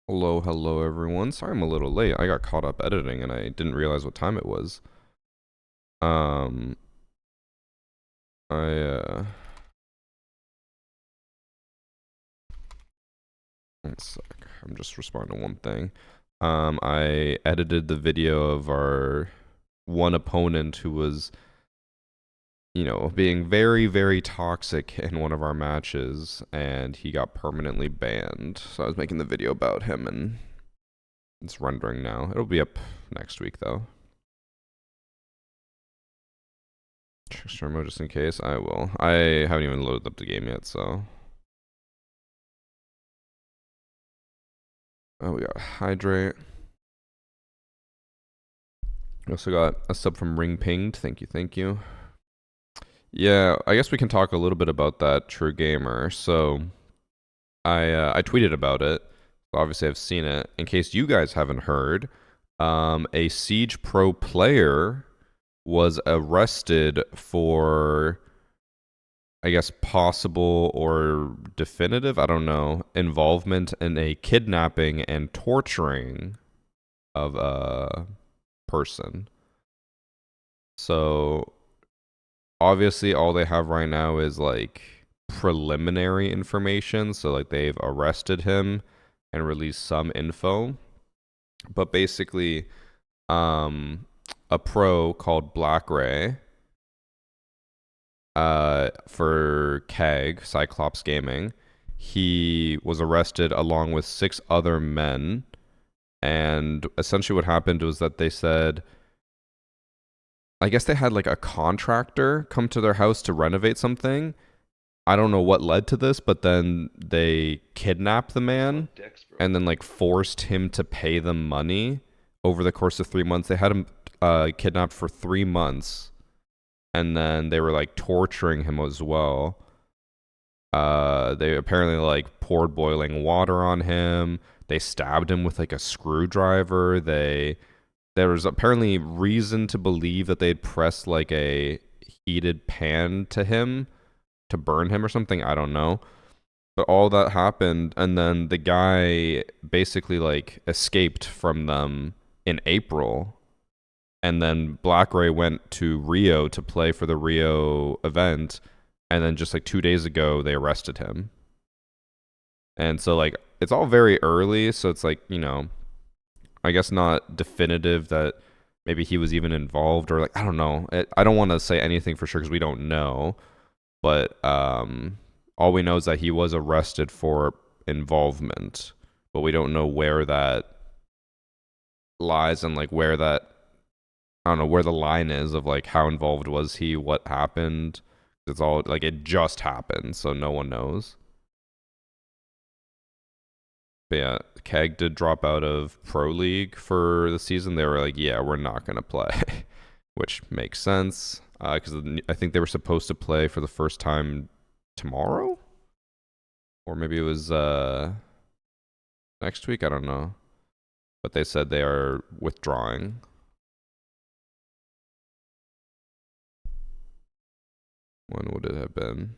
Hello everyone. Sorry I'm a little late. I got caught up editing and I didn't realize what time it was. Um, I one sec. I'm just responding to one thing. I edited the video of our one opponent who was, being very, very toxic in one of our matches, and he got permanently banned. So I was making the video about him, and it's rendering now. It'll be up next week though. Check stream mode just in case. I will. I haven't even loaded up the game yet, so. Oh, we got hydrate. We also got a sub from Ring Pinged. Thank you, thank you. Yeah, I guess we can talk a little bit about that True Gamer. So, I tweeted about it. Obviously, I've seen it. In case you guys haven't heard, a Siege Pro player was arrested for, I guess, possible or definitive, I don't know, involvement in a kidnapping and torturing of a person. So obviously all they have right now is like preliminary information. So like they've arrested him and released some info. But basically, a pro called Black Ray, for KEG, Cyclops Gaming, he was arrested along with 6 other men. And essentially what happened was that they said, I guess they had like a contractor come to their house to renovate something. I don't know what led to this, but then they kidnapped the man and then like forced him to pay them money over the course of 3 months. They had him kidnapped for 3 months, and then they were like torturing him as well. They apparently like poured boiling water on him. They stabbed him with like a screwdriver. There was apparently reason to believe that they'd pressed like a heated pan to him to burn him or something. I don't know. But all that happened, and then the guy basically like escaped from them in April. And then Black Ray went to Rio to play for the Rio event, and then just like 2 days ago they arrested him. And so like it's all very early, so it's like, I guess not definitive that maybe he was even involved, or like I don't know. I don't want to say anything for sure because we don't know. But all we know is that he was arrested for involvement, but we don't know where that lies and like where that, I don't know where the line is of like how involved was he, what happened. It's all like it just happened, so no one knows. But yeah, KEG did drop out of Pro League for the season. They were like, yeah, we're not going to play, which makes sense because I think they were supposed to play for the first time tomorrow, or maybe it was next week. I don't know, but they said they are withdrawing. When would it have been?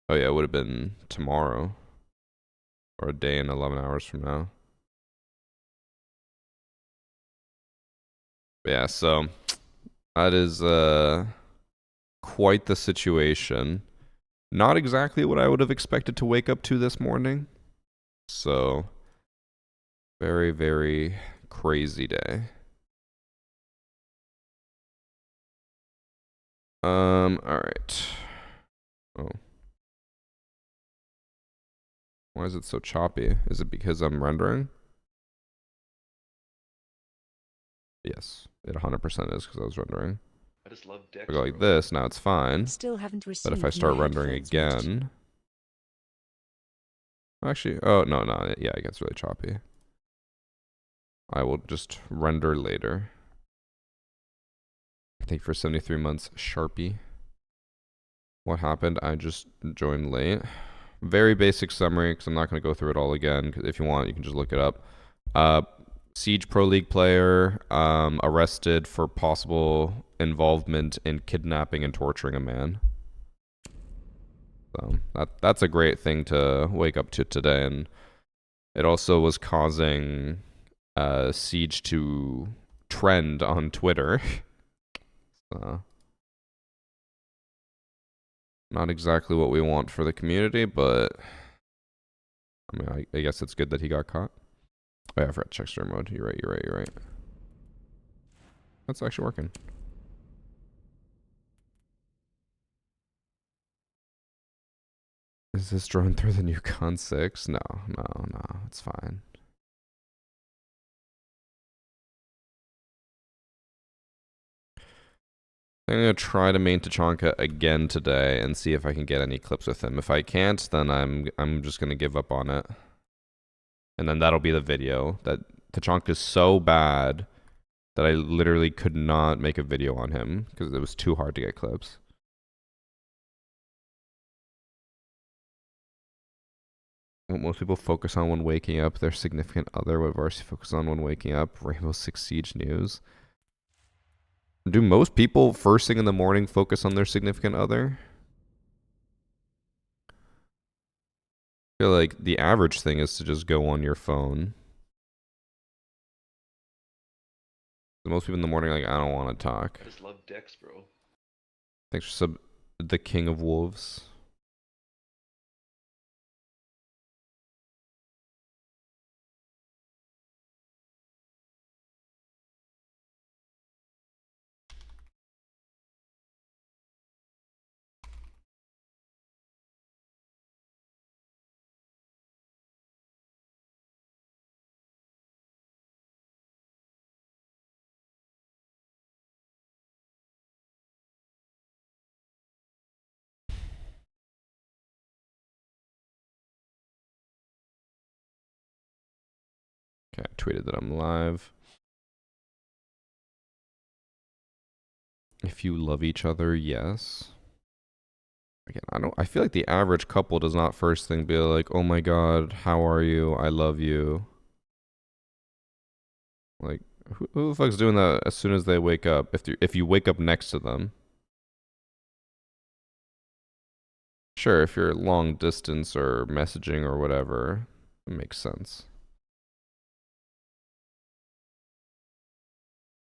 Oh yeah, it would have been tomorrow, or a day and 11 hours from now. But yeah, so that is quite the situation. Not exactly what I would have expected to wake up to this morning. So, very, very crazy day. Alright. Oh. Why is it so choppy? Is it because I'm rendering? Yes, it 100% is because I was rendering. I just love If I go like this, now it's fine. Still haven't received. But if I start rendering again, actually, oh no, yeah, it gets really choppy. I will just render later. Thank you for 73 months, Sharpie. What happened? I just joined late. Very basic summary, because I'm not going to go through it all again. Because if you want, you can just look it up. Siege Pro League player arrested for possible involvement in kidnapping and torturing a man. So that's a great thing to wake up to today, and it also was causing Siege to trend on Twitter. So, not exactly what we want for the community, but I mean, I guess it's good that he got caught. Oh yeah, I forgot to check story mode. You're right. That's actually working. Is this drone through the new Con 6? No, it's fine. I'm gonna try to main Tachanka again today and see if I can get any clips with him. If I can't, then I'm just gonna give up on it. And then that'll be the video. That Tachanka is so bad that I literally could not make a video on him because it was too hard to get clips. What most people focus on when waking up, their significant other. What Varsity focus on when waking up, Rainbow Six Siege news. Do most people first thing in the morning focus on their significant other? I feel like the average thing is to just go on your phone. Most people in the morning are like, I don't want to talk. I just love dicks, bro. Thanks for the King of Wolves. Okay, I tweeted that I'm live. If you love each other, yes. Again, I feel like the average couple does not first thing be like, oh my god, how are you? I love you. Like, who the fuck's doing that as soon as they wake up? If you wake up next to them. Sure, if you're long distance or messaging or whatever, it makes sense.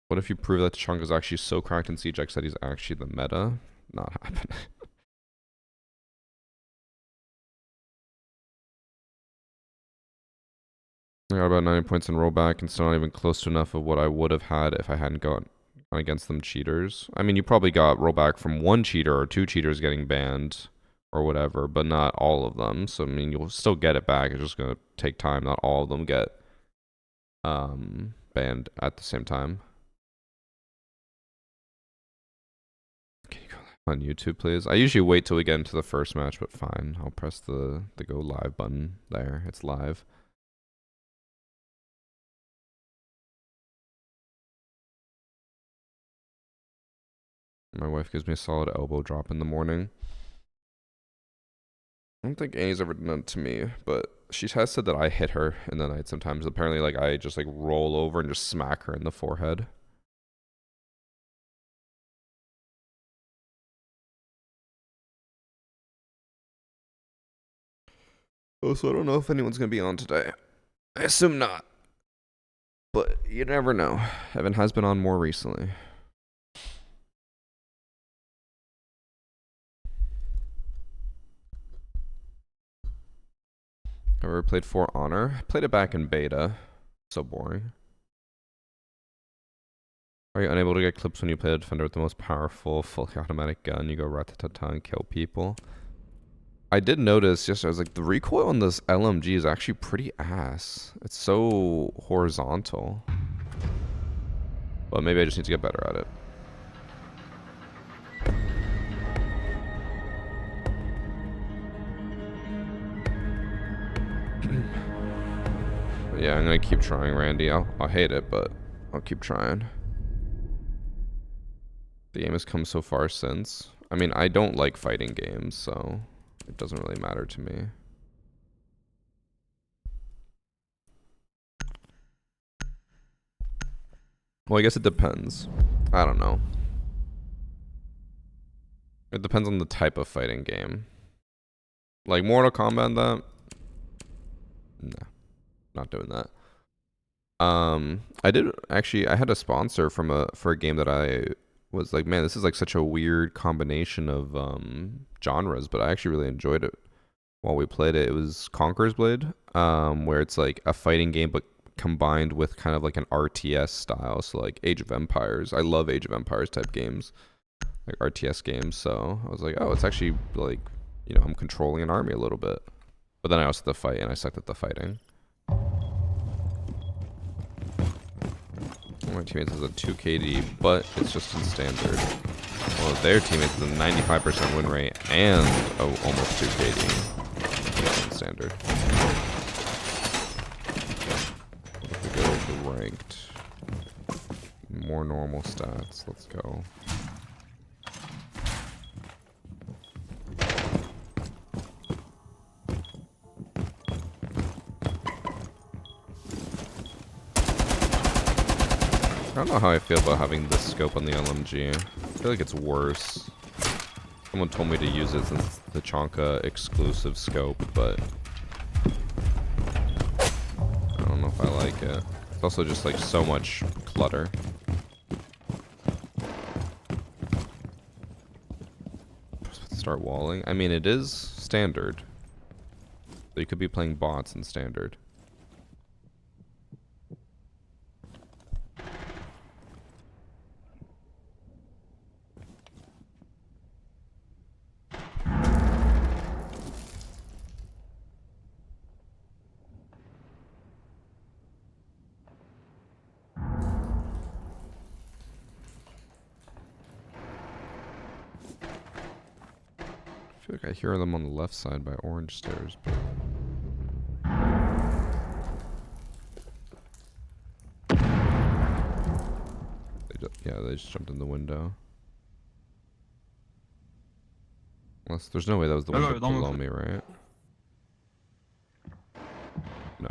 What if you prove that Tachanka is actually so cracked in CJX that he's actually the meta? Not happening. I got about 90 points in rollback and still not even close to enough of what I would have had if I hadn't gone against them cheaters. I mean, you probably got rollback from one cheater or two cheaters getting banned or whatever, but not all of them. So, I mean, you'll still get it back. It's just going to take time. Not all of them get banned at the same time. Can you go live on YouTube, please? I usually wait till we get into the first match, but fine. I'll press the go live button there. It's live. My wife gives me a solid elbow drop in the morning. I don't think Annie's ever done it to me, but she has said that I hit her in the night sometimes. Apparently, like, I just, like, roll over and just smack her in the forehead. Oh, so I don't know if anyone's going to be on today. I assume not. But you never know. Evan has been on more recently. I've ever played For Honor. I played it back in beta. So boring. Are you unable to get clips when you play a defender with the most powerful, fully automatic gun? You go rat-ta-ta-ta and kill people. I did notice yesterday, I was like, the recoil on this LMG is actually pretty ass. It's so horizontal. But maybe I just need to get better at it. But yeah, I'm gonna keep trying, Randy. I'll hate it, but I'll keep trying. The game has come so far since. I mean, I don't like fighting games, so it doesn't really matter to me. Well, I guess it depends. I don't know. It depends on the type of fighting game. Like Mortal Kombat that? No, not doing that. I did actually. I had a sponsor for a game that I was like, man, this is like such a weird combination of genres, but I actually really enjoyed it while we played it. It was Conqueror's Blade, where it's like a fighting game, but combined with kind of like an RTS style. So like Age of Empires. I love Age of Empires type games, like RTS games. So I was like, oh, it's actually like, I'm controlling an army a little bit. But then I also had to fight, and I sucked at the fighting. My teammates has a 2 KD, but it's just in standard. Well, their teammates has a 95% win rate and almost 2 KD. In standard. If we go to ranked, more normal stats. Let's go. I don't know how I feel about having this scope on the LMG. I feel like it's worse. Someone told me to use it since it's the Tachanka exclusive scope, but I don't know if I like it. It's also just like so much clutter. Start walling. I mean, it is standard. So you could be playing bots in standard. I feel like I hear them on the left side by orange stairs, but they just jumped in the window. Unless there's no way that was the one below me, right? No.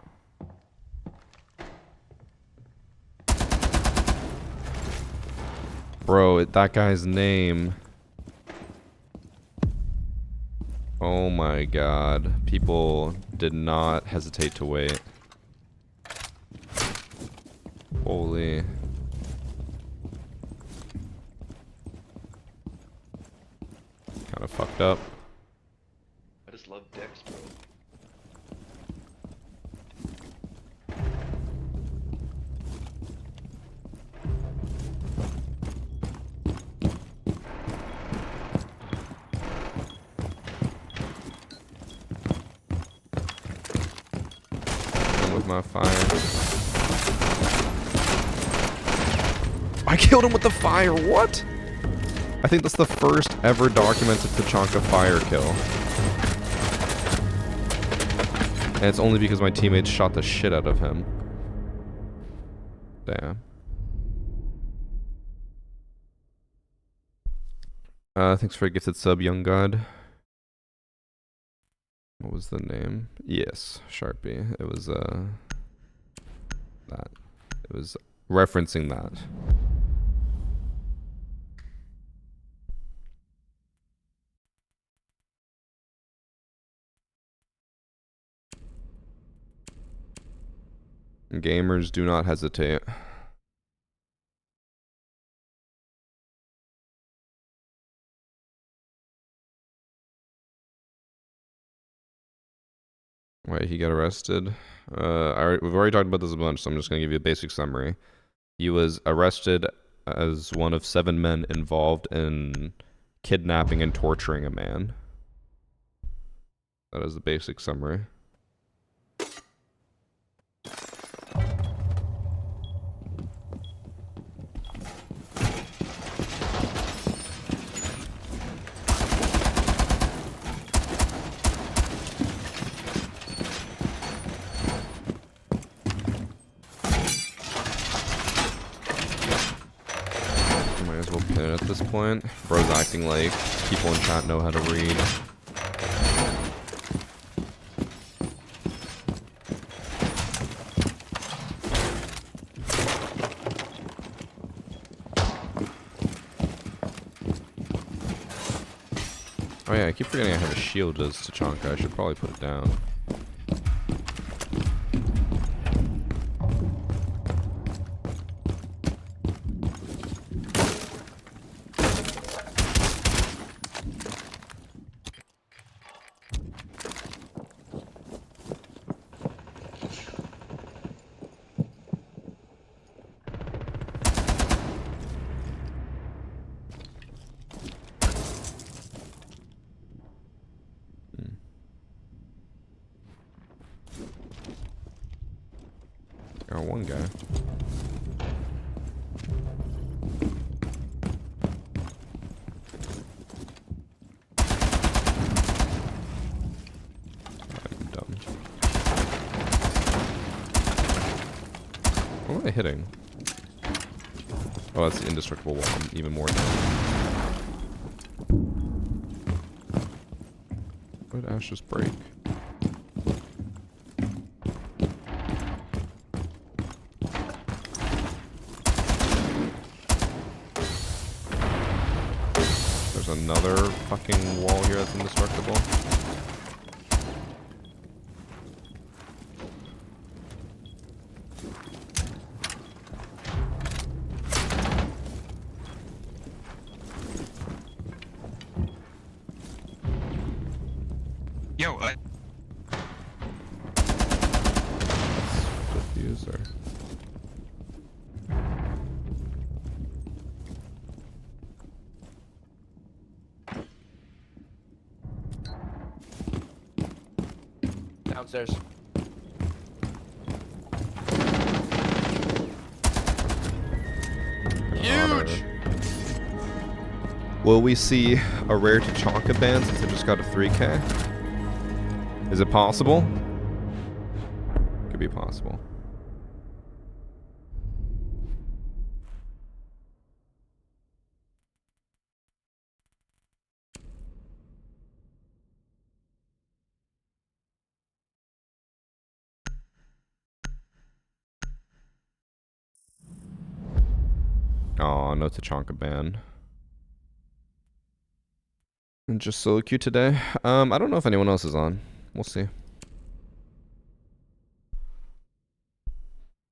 Bro, that guy's name. Oh my god. People did not hesitate to wait. Holy. Kind of fucked up. I just love dicks, bro. With my fire. I killed him with the fire, what? I think that's the first ever documented Tachanka fire kill. And it's only because my teammates shot the shit out of him. Damn. Thanks for a gifted sub, young god. What was the name? Yes, Sharpie. It was, that. It was referencing that. Gamers, do not hesitate. Wait, he got arrested? We've already talked about this a bunch, so I'm just going to give you a basic summary. He was arrested as one of 7 men involved in kidnapping and torturing a man. That is the basic summary. At this point, bro's acting like people in chat know how to read. Oh yeah, I keep forgetting I have a shield as Tachanka. I should probably put it down. Got one guy. I'm dumb. What am I hitting? Oh, that's the indestructible wall. I'm even more dumb. What did Ash just break? There's another fucking wall here that's indestructible. Yo, Diffuser. Downstairs. Huge! Will we see a rare Tachanka ban since it just got a 3K? Is it possible? Could be possible. Oh, no Tachanka ban. And just solo queue today. I don't know if anyone else is on. We'll see.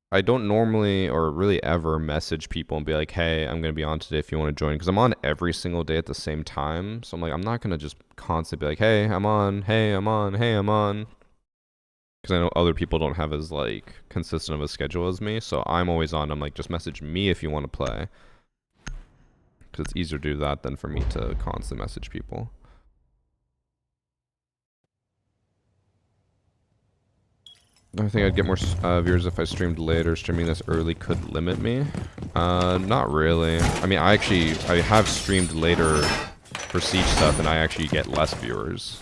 I don't normally or really ever message people and be like, hey, I'm going to be on today if you want to join. Because I'm on every single day at the same time. So I'm like, I'm not going to just constantly be like, hey, I'm on, hey, I'm on, hey, I'm on. Because I know other people don't have as, like, consistent of a schedule as me. So I'm always on. I'm like, just message me if you want to play. Because it's easier to do that than for me to constantly message people. I think I'd get more viewers if I streamed later. Streaming this early could limit me. Not really. I mean, I have streamed later for Siege stuff, and I actually get less viewers.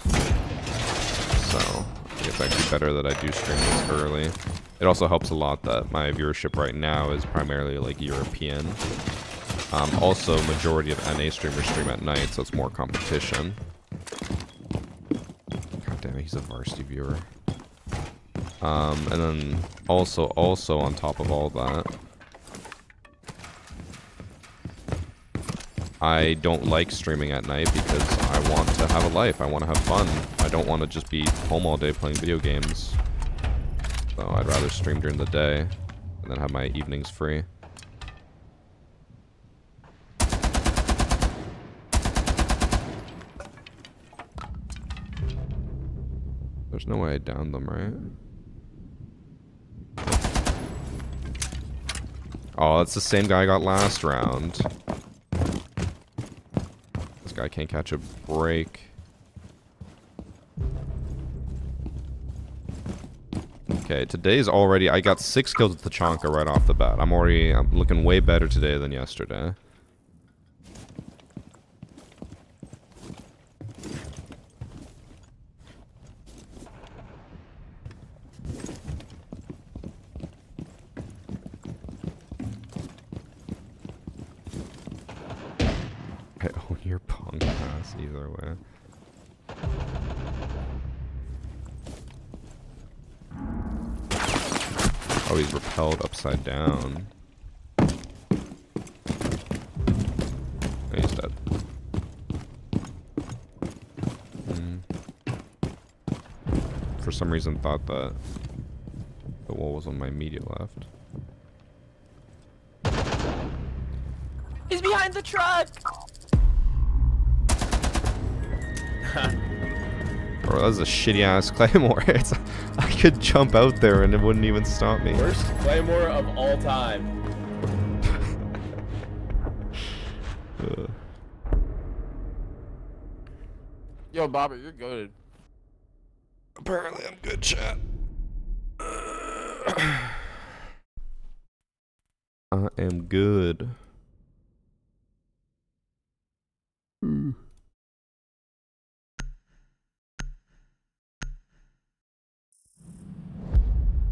So, I think it's actually better that I do stream this early. It also helps a lot that my viewership right now is primarily, like, European. Also, majority of NA streamers stream at night, so it's more competition. God damn it, he's a varsity viewer. And then also on top of all that, I don't like streaming at night because I want to have a life. I want to have fun. I don't want to just be home all day playing video games. So I'd rather stream during the day and then have my evenings free. There's no way I downed them, right? Oh, it's the same guy I got last round. This guy can't catch a break. Okay, today's already... I got 6 kills with Tachanka right off the bat. I'm looking way better today than yesterday. I own your punk pass either way. Oh, he's repelled upside down. He's dead. some reason thought that the wall was on my immediate left. He's behind the truck! Bro, that was a shitty ass claymore. I could jump out there and it wouldn't even stop me. Worst claymore of all time. Yo, Bobby, you're good. Apparently I'm good, chat. I am good. I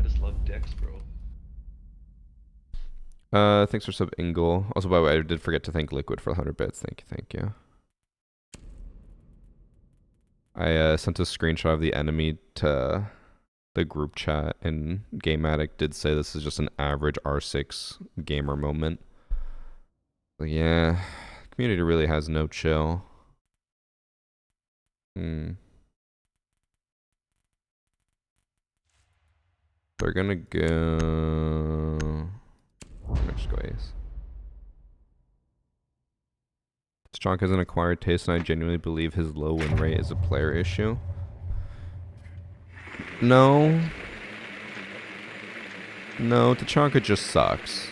just love dicks, bro. Thanks for sub Ingle. Also, by the way, I did forget to thank Liquid for 100 bits. Thank you. I sent a screenshot of the enemy to the group chat, and Game Addict did say this is just an average R6 gamer moment. But yeah, the community really has no chill. They're gonna go... Just go Ace. Tachanka has an acquired taste, and I genuinely believe his low win rate is a player issue. No. No, Tachanka just sucks.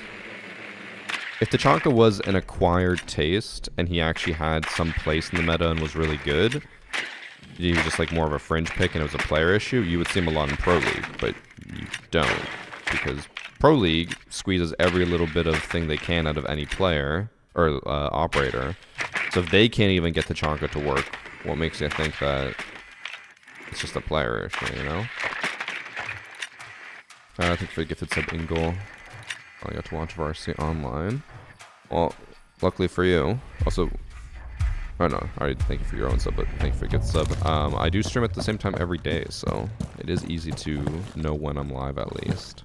If Tachanka was an acquired taste, and he actually had some place in the meta and was really good, he was just like more of a fringe pick and it was a player issue, you would see him a lot in Pro League, but you don't. Because Pro League squeezes every little bit of thing they can out of any player, or operator. So if they can't even get Tachanka to work, what makes you think that it's just a player issue, you know? I think for gifted sub in goal, I got to watch Varsity online. Well, luckily for you, also, oh no, I already thank you for your own sub, but thank you for a good sub. I do stream at the same time every day, so it is easy to know when I'm live at least.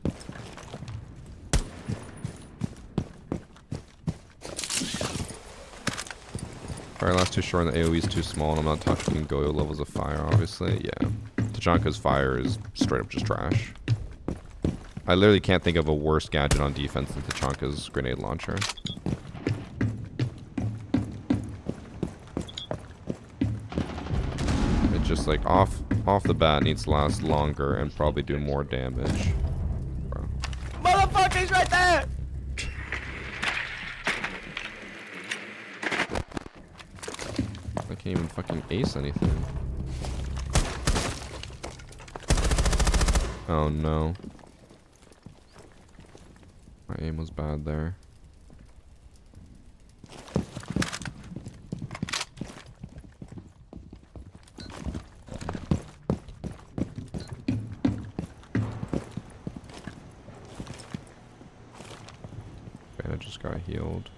Fire lasts too short and the AoE is too small, and I'm not talking Goyo levels of fire, obviously. Yeah. Tachanka's fire is straight up just trash. I literally can't think of a worse gadget on defense than Tachanka's grenade launcher. It just like off the bat needs to last longer and probably do more damage. Bro. Motherfucker, he's right there! I can't even fucking ace anything. Oh no. My aim was bad there. Okay, I just got healed.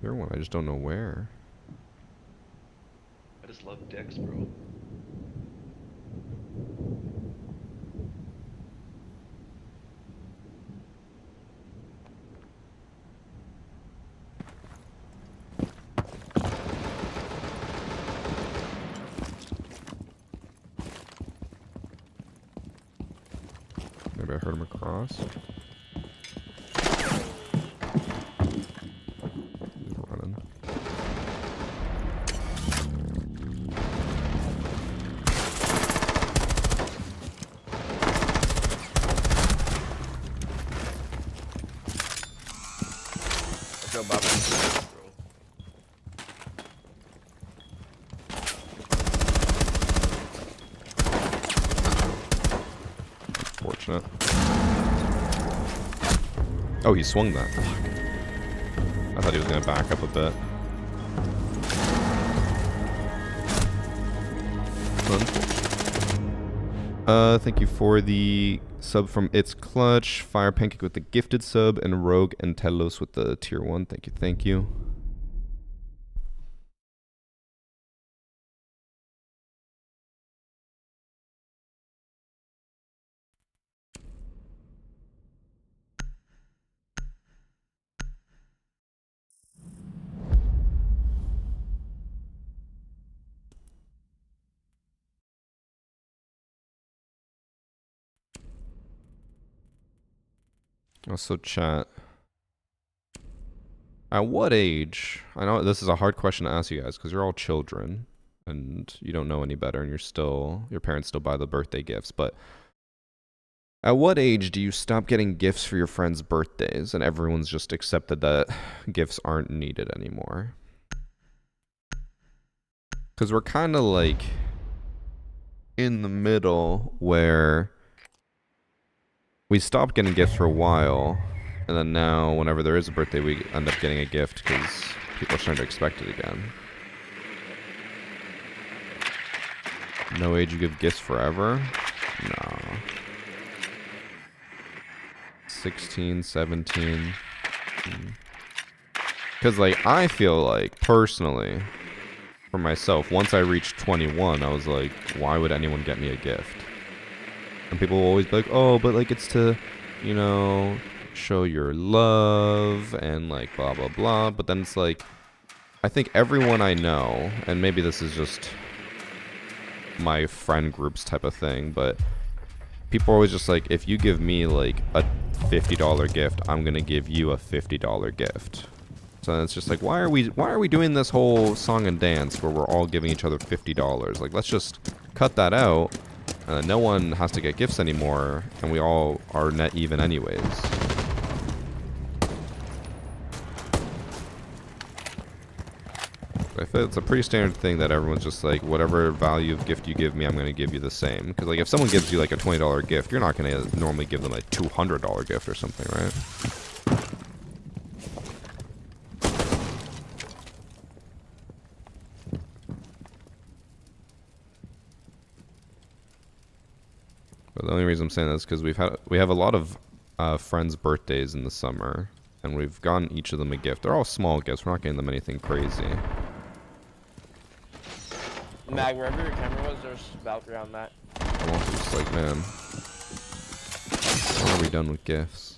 There one, I just don't know where. I just love dicks, bro. Maybe I heard him across. He's running. Let's go, Bobby. Bro. Fortunate. Oh, he swung that. Fuck. I thought he was gonna back up a bit. Thank you for the sub from It's Clutch, Fire Pancake with the gifted sub, and Rogue and Telos with the tier 1. Thank you, thank you. Also, chat. At what age? I know this is a hard question to ask you guys because you're all children and you don't know any better, and your parents still buy the birthday gifts. But at what age do you stop getting gifts for your friends' birthdays and everyone's just accepted that gifts aren't needed anymore? Because we're kind of like in the middle where we stopped getting gifts for a while, and then now whenever there is a birthday we end up getting a gift because people are starting to expect it again. No age you give gifts forever? No. 16, 17. Because, like, I feel like, personally, for myself, once I reached 21, I was like, why would anyone get me a gift? And people will always be like, oh, but, like, it's to, you know, show your love and, like, blah, blah, blah. But then it's like, I think everyone I know, and maybe this is just my friend groups type of thing, but people are always just like, if you give me like a $50 gift, I'm gonna give you a $50 gift. So it's just like, why are we doing this whole song and dance where we're all giving each other $50? Like, let's just cut that out, and then no one has to get gifts anymore, and we all are net even anyways. I feel it's a pretty standard thing that everyone's just like, whatever value of gift you give me, I'm going to give you the same. Because, like, if someone gives you, like, a $20 gift, you're not going to normally give them a $200 gift or something, right? But the only reason I'm saying that is because we have a lot of friends' birthdays in the summer, and we've gotten each of them a gift. They're all small gifts. We're not getting them anything crazy. Mag, wherever your camera was, there's Valkyrie on that. I'm also just like, man, when are we done with gifts?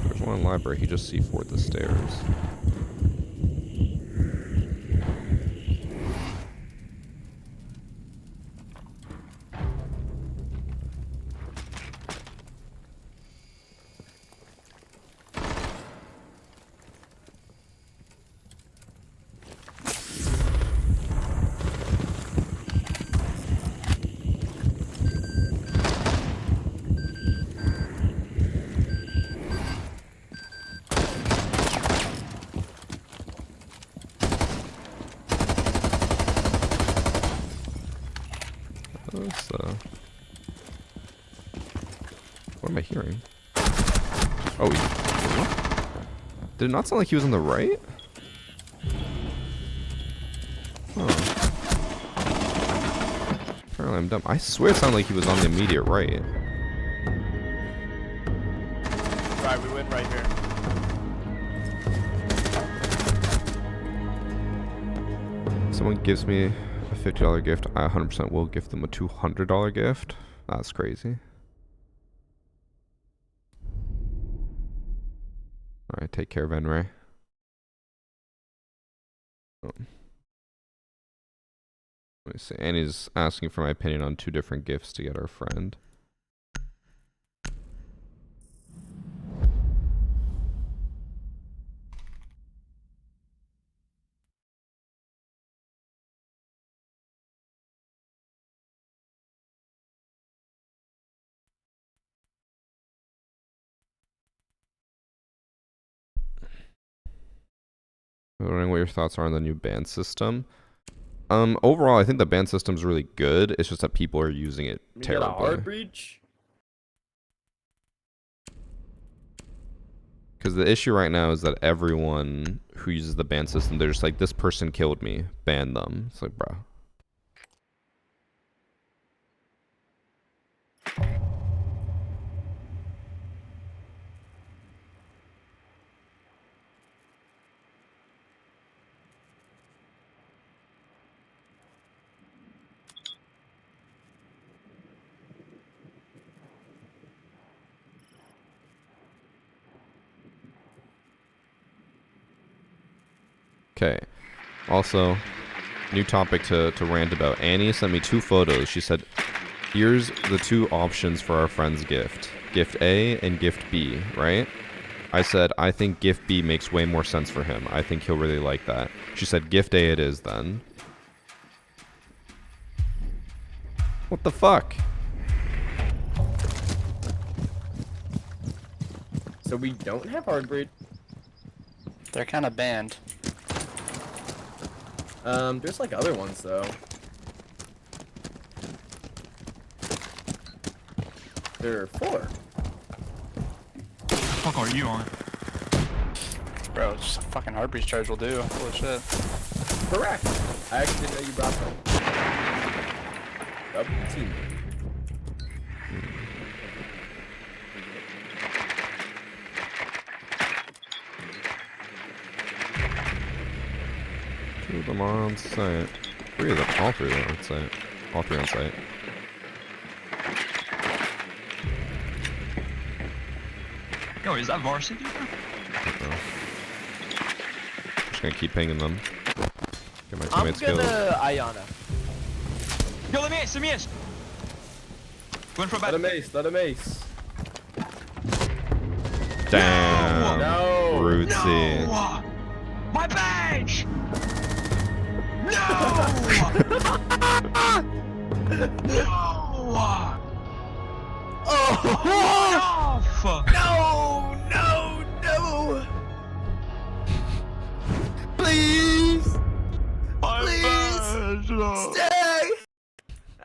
There's one in the library. He just C4'd the stairs. What am I hearing? Oh, what? Did it not sound like he was on the right? Oh. Apparently I'm dumb. I swear it sounded like he was on the immediate right. Right, we win right here. Someone gives me a $50 gift, I 100% will give them a $200 gift. That's crazy. Alright, take care, Venray. Oh. Let me see. Annie's asking for my opinion on 2 different gifts to get our friend. I'm wondering what your thoughts are on the new ban system. Overall, I think the ban system's really good. It's just that people are using it terribly. You got a heart breach? Because the issue right now is that everyone who uses the ban system, they're just like, this person killed me, ban them. It's like, bro. Okay. Also, New topic to rant about. Annie sent me 2 photos. She said, here's the 2 options for our friend's gift. Gift A and gift B, right? I said, I think gift B makes way more sense for him. I think he'll really like that. She said, gift A it is then. What the fuck? So we don't have Hardbreed. They're kind of banned. There's like other ones though. There are 4. What the fuck are you on? Bro, just a fucking heartbeat charge will do. Holy shit. Correct. I actually didn't know you brought them. Double team. Two of them are on site. 3 of them, all 3 of them are on site. All 3 on site. Yo, is that varsity? Uh-oh. Just gonna keep pinging them. Get my I'm teammates killed. gonna Ayana. Yo, let me ace, let me ace! Going for a Let bad. him ace, let him ace. Damn. No. Rootsy. No! My badge! No! No! Oh! Fuck! No, no, no. Please, My Please. badge! No. stay.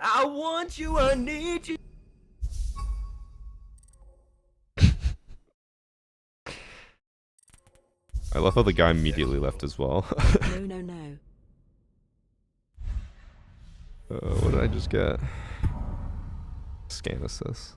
I want you, I need you. I love how the guy immediately left as well. No, no, no. What did I just get? Scan assist.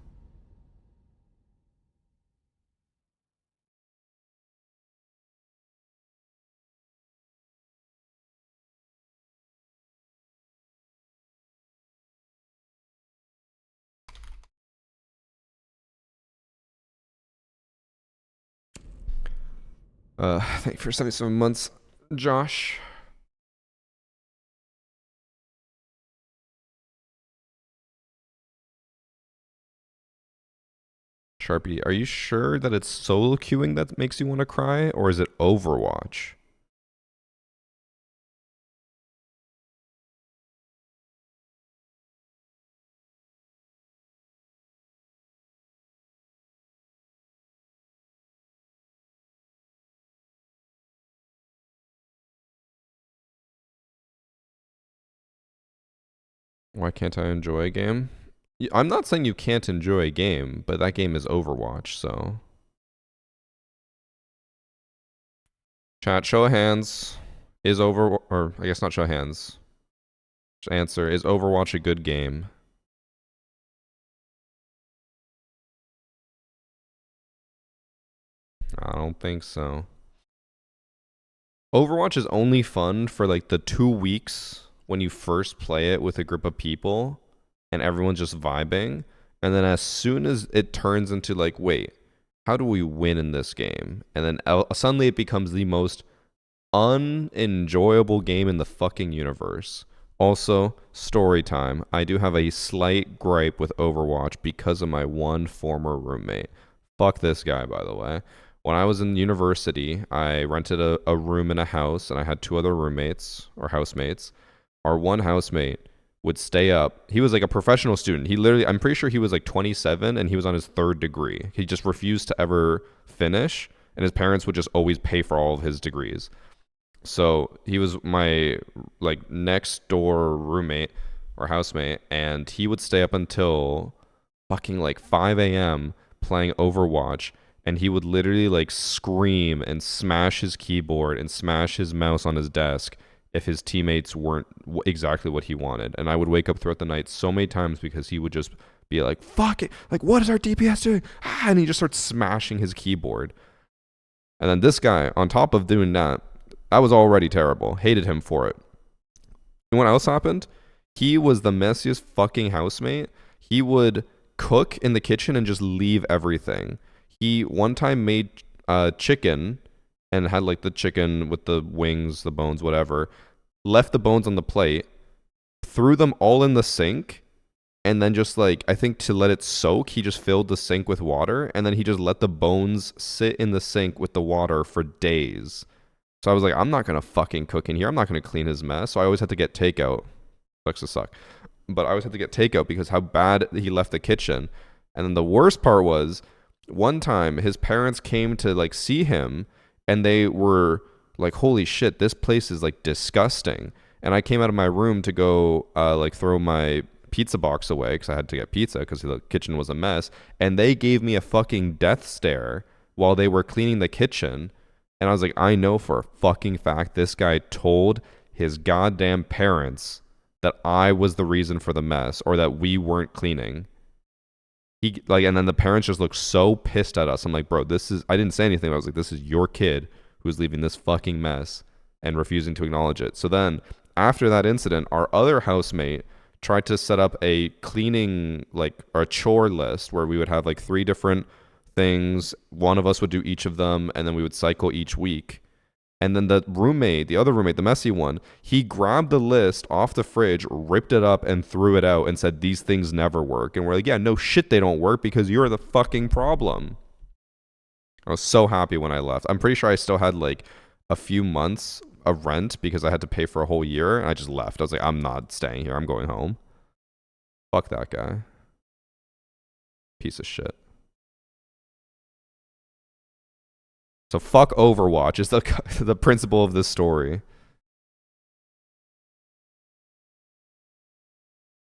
Thank you for 77 months, Josh. Sharpie, are you sure that it's solo queuing that makes you want to cry, or is it Overwatch? Why can't I enjoy a game? I'm not saying you can't enjoy a game, but that game is Overwatch, so. Chat, show of hands. Is or I guess not show of hands. Just answer, is Overwatch a good game? I don't think so. Overwatch is only fun for like the 2 weeks when you first play it with a group of people and everyone's just vibing. And then as soon as it turns into like, wait, how do we win in this game? And then suddenly it becomes the most unenjoyable game in the fucking universe. Also, story time. I do have a slight gripe with Overwatch because of my one former roommate. Fuck this guy, by the way. When I was in university, I rented a room in a house, and I had 2 other roommates, or housemates. Our one housemate would stay up. He was like a professional student. He literally, I'm pretty sure he was like 27, and he was on his 3rd degree. He just refused to ever finish, and his parents would just always pay for all of his degrees. So he was my like next door roommate or housemate, and he would stay up until fucking like 5 a.m. playing Overwatch, and he would literally like scream and smash his keyboard and smash his mouse on his desk if his teammates weren't exactly what he wanted. And I would wake up throughout the night so many times because he would just be like, fuck it, like what is our DPS doing? And he just starts smashing his keyboard. And then this guy, on top of doing that, I was already terrible. Hated him for it. And what else happened? He was the messiest fucking housemate. He would cook in the kitchen and just leave everything. He one time made chicken and had like the chicken with the wings, the bones, whatever. left the bones on the plate, threw them all in the sink, and then just like, I think to let it soak, he just filled the sink with water, and then he just let the bones sit in the sink with the water for days. So I was like, I'm not going to fucking cook in here. I'm not going to clean his mess. So I always had to get takeout. Sucks to suck. But I always had to get takeout because how bad he left the kitchen. And then the worst part was, one time his parents came to like see him, and they were like, holy shit, this place is like disgusting. And I came out of my room to go like throw my pizza box away because I had to get pizza because the kitchen was a mess. And they gave me a fucking death stare while they were cleaning the kitchen. And I was like, I know for a fucking fact this guy told his goddamn parents that I was the reason for the mess or that we weren't cleaning. He like, and then the parents just looked so pissed at us. I'm like, bro, this is, I didn't say anything. I was like, this is your kid who's leaving this fucking mess and refusing to acknowledge it. So then after that incident, our other housemate tried to set up a cleaning, like, or a chore list where we would have like 3 different things. One of us would do each of them, and then we would cycle each week. And then the roommate, the other roommate, the messy one, he grabbed the list off the fridge, ripped it up, and threw it out and said, these things never work. And we're like, yeah, no shit, they don't work because you're the fucking problem. I was so happy when I left. I'm pretty sure I still had like a few months of rent because I had to pay for a whole year, and I just left. I was like, I'm not staying here. I'm going home. Fuck that guy. Piece of shit. So fuck Overwatch is the principle of this story.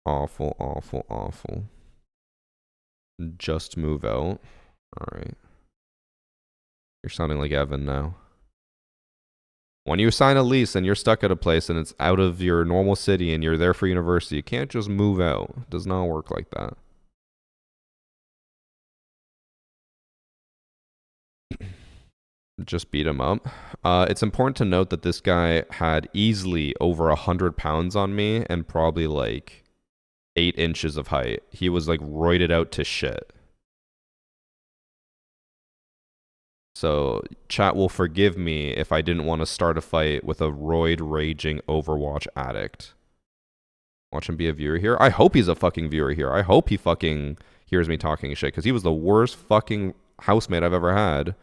Awful, awful, awful. Just move out. Alright. You're sounding like Evan now. When you sign a lease and you're stuck at a place and it's out of your normal city and you're there for university, you can't just move out. It does not work like that. Just beat him up. It's important to note that this guy had easily over 100 pounds on me and probably like 8 inches of height. He was like roided out to shit. So chat will forgive me if I didn't want to start a fight with a roid raging Overwatch addict. Watch him be a viewer here. I hope he's a fucking viewer here. I hope he fucking hears me talking shit because he was the worst fucking housemate I've ever had.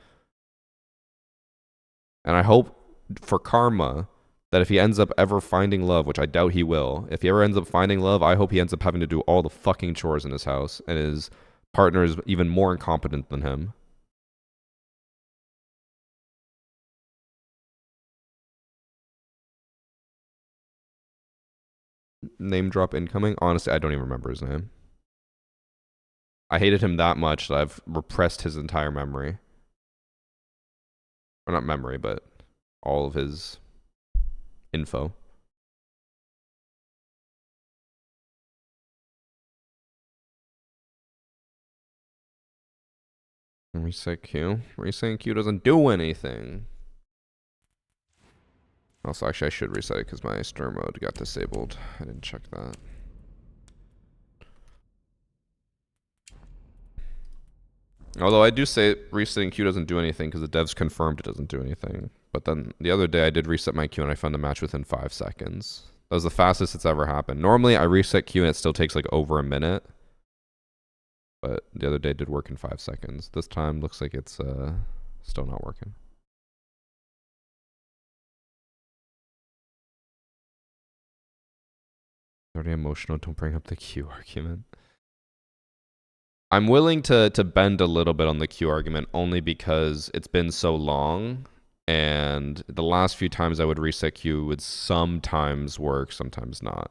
And I hope for karma that if he ends up ever finding love, which I doubt he will, if he ever ends up finding love, I hope he ends up having to do all the fucking chores in his house and his partner is even more incompetent than him. Name drop incoming? Honestly, I don't even remember his name. I hated him that much that I've repressed his entire memory. Or not memory, but all of his info. Reset Q. Resetting Q doesn't do anything. Also, actually, I should reset it because my stir mode got disabled. I didn't check that. Although I do say resetting Q doesn't do anything because the devs confirmed it doesn't do anything. But then the other day I did reset my Q and I found a match within 5 seconds. That was the fastest it's ever happened. Normally I reset Q and it still takes like over a minute. But the other day did work in 5 seconds. This time looks like it's still not working. Already emotional, don't bring up the Q argument. I'm willing to bend a little bit on the Q argument only because it's been so long, and the last few times I would reset Q would sometimes work, sometimes not.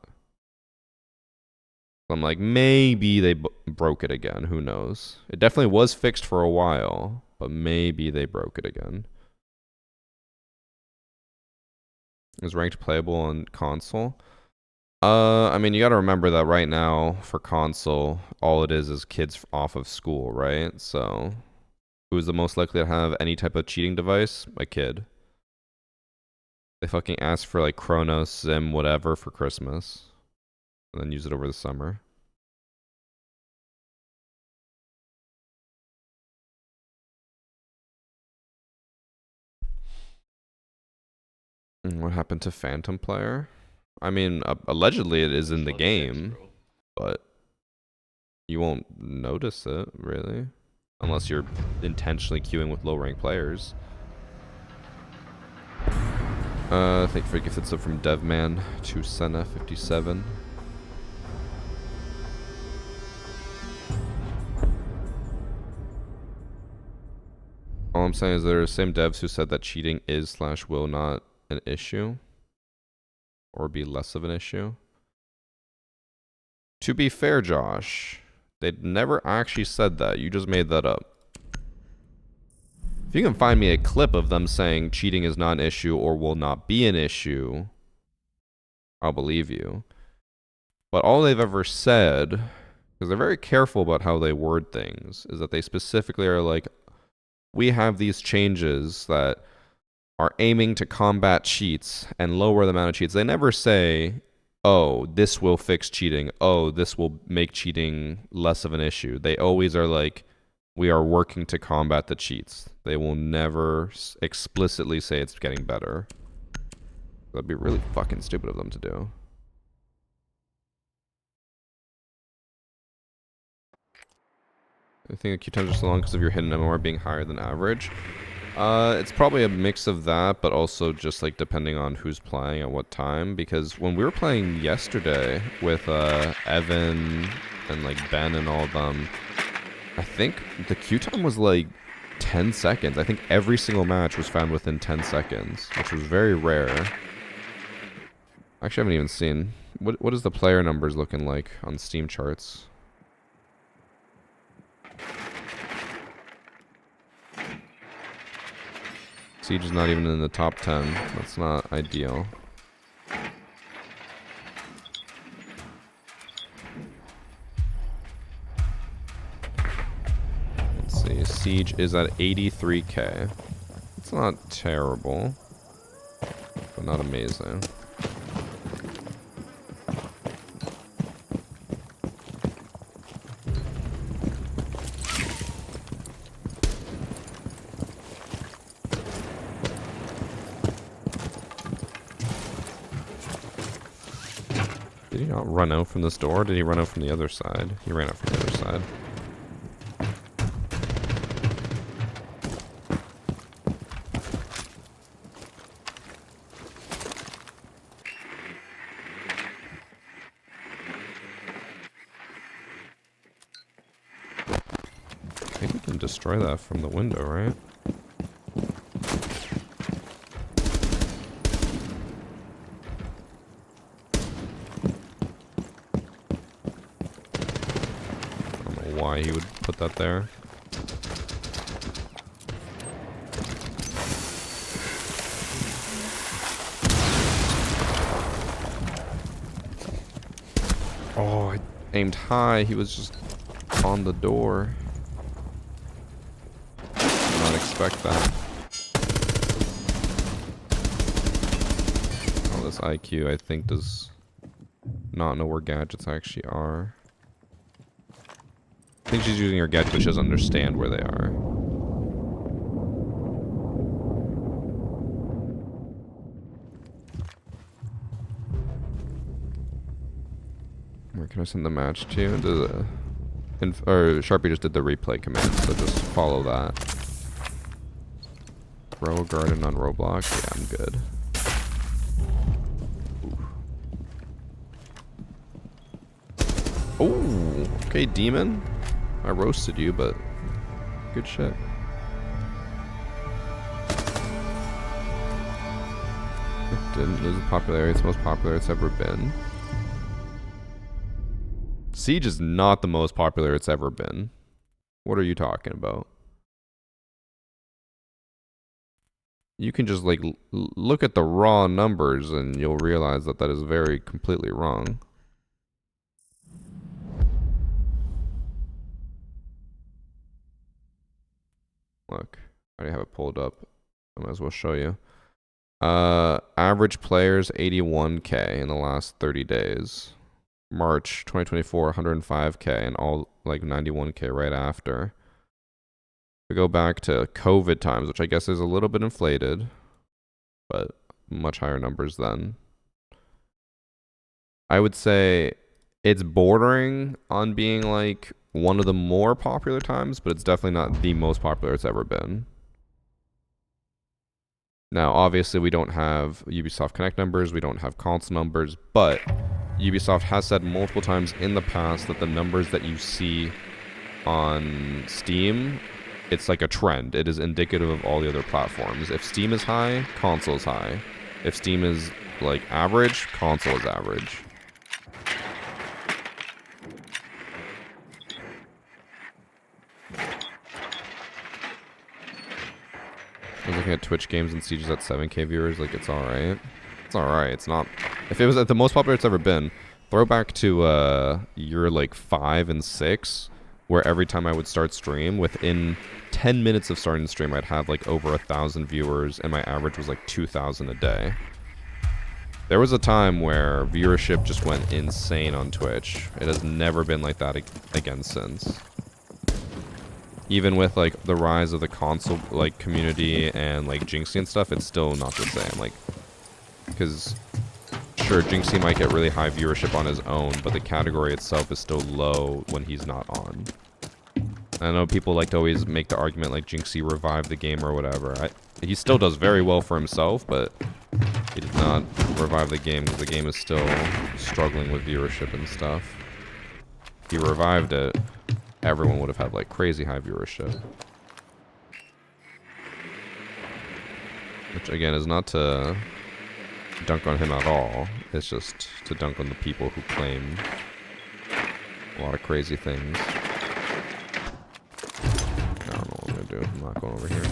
I'm like, maybe they broke it again. Who knows? It definitely was fixed for a while, but maybe they broke it again. Is ranked playable on console? I mean, you got to remember that right now for console, all it is kids off of school, right? So, who's the most likely to have any type of cheating device? A kid. They fucking ask for like Chronos, Sim, whatever for Christmas, and then use it over the summer. What happened to Phantom Player? I mean, allegedly it is in the Love dicks, game, bro. but you won't notice it, really. Unless you're intentionally queuing with low-ranked players. Thank you for a gifted sub from Devman to Senna57. All I'm saying is there are the same devs who said that cheating is / will not an issue. Or be less of an issue. To be fair, Josh, they never actually said that. You just made that up. If you can find me a clip of them saying cheating is not an issue or will not be an issue, I'll believe you. But all they've ever said, because they're very careful about how they word things, is that they specifically are like, we have these changes that are aiming to combat cheats and lower the amount of cheats. They never say, oh, this will fix cheating. Oh, this will make cheating less of an issue. They always are like, we are working to combat the cheats. They will never explicitly say it's getting better. That'd be really fucking stupid of them to do. I think the queue times are so long because of your hidden MMR being higher than average. It's probably a mix of that, but also just like depending on who's playing at what time. Because when we were playing yesterday with Evan and like Ben and all of them, I think the queue time was like 10 seconds. I think every single match was found within 10 seconds, which was very rare. Actually, I haven't even seen. What is the player numbers looking like on Steam charts? Siege is not even in the top 10. That's not ideal. Let's see. Siege is at 83k. It's not terrible, but not amazing. Did he not run out from this door? Or did he run out from the other side? He ran out from the other side. I think we can destroy that from the window, right? Why he would put that there. Oh, I aimed high. He was just on the door. Did not expect that. Oh, this IQ I think does not know where gadgets actually are. I think she's using her gadget, but she doesn't understand where they are. Where can I send the match to? Or Sharpie just did the replay command, so just follow that. Throw a garden on Roblox? Yeah, I'm good. Oh, okay, demon. I roasted you, but good shit. It didn't lose popularity. It's the most popular it's ever been. Siege is not the most popular it's ever been. What are you talking about? You can just like look at the raw numbers and you'll realize that that is very completely wrong. Look, I already have it pulled up. I might as well show you. Average players 81k in the last 30 days. March 2024 105k and all like 91k right after. We go back to COVID times, which I guess is a little bit inflated, but much higher numbers then. I would say it's bordering on being like one of the more popular times, but it's definitely not the most popular it's ever been. Now, obviously, we don't have Ubisoft Connect numbers, we don't have console numbers, but Ubisoft has said multiple times in the past that the numbers that you see on Steam, it's like a trend. It is indicative of all the other platforms. If Steam is high, console is high. If Steam is like average, console is average. I was looking at Twitch games and Siege's at 7K viewers, like it's alright. It's alright, it's not... If it was at the most popular it's ever been, throwback to year like 5 and 6, where every time I would start stream, within 10 minutes of starting the stream I'd have like over 1,000 viewers, and my average was like 2,000 a day. There was a time where viewership just went insane on Twitch. It has never been like that again since. Even with like the rise of the console like community and like Jinxie and stuff, it's still not the same. Like, because sure, Jinxie might get really high viewership on his own, but the category itself is still low when he's not on. I know people like to always make the argument like Jinxie revived the game or whatever. He still does very well for himself, but he did not revive the game because the game is still struggling with viewership and stuff. If he revived it, everyone would have had like crazy high viewership. Which again is not to dunk on him at all. It's just to dunk on the people who claim a lot of crazy things. I don't know what I'm gonna do. I'm not going over here.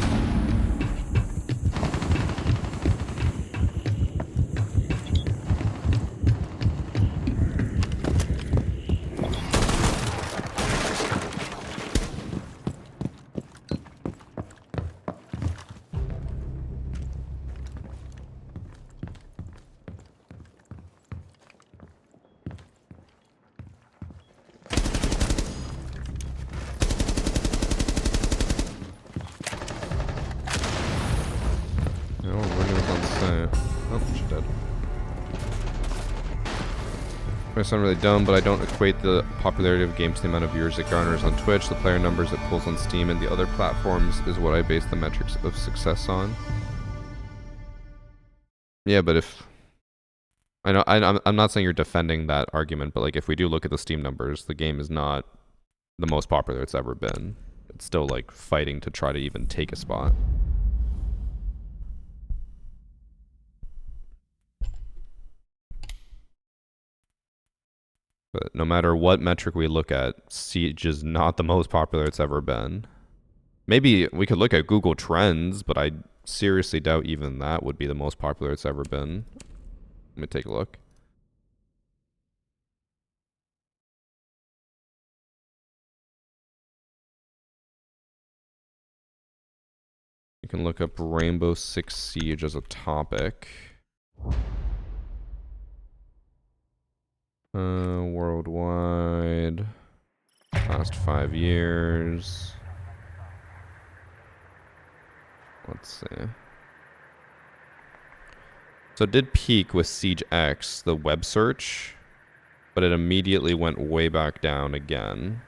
I sound really dumb, but I don't equate the popularity of games to the amount of viewers it garners on Twitch. The player numbers it pulls on Steam and the other platforms is what I base the metrics of success on. Yeah, but if... I know, I'm not saying you're defending that argument, but like if we do look at the Steam numbers, the game is not the most popular it's ever been. It's still like fighting to try to even take a spot. But no matter what metric we look at, Siege is not the most popular it's ever been. Maybe we could look at Google Trends, but I seriously doubt even that would be the most popular it's ever been. Let me take a look. You can look up Rainbow Six Siege as a topic. Worldwide, past 5 years. Let's see. So it did peak with Siege X, the web search, but it immediately went way back down again.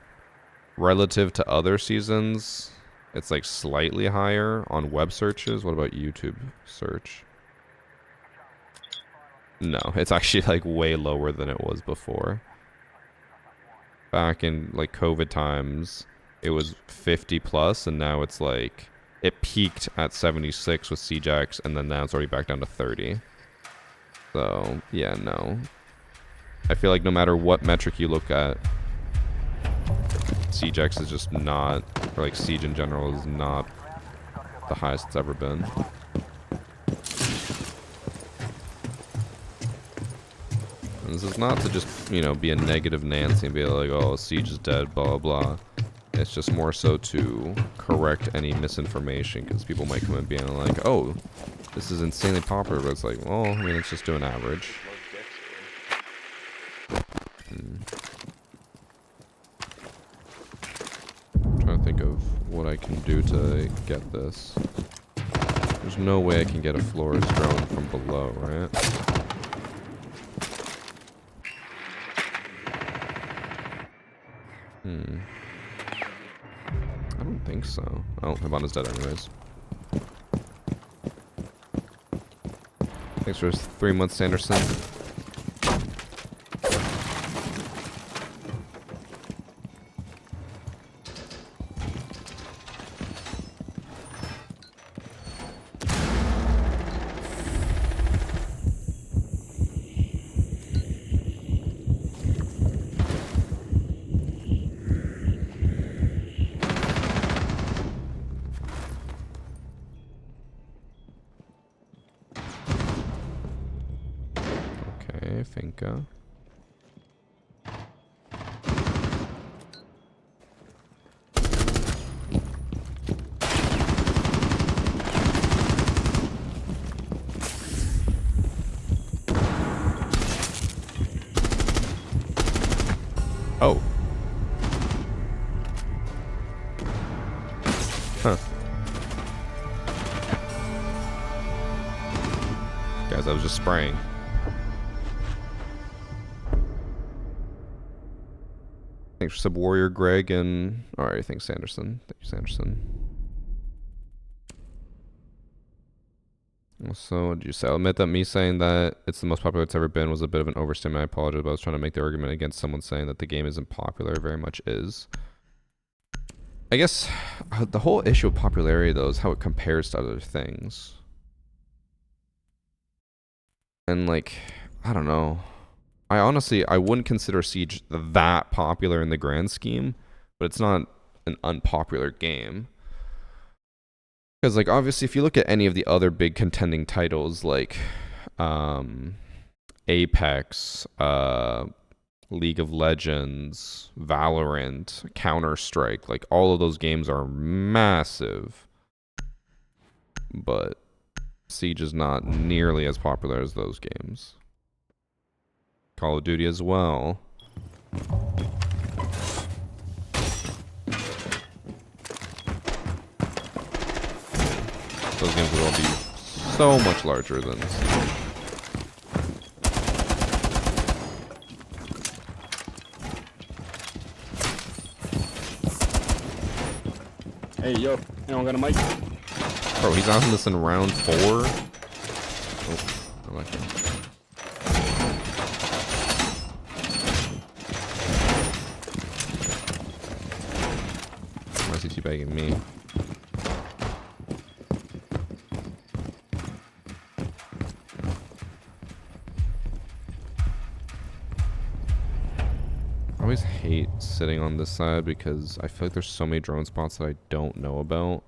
Relative to other seasons, it's like slightly higher on web searches. What about YouTube search? No, it's actually like way lower than it was before. Back in like COVID times, it was 50 plus, and now it's like, it peaked at 76 with Siege X, and then now it's already back down to 30. So, yeah, no. I feel like no matter what metric you look at, Siege X is just not, or like Siege in general is not the highest it's ever been. And this is not to just, you know, be a negative Nancy and be like, oh, Siege is dead, blah, blah, blah. It's just more so to correct any misinformation, because people might come in being like, oh, this is insanely popular, but it's like, well, I mean, it's just doing average. I'm trying to think of what I can do to get this. There's no way I can get a florist drone from below, right? Hmm. I don't think so. Oh, Hibana's dead anyways. Thanks for 3 months, Sanderson. Okay, Finka. Oh. Huh. Guys, I was just spraying. Thanks for sub Warrior Greg and alright, thanks Sanderson. Thank you, Sanderson. So what did you say? I'll admit that me saying that it's the most popular it's ever been was a bit of an overstatement. I apologize, but I was trying to make the argument against someone saying that the game isn't popular. It very much is. I guess the whole issue of popularity though is how it compares to other things. And like, I don't know. I wouldn't consider Siege that popular in the grand scheme, but it's not an unpopular game. Because like obviously if you look at any of the other big contending titles like Apex, League of Legends, Valorant, Counter-Strike, like all of those games are massive. But Siege is not nearly as popular as those games. Call of Duty as well. Those games would all be so much larger than Siege. Hey, yo, anyone got a mic? Bro, he's on this in round 4. Oh, I like him. Why is he teabagging me? I always hate sitting on this side because I feel like there's so many drone spots that I don't know about.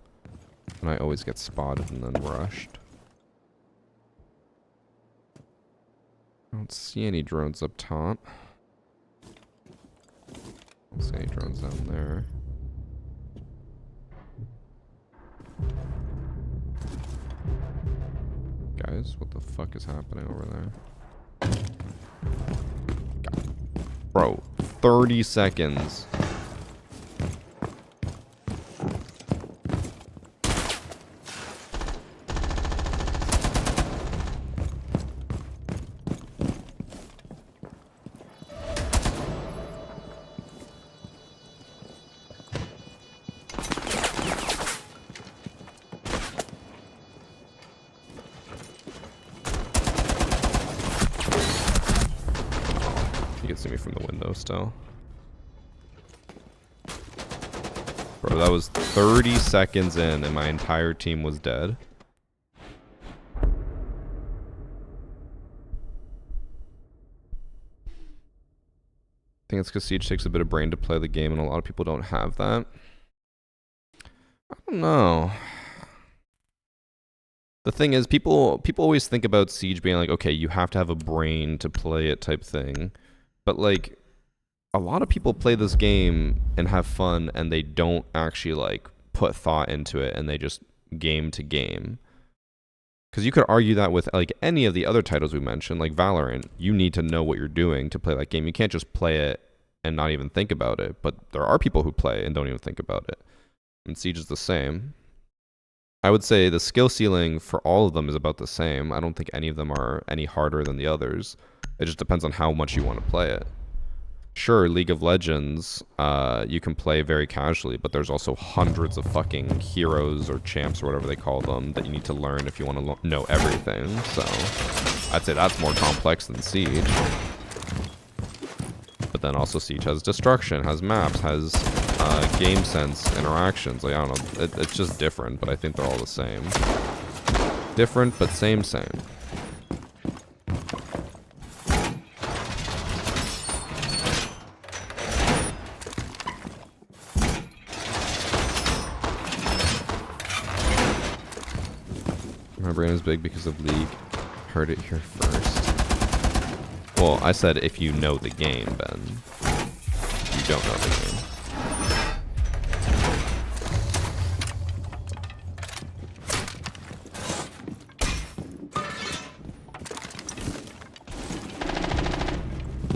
And I always get spotted and then rushed. I don't see any drones up top. I don't see any drones down there. Guys, what the fuck is happening over there? God. Bro, 30 seconds. You can see me from the window still. Bro, that was 30 seconds in and my entire team was dead. I think it's because Siege takes a bit of brain to play the game and a lot of people don't have that. I don't know. The thing is, people always think about Siege being like, okay, you have to have a brain to play it type thing. But like, a lot of people play this game and have fun and they don't actually like put thought into it and they just game to game. Because you could argue that with like any of the other titles we mentioned, like Valorant, you need to know what you're doing to play that game. You can't just play it and not even think about it. But there are people who play and don't even think about it. And Siege is the same. I would say the skill ceiling for all of them is about the same. I don't think any of them are any harder than the others. It just depends on how much you want to play it. sure, League of Legends, you can play very casually, but there's also hundreds of fucking heroes or champs or whatever they call them that you need to learn if you want to know everything. So I'd say that's more complex than Siege. But then also Siege has destruction, has maps, has game sense interactions. Like, I don't know, it's just different, but I think they're all the same. Different, but same. My brain is big because of League. Heard it here first. Well, I said if you know the game, Ben. You don't know the game.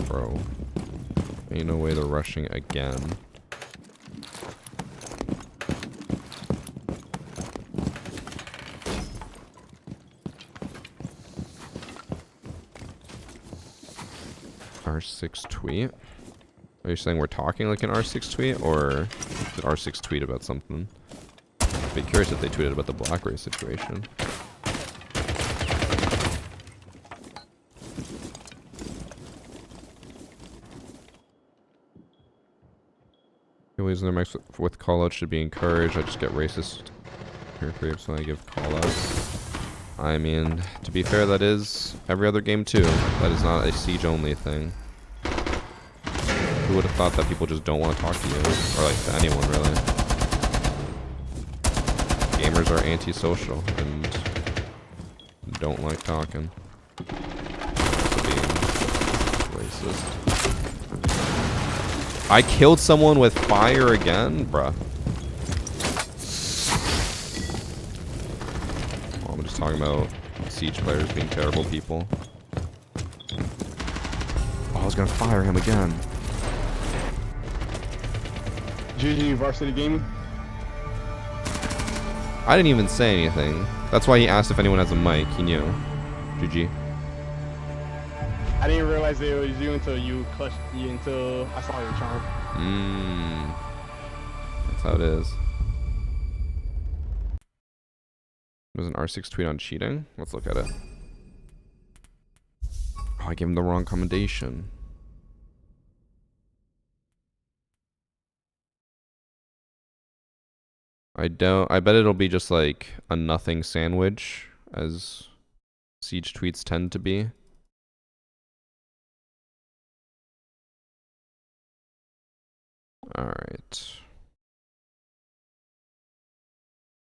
Bro. Ain't no way they're rushing again. R6 tweet? Are you saying we're talking like an R6 tweet, or did R6 tweet about something? I'd be curious if they tweeted about the Black Ray situation. Always in their mix with callouts should be encouraged. I just get racist here creeps when I give callouts. I mean, to be fair, that is every other game too. That is not a Siege only thing. Who would have thought that people just don't want to talk to you? Or like to anyone, really. Gamers are antisocial and don't like talking. So being racist. I killed someone with fire again? Bruh. Well, I'm just talking about Siege players being terrible people. Oh, I was gonna fire him again. GG VarsityGaming. I didn't even say anything. That's why he asked if anyone has a mic. He knew. GG. I didn't realize it was you until until I saw your charm. That's how it is. There's an R6 tweet on cheating. Let's look at it. Oh, I gave him the wrong commendation. I bet it'll be just like a nothing sandwich, as Siege tweets tend to be. Alright.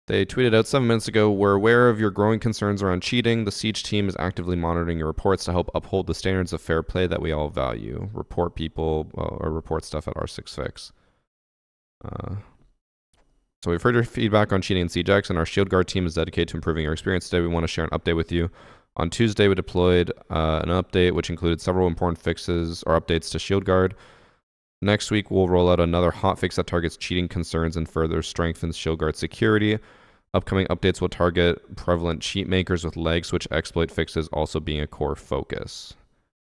They tweeted out 7 minutes ago, "We're aware of your growing concerns around cheating. The Siege team is actively monitoring your reports to help uphold the standards of fair play that we all value. Report people, or report stuff at R6Fix." So we've heard your feedback on cheating in Siegex, and our Shield Guard team is dedicated to improving your experience today. We want to share an update with you. On Tuesday, we deployed an update which included several important fixes or updates to Shield Guard. Next week, we'll roll out another hotfix that targets cheating concerns and further strengthens Shield Guard security. Upcoming updates will target prevalent cheat makers with lag switch exploit fixes also being a core focus.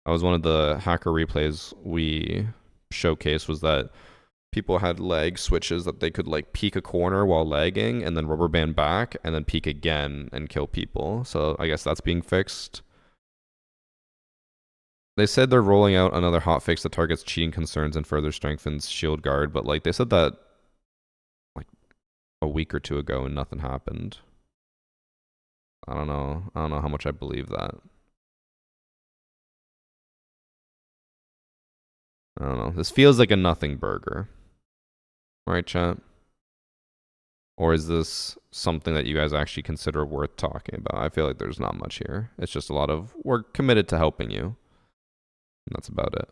That was one of the hacker replays we showcased, was that people had lag switches that they could like peek a corner while lagging and then rubber band back and then peek again and kill people. So I guess that's being fixed. They said they're rolling out another hotfix that targets cheating concerns and further strengthens Shield Guard, but like they said that like a week or two ago and nothing happened. I don't know how much I believe that. I don't know. This feels like a nothing burger. Right, chat? Or is this something that you guys actually consider worth talking about? I feel like there's not much here. It's just a lot of, we're committed to helping you. And that's about it.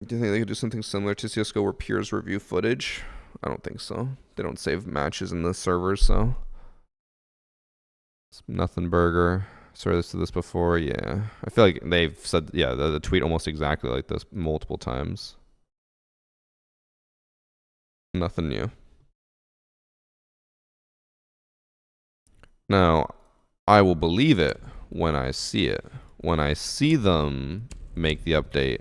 Do you think they could do something similar to CSGO where peers review footage? I don't think so. They don't save matches in the servers, so. It's nothing burger. Sorry, this did this before. Yeah, I feel like they've said the tweet almost exactly like this multiple times. Nothing new. Now, I will believe it when I see it. When I see them make the update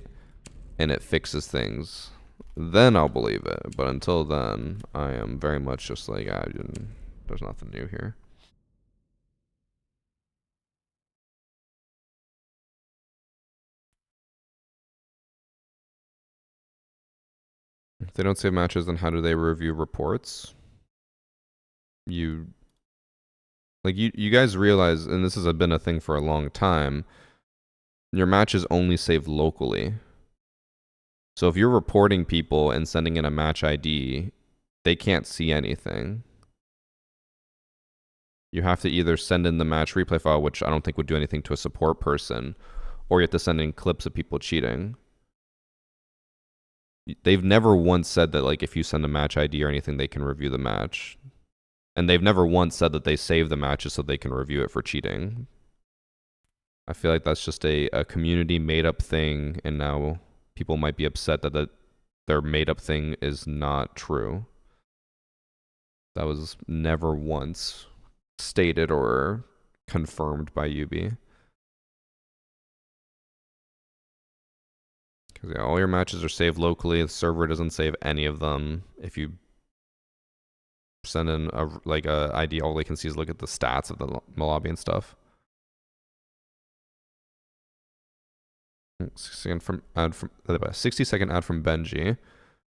and it fixes things, then I'll believe it. But until then, I am very much just like, there's nothing new here. If they don't save matches, then how do they review reports? You guys realize, and this has been a thing for a long time, your matches only save locally. So if you're reporting people and sending in a match ID, they can't see anything. You have to either send in the match replay file, which I don't think would do anything to a support person, or you have to send in clips of people cheating. They've never once said that, like, if you send a match ID or anything, they can review the match. And they've never once said that they save the matches so they can review it for cheating. I feel like that's just a community made-up thing, and now people might be upset that their made-up thing is not true. That was never once stated or confirmed by UB. Because yeah, all your matches are saved locally. The server doesn't save any of them. If you send in a ID, all they can see is look at the stats of the lobby and stuff. 60-second ad from Benji,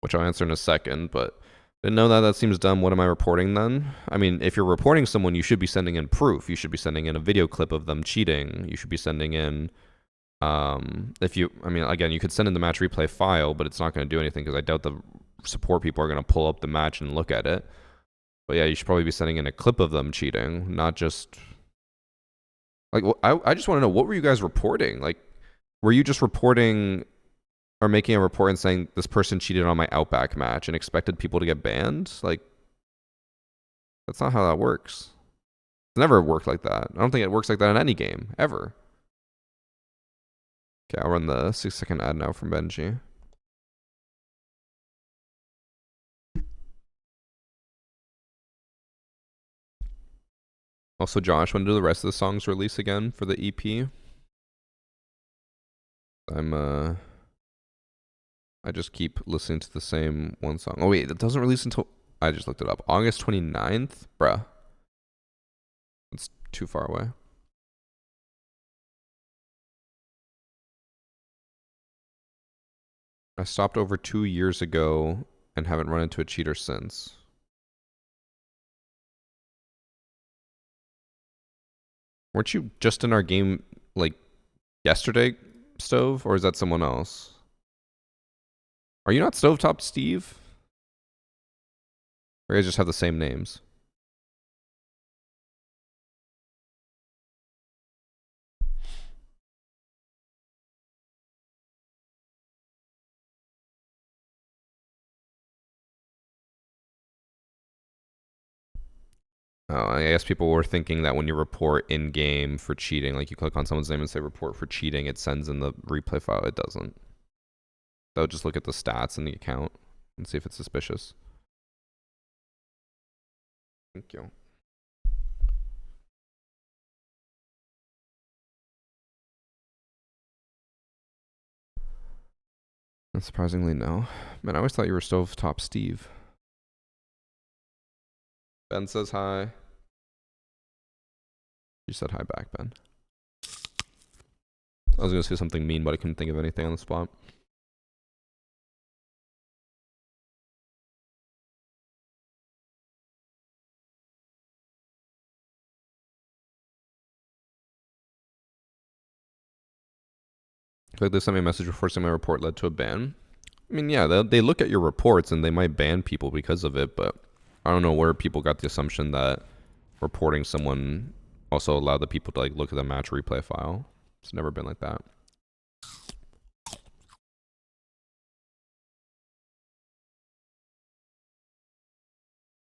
which I'll answer in a second, but didn't know that. That seems dumb. What am I reporting then? I mean, if you're reporting someone, you should be sending in proof. You should be sending in a video clip of them cheating. You should be sending in, I mean, again, you could send in the match replay file, but it's not going to do anything because I doubt the support people are going to pull up the match and look at it. But yeah, you should probably be sending in a clip of them cheating, not just like, I just want to know, what were you guys reporting? Like, were you just reporting or making a report and saying this person cheated on my Outback match and expected people to get banned? Like, that's not how that works. It's never worked like that. I don't think it works like that in any game, ever. Okay, I'll run the 6-second ad now from Benji. Also, Josh, when do the rest of the songs release again for the EP? I just keep listening to the same one song. Oh wait, it doesn't release until, I just looked it up, August 29th? Bruh. It's too far away. I stopped over 2 years ago and haven't run into a cheater since. Weren't you just in our game, like, yesterday, Stove? Or is that someone else? Are you not Stovetop Steve? Or you guys just have the same names? Oh, I guess people were thinking that when you report in-game for cheating, like you click on someone's name and say report for cheating, it sends in the replay file. It doesn't. They'll just look at the stats in the account and see if it's suspicious. Thank you. Surprisingly, no. Man, I always thought you were Stovetop Steve. Ben says hi. You said hi back, Ben. I was going to say something mean, but I couldn't think of anything on the spot. Like they sent me a message before saying my report led to a ban. I mean, yeah, they look at your reports and they might ban people because of it, but I don't know where people got the assumption that reporting someone also allowed the people to like look at the match replay file. It's never been like that.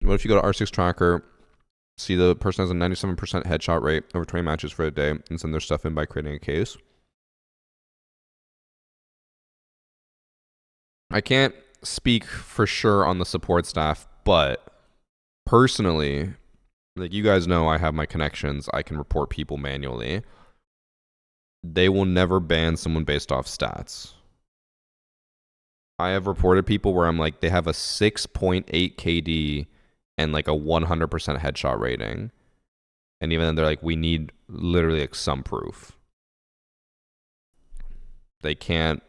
What if you go to R6 Tracker, see the person has a 97% headshot rate over 20 matches for a day, and send their stuff in by creating a case? I can't speak for sure on the support staff, but personally, Like, you guys know I have my connections. I can report people manually. They will never ban someone based off stats. I have reported people where I'm like, they have a 6.8 KD and like a 100% headshot rating. And even then they're like, we need literally like some proof. They can't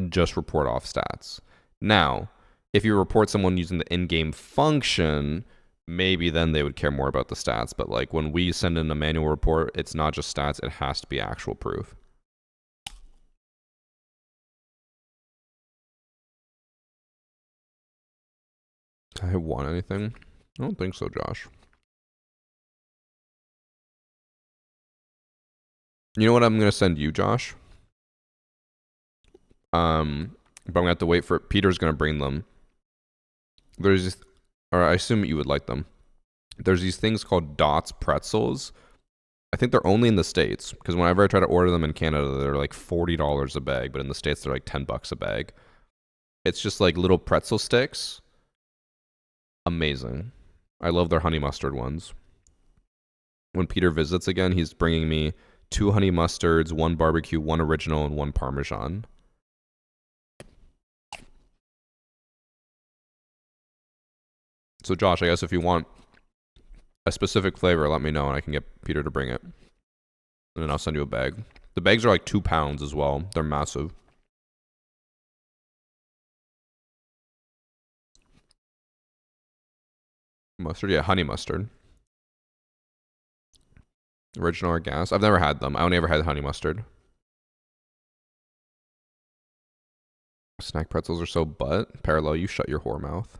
just report off stats. Now, if you report someone using the in-game function, maybe then they would care more about the stats. But like when we send in a manual report, it's not just stats, it has to be actual proof. Did I want anything? I don't think so, Josh. You know what I'm gonna send you, Josh? But I'm gonna have to wait for Peter's gonna bring them. There's this, or I assume you would like them. There's these things called Dots pretzels. I think they're only in the States, because whenever I try to order them in Canada, they're like $40 a bag, but in the States they're like $10 a bag. It's just like little pretzel sticks. Amazing. I love their honey mustard ones. When Peter visits again, he's bringing me 2 honey mustards, 1 barbecue, 1 original, and 1 Parmesan. So Josh, I guess if you want a specific flavor, let me know and I can get Peter to bring it. And then I'll send you a bag. The bags are like 2 pounds as well. They're massive. Mustard? Yeah, honey mustard. Original or gas? I've never had them. I only ever had honey mustard. Snack pretzels are so butt. Parallel, you shut your whore mouth.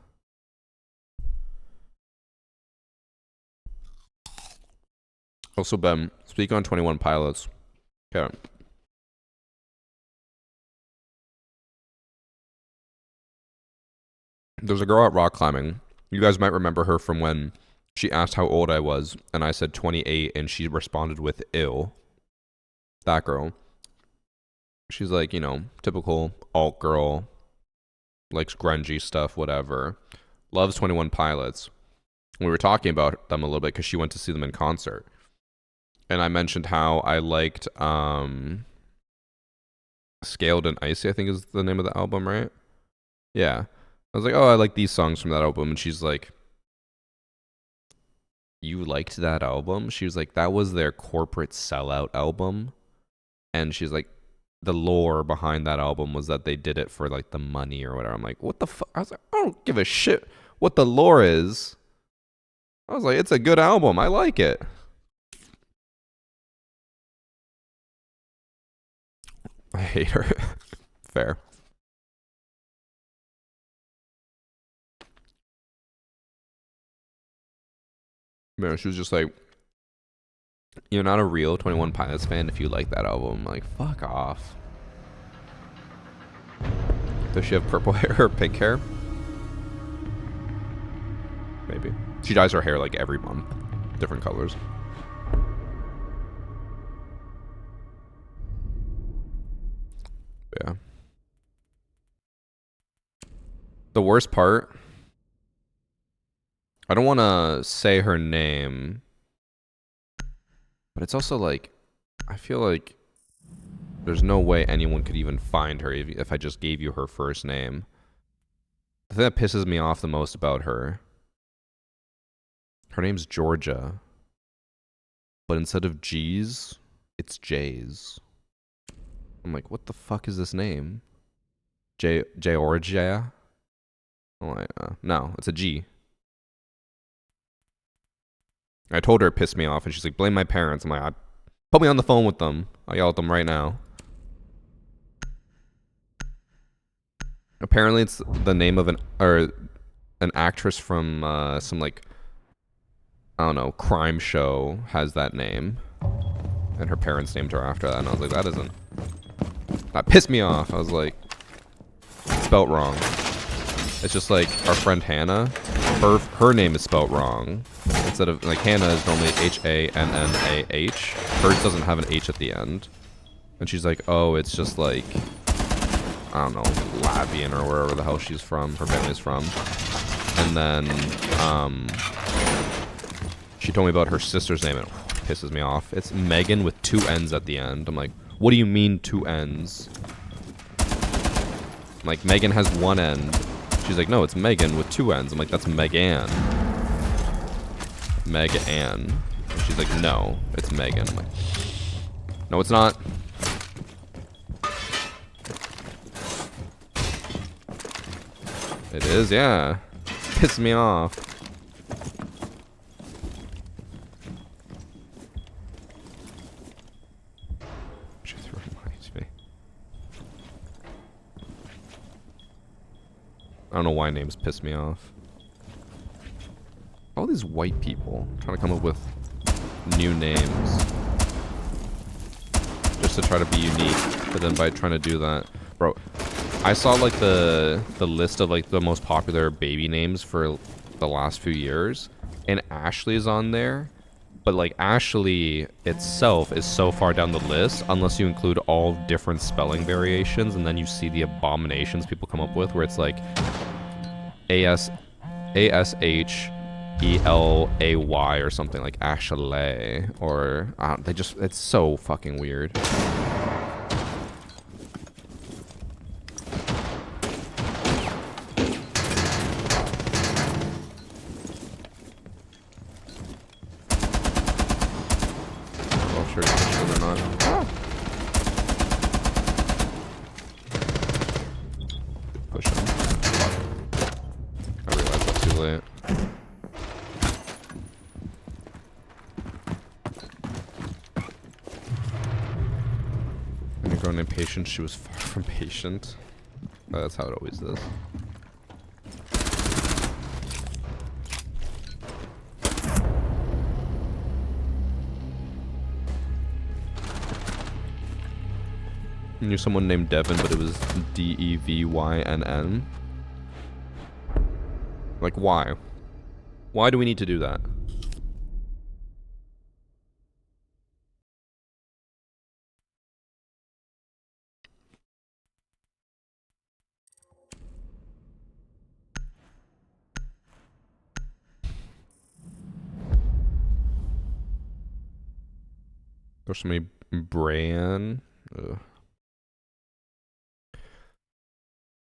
Also, Ben, speak on 21 Pilots. Okay. There's a girl out rock climbing. You guys might remember her from when she asked how old I was, and I said 28, and she responded with ill. That girl. She's like, you know, typical alt girl, likes grungy stuff, whatever. Loves 21 Pilots. We were talking about them a little bit because she went to see them in concert. And I mentioned how I liked Scaled and Icy, I think is the name of the album, right? Yeah. I was like, oh, I like these songs from that album. And she's like, you liked that album? She was like, that was their corporate sellout album. And she's like, the lore behind that album was that they did it for like the money or whatever. I'm like, what the fuck? I was like, I don't give a shit what the lore is. I was like, it's a good album. I like it. I hate her. Fair. Man, she was just like, you're not a real 21 Pilots fan if you like that album. I'm like, fuck off. Does she have purple hair or pink hair? Maybe. She dyes her hair like every month. Different colors. Yeah. The worst part, I don't want to say her name, but it's also like, I feel like there's no way anyone could even find her if I just gave you her first name. The thing that pisses me off the most about her, her name's Georgia, but instead of G's, it's J's. I'm like, what the fuck is this name? Georgia? I'm like, no, it's a G. I told her it pissed me off, and she's like, blame my parents. I'm like, put me on the phone with them. I'll yell at them right now. Apparently, it's the name of an actress from some like, I don't know, crime show has that name, and her parents named her after that. And I was like, that pissed me off. I was like, spelt wrong. It's just like our friend Hannah, her name is spelt wrong. Instead of, like, Hannah is normally Hannah. Hers doesn't have an H at the end. And she's like, oh, it's just like, I don't know, Latvian or wherever the hell she's from, her family's from. And then, She told me about her sister's name and it pisses me off. It's Megan with 2 N's at the end. I'm like, what do you mean 2 N's? I'm like, Megan has 1 N. She's like, no, it's Megan with 2 N's. I'm like, that's Megan. Meg-Ann. She's like, no, it's Megan. I'm like, no, it's not. It is, yeah. Pisses me off. Just reminds me. I don't know why names piss me off. All these white people trying to come up with new names just to try to be unique, but then by trying to do that, bro, I saw like the list of like the most popular baby names for the last few years, and Ashley is on there, but like Ashley itself is so far down the list unless you include all different spelling variations, and then you see the abominations people come up with where it's like ASHELAY or something like Ashley, or they just, it's so fucking weird. Oh, sure they're not. Push them. I realized that's too late. And a girl named Patience, she was far from patient. That's how it always is. I knew someone named Devin, but it was DEVYNN. Like, why? Why do we need to do that? There's so many Bran. Ugh.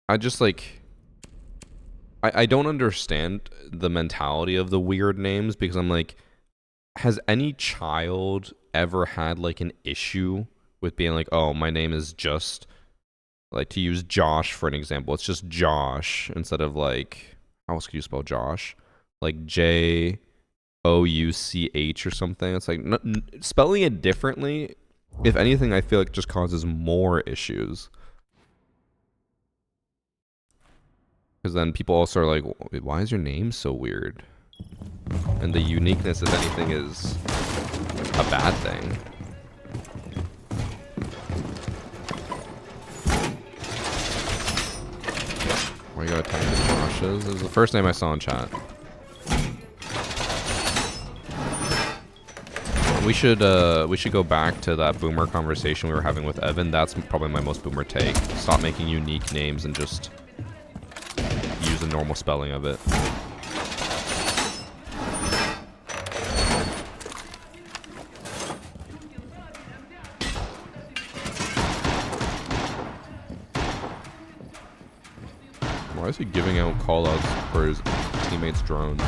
I just like, I don't understand the mentality of the weird names, because I'm like, has any child ever had like an issue with being like, oh, my name is just, like, to use Josh for an example, it's just Josh instead of like, how else could you spell Josh? Like JOUCH or something. It's like, spelling it differently, if anything, I feel like just causes more issues. Because then people also are like, why is your name so weird? And the uniqueness, if anything, is a bad thing. Why you gotta type in Josh's? This is the first name I saw in chat. We should go back to that boomer conversation we were having with Evan. That's probably my most boomer take. Stop making unique names and just use the normal spelling of it. Why is he giving out callouts for his teammates' drones?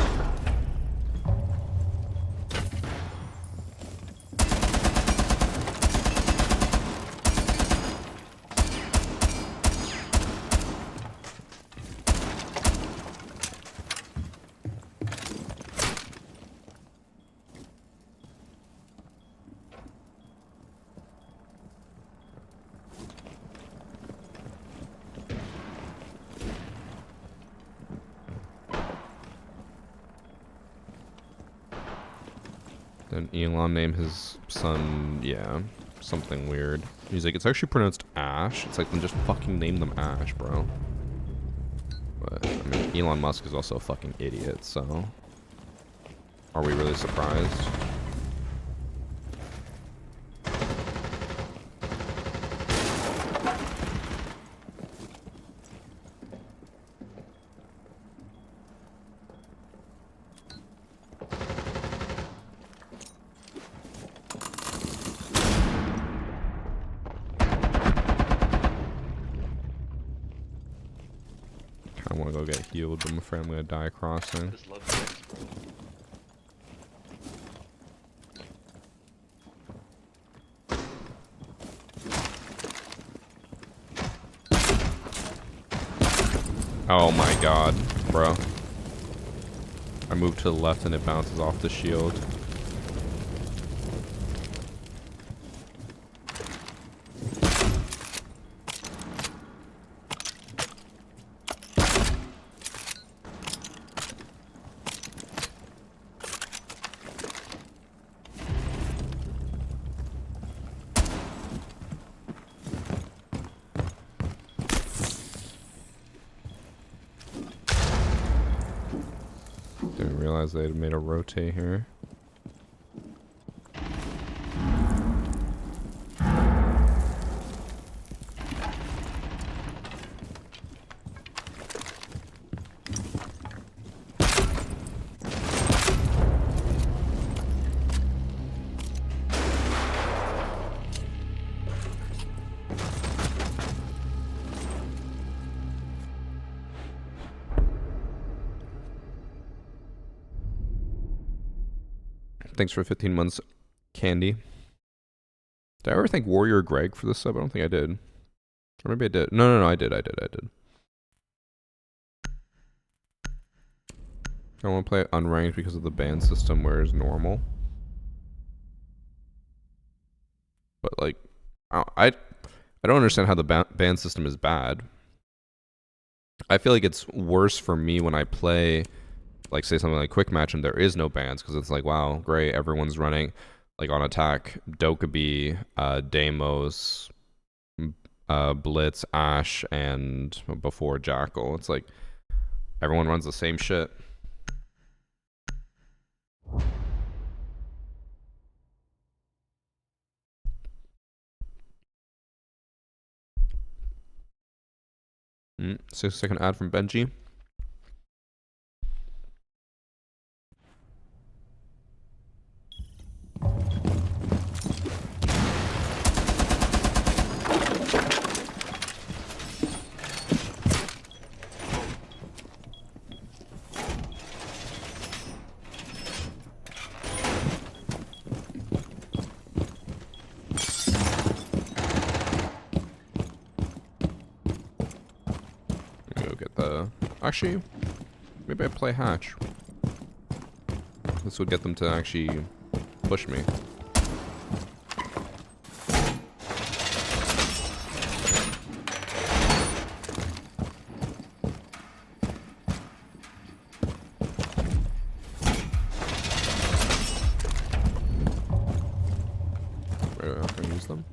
Then Elon named his son, yeah, something weird. He's like, it's actually pronounced Ash. It's like, then just fucking name them Ash, bro. But, I mean, Elon Musk is also a fucking idiot, so... Are we really surprised? want to go get healed, but I'm afraid I'm gonna die I crossing. just love Dex, bro. Oh my god, bro. I moved to the left and it bounces off the shield. Didn't realize they had made a rotate here. Thanks for 15 months, Candy. Did I ever thank Warrior Greg for this sub? I don't think I did. Or maybe I did. No, I did. I don't want to play unranked because of the ban system where it's normal. But like, I don't understand how the ban system is bad. I feel like it's worse for me when I play, like, say something like Quick Match and there is no bans, because it's like, wow, great, everyone's running, like, on attack, Dokkaebi, Deimos, Blitz, Ashe, and before Jackal. It's like, everyone runs the same shit. 6-second ad from Benji. Go get the... Actually, maybe I play Hatch. This would get them to actually push me. Right after I use them.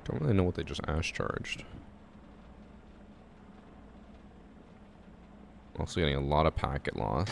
Don't really know what they just Ashe charged. Also getting a lot of packet loss.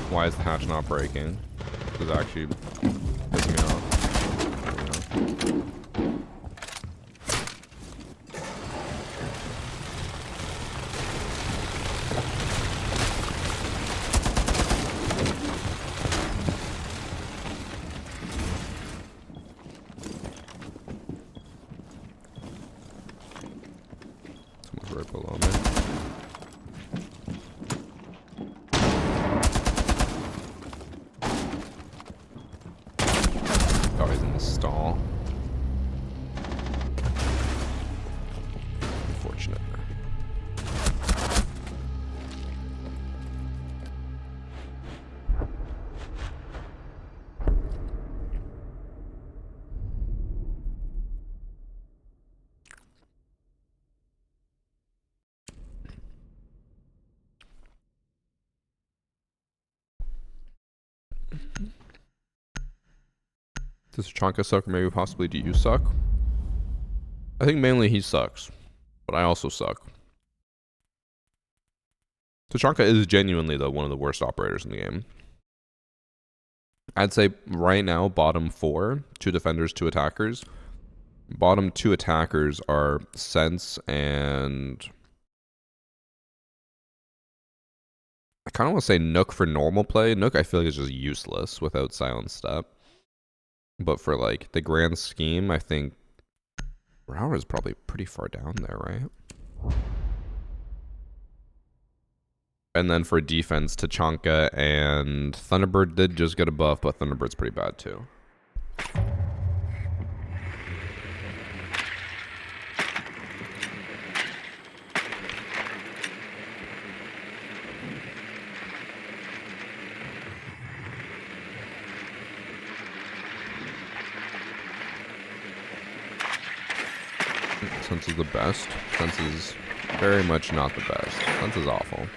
Why is the hatch not breaking? It's actually pissing me off. There we go. Someone's right below me. Oh, he's in the stall. Does Tachanka suck, or maybe possibly do you suck? I think mainly he sucks, but I also suck. Tachanka is genuinely, though, one of the worst operators in the game. I'd say right now, bottom 4, 2 defenders, 2 attackers. Bottom 2 attackers are Sense and... I kind of want to say Nook for normal play. Nook, I feel like, is just useless without Silent Step. But for, like, the grand scheme, I think Rauer is probably pretty far down there, right? And then for defense, Tachanka and Thunderbird did just get a buff, but Thunderbird's pretty bad too. Sense is the best. Sense is very much not the best. Sense is awful.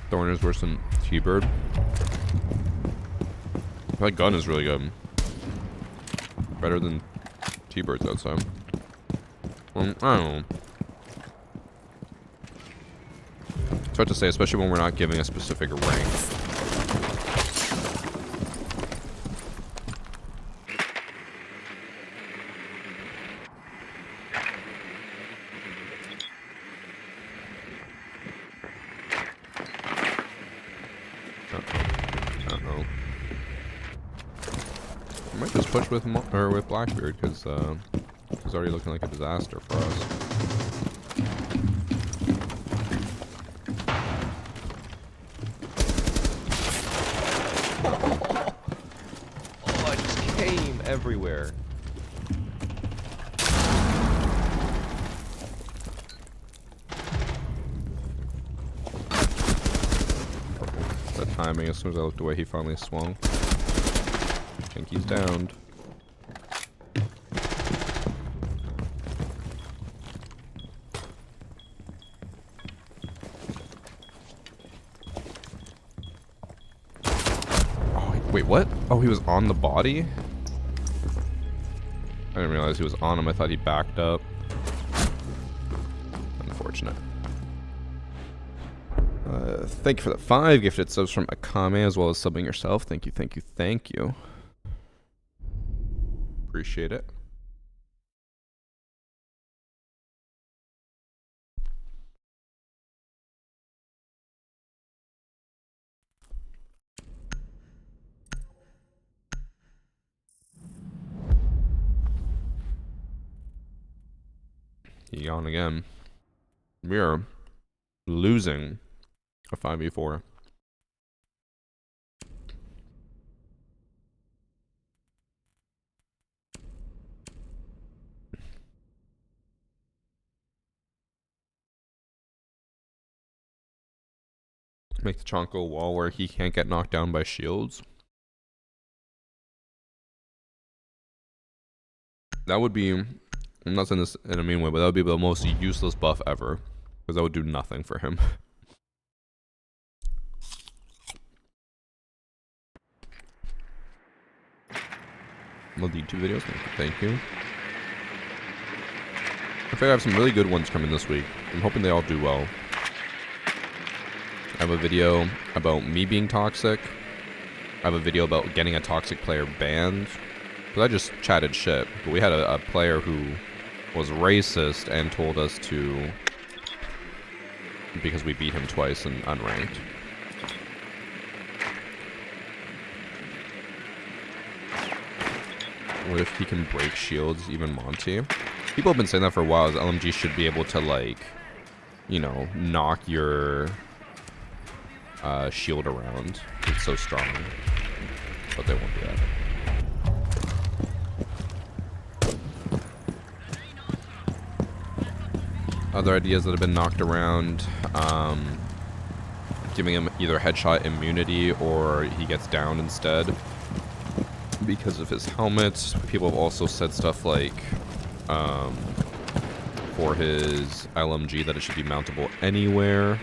Thorn is worse than T-Bird. That gun is really good. Better than T-Bird's outside. Well, I don't know. It's hard to say, especially when we're not giving a specific rank. Push with with Blackbeard because he's already looking like a disaster for us. Oh, I just came everywhere. That timing, as soon as I looked away, he finally swung. I think he's downed. Oh, wait, what? Oh, he was on the body? I didn't realize he was on him. I thought he backed up. Unfortunate. Thank you for the 5 gifted subs from Akame, as well as subbing yourself. Thank you, thank you, thank you. Appreciate it. He gone again. We are losing a 5v4. Make the Tachanka a wall where he can't get knocked down by shields. That would be, I'm not saying this in a mean way, but that would be the most useless buff ever. Because that would do nothing for him. Love the YouTube videos. Thank you. I think I have some really good ones coming this week. I'm hoping they all do well. I have a video about me being toxic. I have a video about getting a toxic player banned. Because I just chatted shit. But we had a player who was racist and told us to... because we beat him twice in unranked. What if he can break shields, even Monty? People have been saying that for a while, as LMG should be able to, like, you know, knock your shield around. It's so strong. But they won't do that. Other ideas that have been knocked around. giving him either headshot immunity or he gets downed instead because of his helmet. People have also said stuff like for his LMG that it should be mountable anywhere,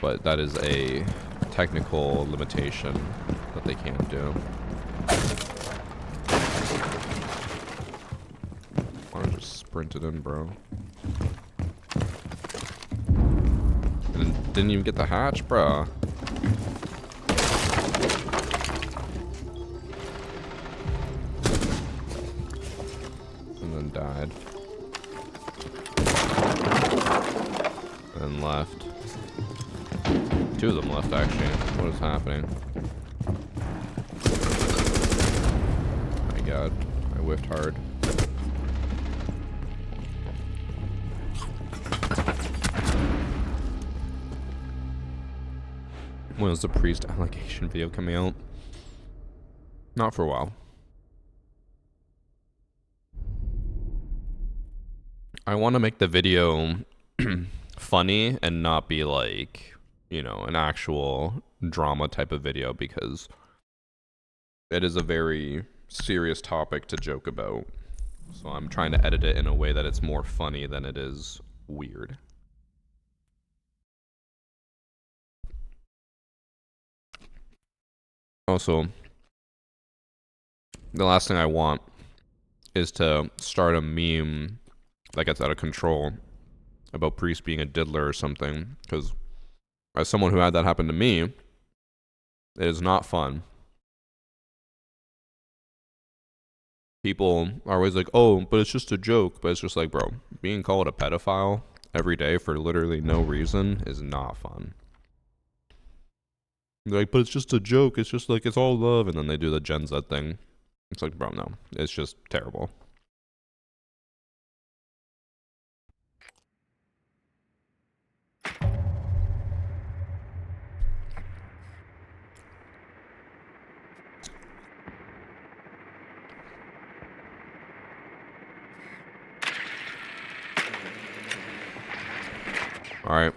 but that is a technical limitation that they can't do. Why don't I just sprint it in, bro? Didn't even get the hatch, bruh. And then died. And left. Two of them left, actually. What is happening? My god. I whiffed hard. When was the priest allegation video coming out? Not for a while. I want to make the video funny and not be like, you know, an actual drama type of video, because it is a very serious topic to joke about. So I'm trying to edit it in a way that it's more funny than it is weird. Also, the last thing I want is to start a meme that gets out of control about Priest being a diddler or something, because as someone who had that happen to me, it is not fun. People are always like, oh, but it's just a joke. But it's just like, bro, being called a pedophile every day for literally no reason is not fun. They're like, but it's just a joke. It's just like, it's all love. And then they do the Gen Z thing. It's like, bro, no. It's just terrible. Alright.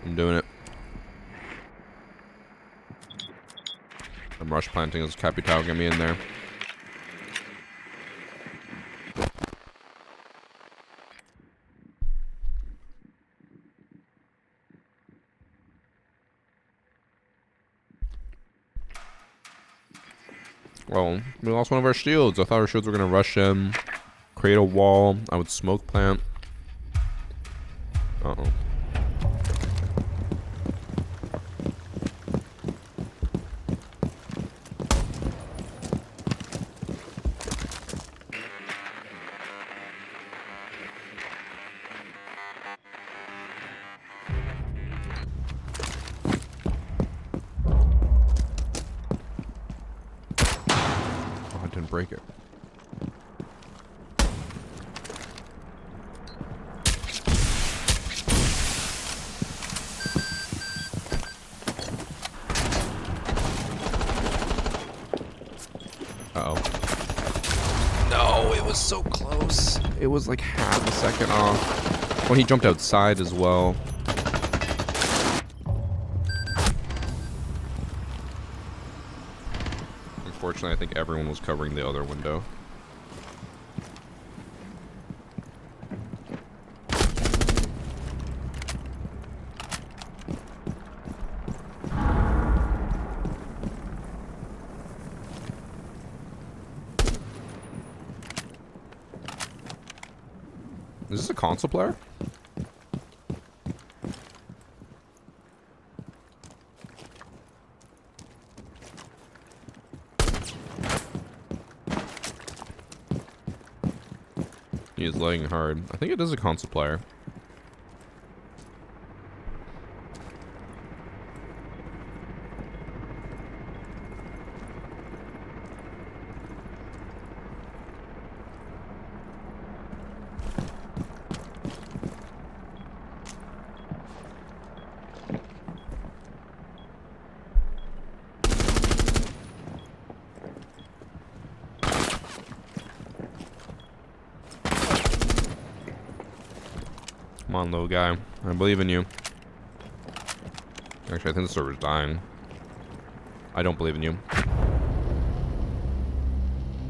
I'm doing it. I'm rush planting this Capital. Get me in there. Well, we lost one of our shields. I thought our shields were going to rush in, create a wall. I would smoke plant. Uh-oh. Oh, I didn't break it. No, it was so close. It was like half a second off. When he jumped outside as well. Unfortunately, I think everyone was covering the other window. Is this a console player? He is lagging hard. I think it is a console player. Come on, little guy. I believe in you. Actually, I think the server's dying. I don't believe in you.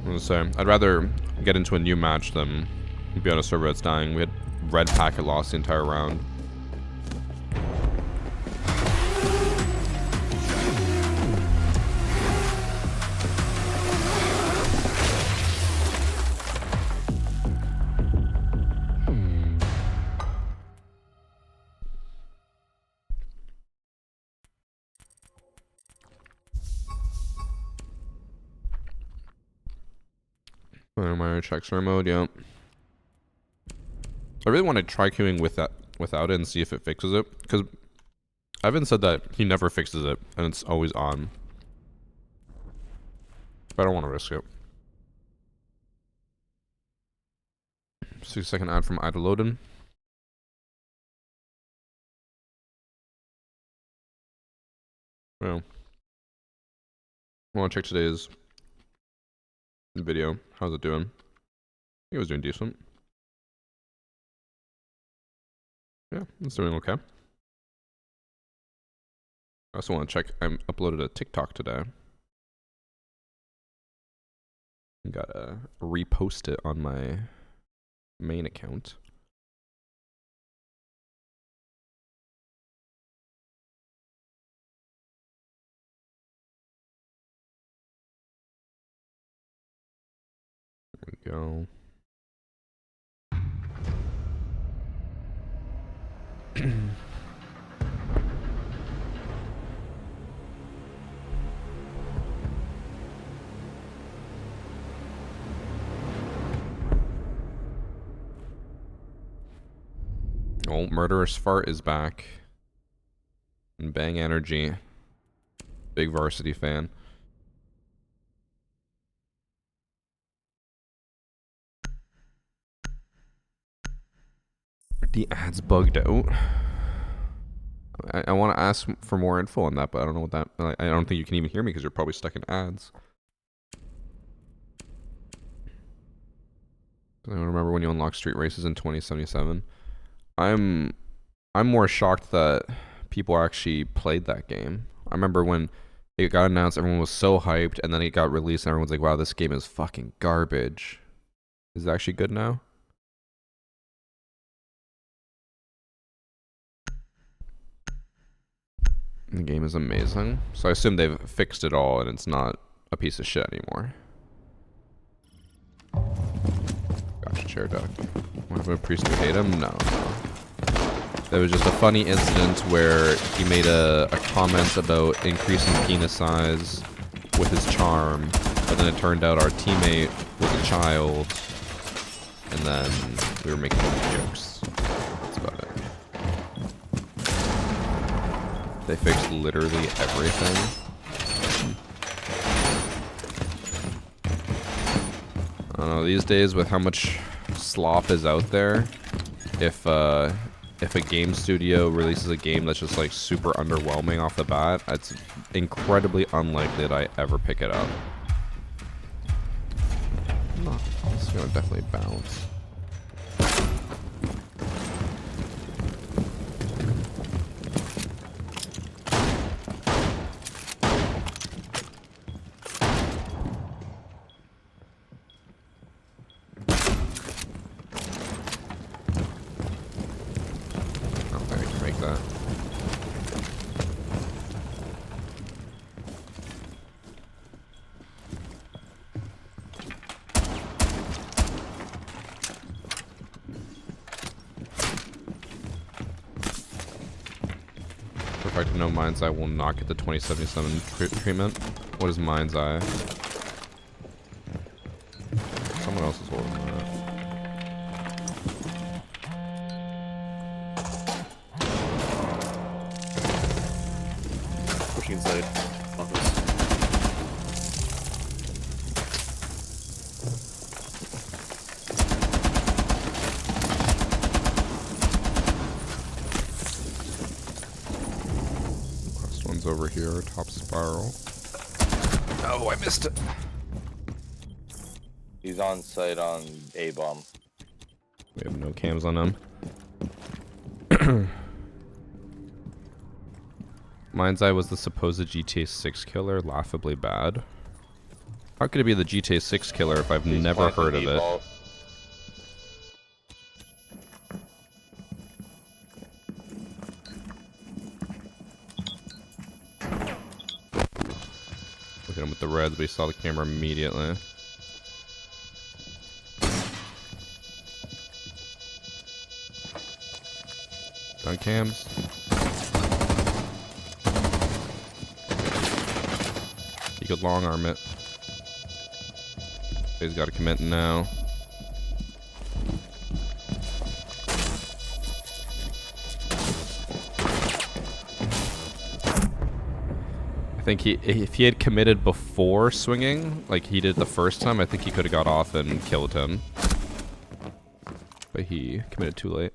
I'm gonna say, I'd rather get into a new match than be on a server that's dying. We had red packet lost the entire round. My check story mode, yeah. I really want to try queuing without it and see if it fixes it, because Evan said that he never fixes it and it's always on. But I don't want to risk it. 6-second ad from Ida Loden. Well, I want to check today's video. How's it doing? I think it was doing decent. Yeah, it's doing okay. I also want to check. I uploaded a TikTok today. Gotta repost it on my main account. There we go. Oh, Murderous Fart is back. And Bang Energy. Big Varsity fan. The ad's bugged out. I want to ask for more info on that, but I don't know what that... I don't think you can even hear me because you're probably stuck in ads. I don't remember when you unlock street races in 2077. I'm more shocked that people actually played that game. I remember when it got announced, everyone was so hyped, and then it got released, and everyone's like, wow, this game is fucking garbage. Is it actually good now? The game is amazing. So I assume they've fixed it all, and it's not a piece of shit anymore. Gotcha, chair duck. What about Priest who hate him? No. There was just a funny incident where he made a comment about increasing penis size with his charm, but then it turned out our teammate was a child, and then we were making jokes. That's about it. They fixed literally everything. I don't know, these days with how much slop is out there, if a game studio releases a game that's just like super underwhelming off the bat, it's incredibly unlikely that I ever pick it up. Oh, it's gonna definitely bounce. No, Mind's Eye will not get the 2077 treatment. What is Mind's Eye? Someone else is holding that. Pushing inside. Office. Over here, top spiral. Oh, I missed it. He's on site on A-bomb. We have no cams on him. Mind's Eye was the supposed GTA 6 killer, laughably bad. How could it be the GTA 6 killer if I've never heard of it? Look at him with the reds, but he saw the camera immediately. Gun cams. You could long arm it. He's got to commit now. I think if he had committed before swinging, like he did the first time, I think he could have got off and killed him. But he committed too late.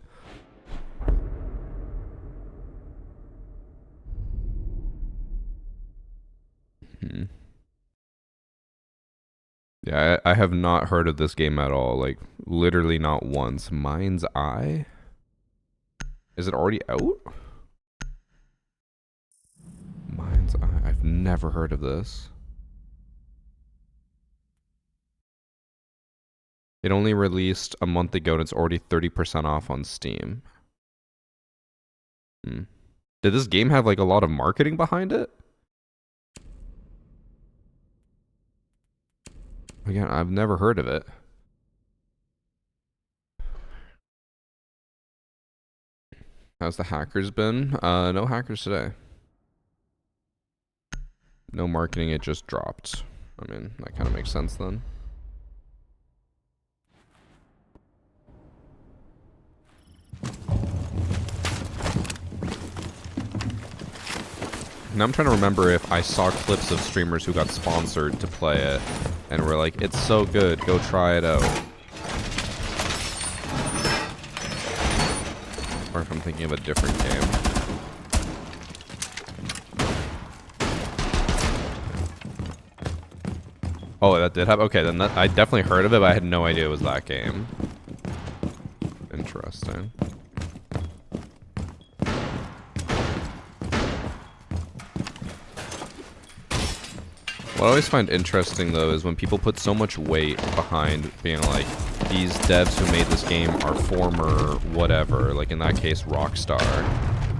Yeah, I have not heard of this game at all. Like, literally not once. Mind's Eye? Is it already out? Mind's Eye. I've never heard of this. It only released a month ago and it's already 30% off on Steam. Did this game have like a lot of marketing behind it? Again, I've never heard of it. How's the hackers been? No hackers today. No marketing, it just dropped. I mean, that kind of makes sense then. Now I'm trying to remember if I saw clips of streamers who got sponsored to play it and were like, it's so good, go try it out. Or if I'm thinking of a different game. Oh, that did happen? Okay, then I definitely heard of it, but I had no idea it was that game. Interesting. What I always find interesting, though, is when people put so much weight behind being like, these devs who made this game are former whatever, like in that case, Rockstar.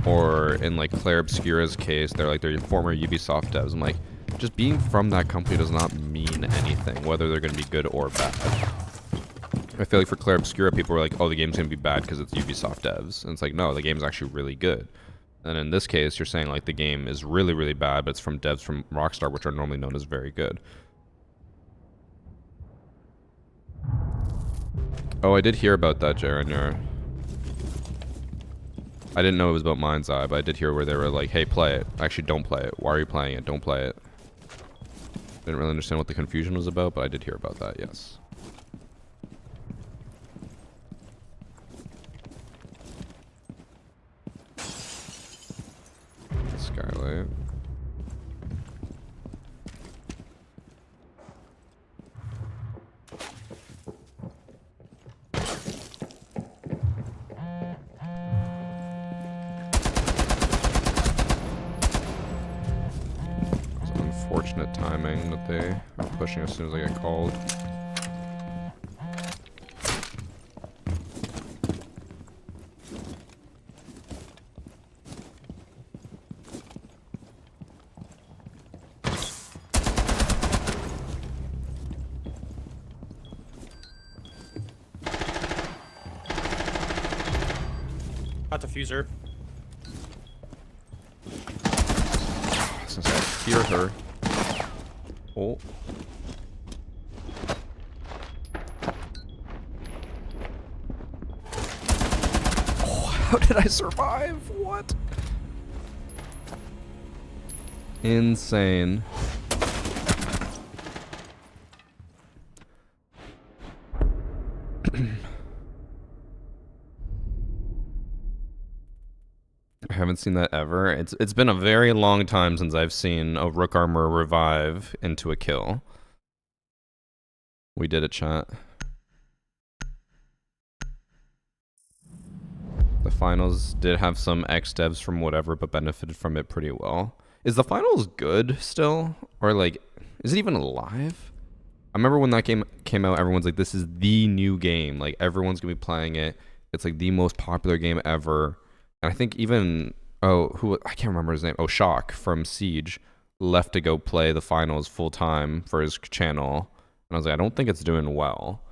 Or in like Claire Obscura's case, they're former Ubisoft devs. I'm like, just being from that company does not mean anything, whether they're going to be good or bad. I feel like for Claire Obscura, people were like, oh, the game's going to be bad because it's Ubisoft devs. And it's like, no, the game's actually really good. And in this case, you're saying like the game is really, really bad, but it's from devs from Rockstar, which are normally known as very good. Oh, I did hear about that, Jaren. I didn't know it was about Mind's Eye, but I did hear where they were like, hey, play it. Actually, don't play it. Why are you playing it? Don't play it. Didn't really understand what the confusion was about, but I did hear about that, yes. Skylight. It's unfortunate timing that they are pushing as soon as I get called. Got diffuser. Since I hear her. Oh. Oh, how did I survive? What? Insane. I haven't seen that ever. It's been a very long time since I've seen a Rook Armor revive into a kill. We did it, chat. The finals did have some ex-devs from whatever, but benefited from it pretty well. Is the finals good still? Or like, is it even alive? I remember when that game came out, everyone's like, this is the new game. Like, everyone's going to be playing it. It's like the most popular game ever. And I think even, I can't remember his name. Oh, Shock from Siege left to go play the finals full time for his channel. And I was like, I don't think it's doing well.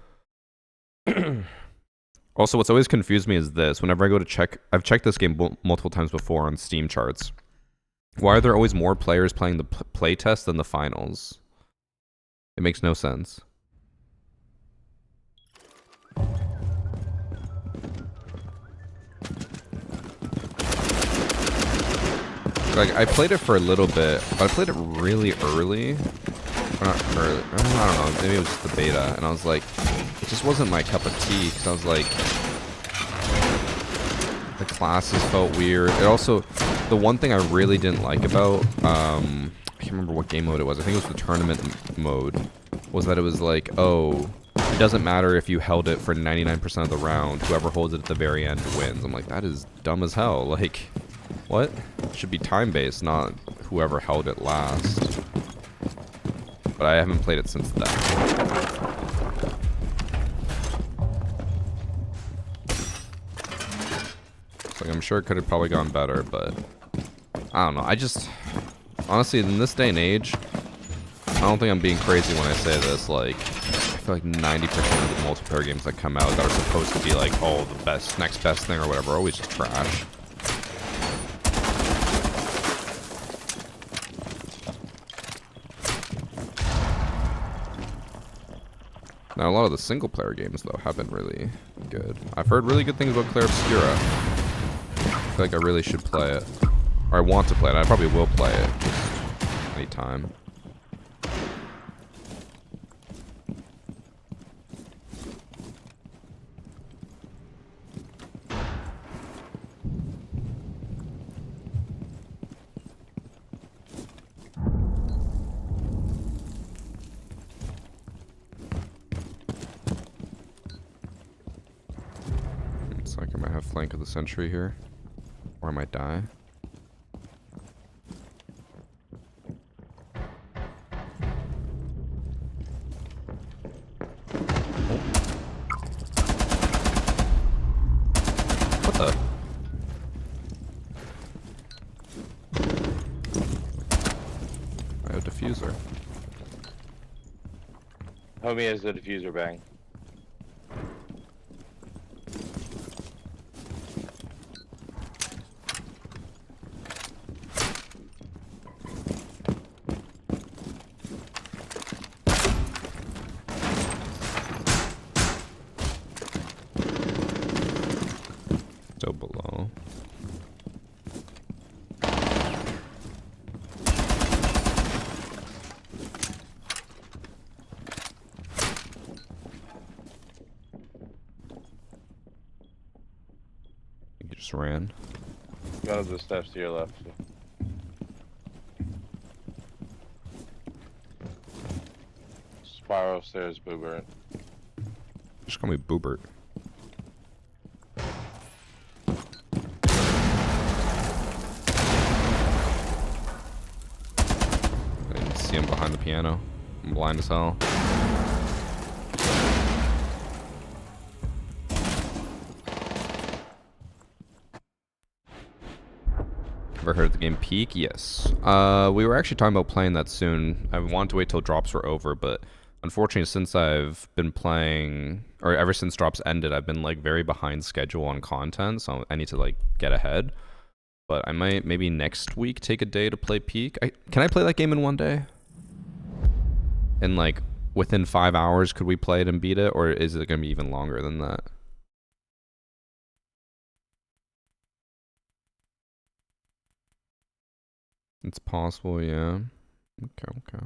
Also, what's always confused me is this. Whenever I go to check, I've checked this game multiple times before on Steam charts. Why are there always more players playing the playtest than the finals? It makes no sense. Like, I played it for a little bit, but I played it really early. Or not early. I don't know. Maybe it was just the beta. And I was like, it just wasn't my cup of tea. Because I was like, the classes felt weird. It also, the one thing I really didn't like about, I can't remember what game mode it was. I think it was the tournament mode. Was that it was like, oh, it doesn't matter if you held it for 99% of the round. Whoever holds it at the very end wins. I'm like, that is dumb as hell. Like, what? It should be time-based, not whoever held it last. But I haven't played it since then. So I'm sure it could have probably gone better, but I don't know. I just, honestly, in this day and age, I don't think I'm being crazy when I say this. Like, I feel like 90% of the multiplayer games that come out that are supposed to be like, oh, the best, next best thing or whatever, are always just trash. Now, a lot of the single-player games, though, have been really good. I've heard really good things about Clair Obscura. I feel like I really should play it. Or I want to play it. I probably will play it. Just anytime. Looks like I might have flank of the century here. Or I might die. What the? I have a diffuser. Homie has a diffuser bang. Still below. You just ran. One of the steps to your left. Spiral stairs, Boobert. Just call me Boobert. I didn't see him behind the piano. I'm blind as hell. Ever heard of the game Peak? Yes. We were actually talking about playing that soon. I wanted to wait till drops were over, but unfortunately, since I've been playing, or ever since drops ended, I've been like very behind schedule on content, so I need to like get ahead. But I might maybe next week take a day to play Peak. Can I play that game in one day? And like within 5 hours, could we play it and beat it, or is it gonna be even longer than that? It's possible, yeah. Okay.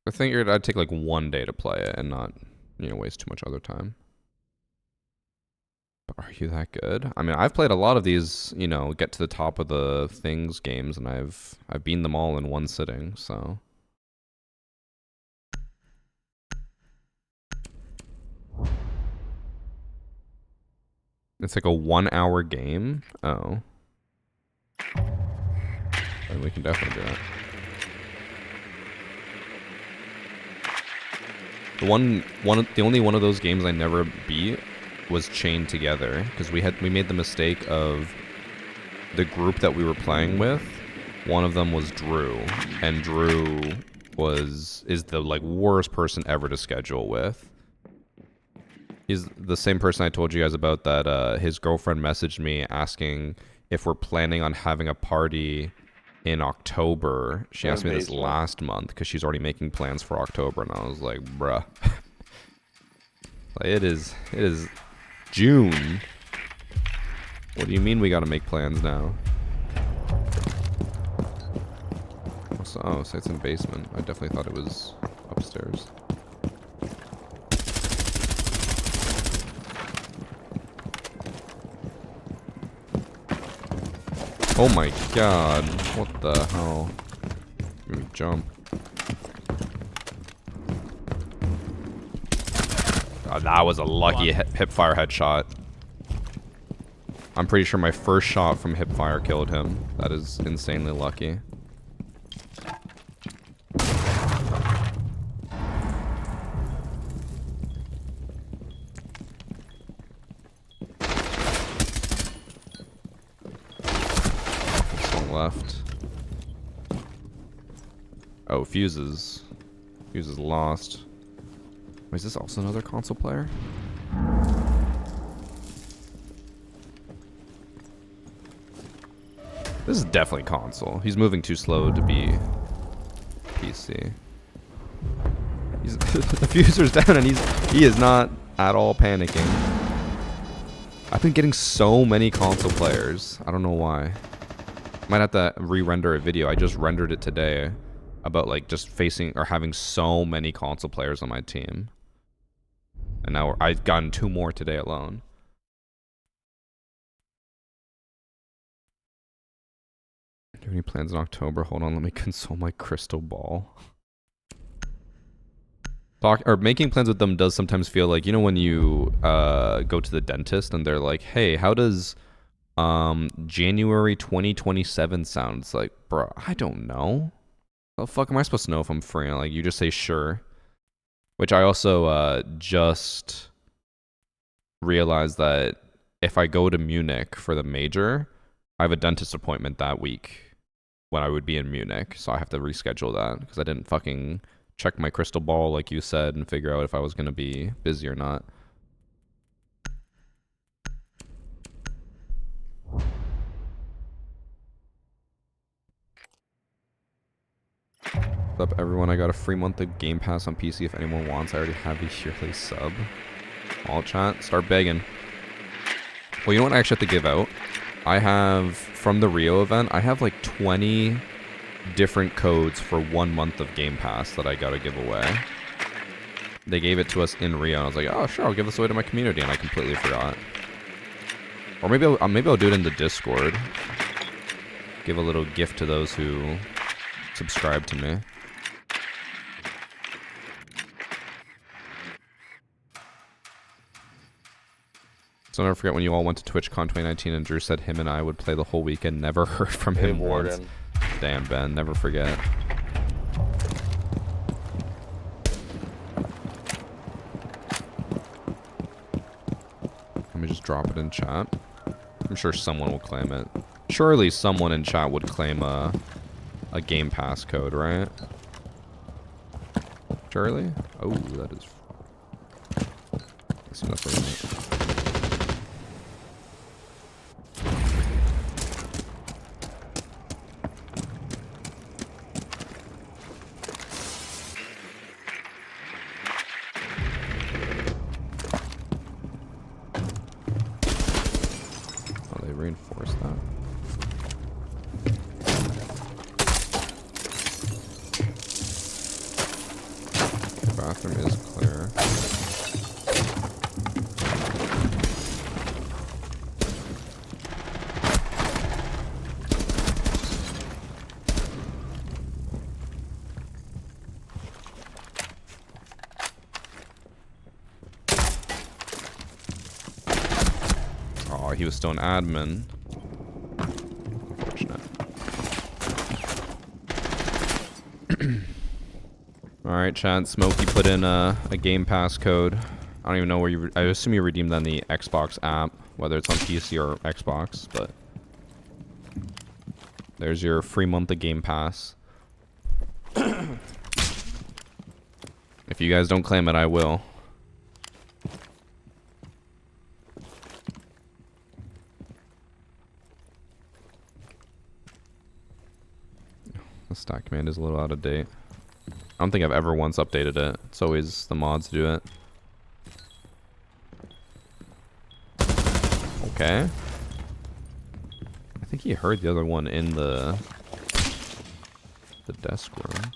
I figured I'd take like one day to play it and not, waste too much other time. But are you that good? I mean, I've played a lot of these, get to the top of the things games, and I've beaten them all in one sitting, so. It's like a 1 hour game. Oh. Then we can definitely do it. The only one of those games I never beat was Chained Together, because we made the mistake of the group that we were playing with. One of them was Drew, and Drew is the like worst person ever to schedule with. He's the same person I told you guys about that his girlfriend messaged me asking if we're planning on having a party in October. She asked me this last month because she's already making plans for October, and I was like, bruh. Like, it is June. What do you mean we gotta make plans now? Oh, so it's in basement. I definitely thought it was upstairs. Oh my god. What the hell? Let me jump. Oh, that was a lucky hipfire headshot. I'm pretty sure my first shot from hipfire killed him. That is insanely lucky. Left. Oh, fuses. Fuses lost. Wait, is this also another console player? This is definitely console. He's moving too slow to be PC. The fuser's down and he is not at all panicking. I've been getting so many console players. I don't know why. Might have to re-render a video. I just rendered it today about like just facing or having so many console players on my team. And now I've gotten 2 more today alone. Do you have any plans in October? Hold on, let me console my crystal ball. Making plans with them does sometimes feel like, you know, when you go to the dentist and they're like, hey, how does January 2027 sounds? Like, bro, I don't know. How the fuck am I supposed to know if I'm free? Like, you just say sure. Which I also just realized that if I go to Munich for the major, I have a dentist appointment that week when I would be in Munich. So I have to reschedule that because I didn't fucking check my crystal ball like you said and figure out if I was going to be busy or not. What's up, everyone? I got a free month of Game Pass on PC if anyone wants. I already have a yearly sub. All chat, start begging. Well, you know what I actually have to give out? I have, from the Rio event, I have like 20 different codes for 1 month of Game Pass that I gotta give away. They gave it to us in Rio, and I was like, oh, sure, I'll give this away to my community, and I completely forgot. Or maybe I'll do it in the Discord. Give a little gift to those who subscribe to me. So I'll never forget when you all went to TwitchCon 2019 and Drew said him and I would play the whole weekend. Never heard from him once. Damn, Ben, never forget. Let me just drop it in chat. I'm sure someone will claim it. Surely someone in chat would claim a Game Pass code, right? Surely? Oh, that is... Let's see, that's right. Reinforce that. The bathroom is clear. while he was still an admin. Unfortunate. Alright, chat. Smokey put in a Game Pass code. I don't even know where you... I assume you redeemed that on the Xbox app, whether it's on PC or Xbox, but... There's your free month of Game Pass. If you guys don't claim it, I will. The stack command is a little out of date. I don't think I've ever once updated it. It's always the mods do it. Okay. I think he heard the other one in the desk room.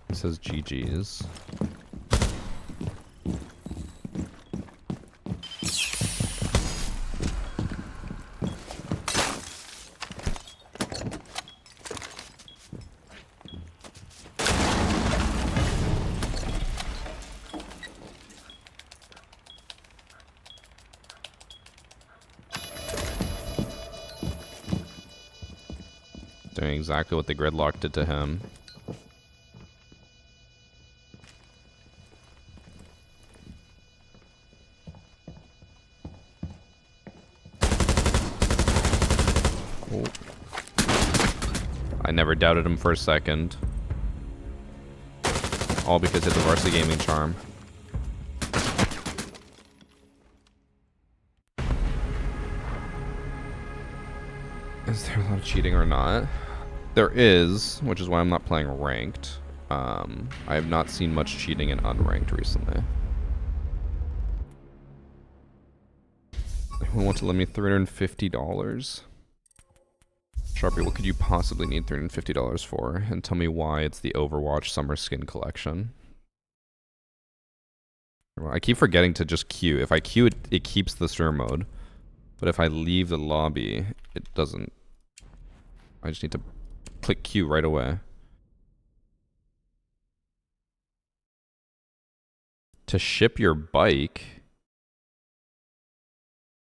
It says GG's. Doing exactly what the gridlock did to him. Oh. I never doubted him for a second. All because of the VarsityGaming charm. Is there a lot of cheating or not? There is, which is why I'm not playing ranked. I have not seen much cheating in unranked recently. Who wants to lend me $350? Sharpie, what could you possibly need $350 for? And tell me why it's the Overwatch Summer Skin Collection. I keep forgetting to just queue. If I queue it, it keeps the streamer mode. But if I leave the lobby, it doesn't. I just need to click queue right away. To ship your bike?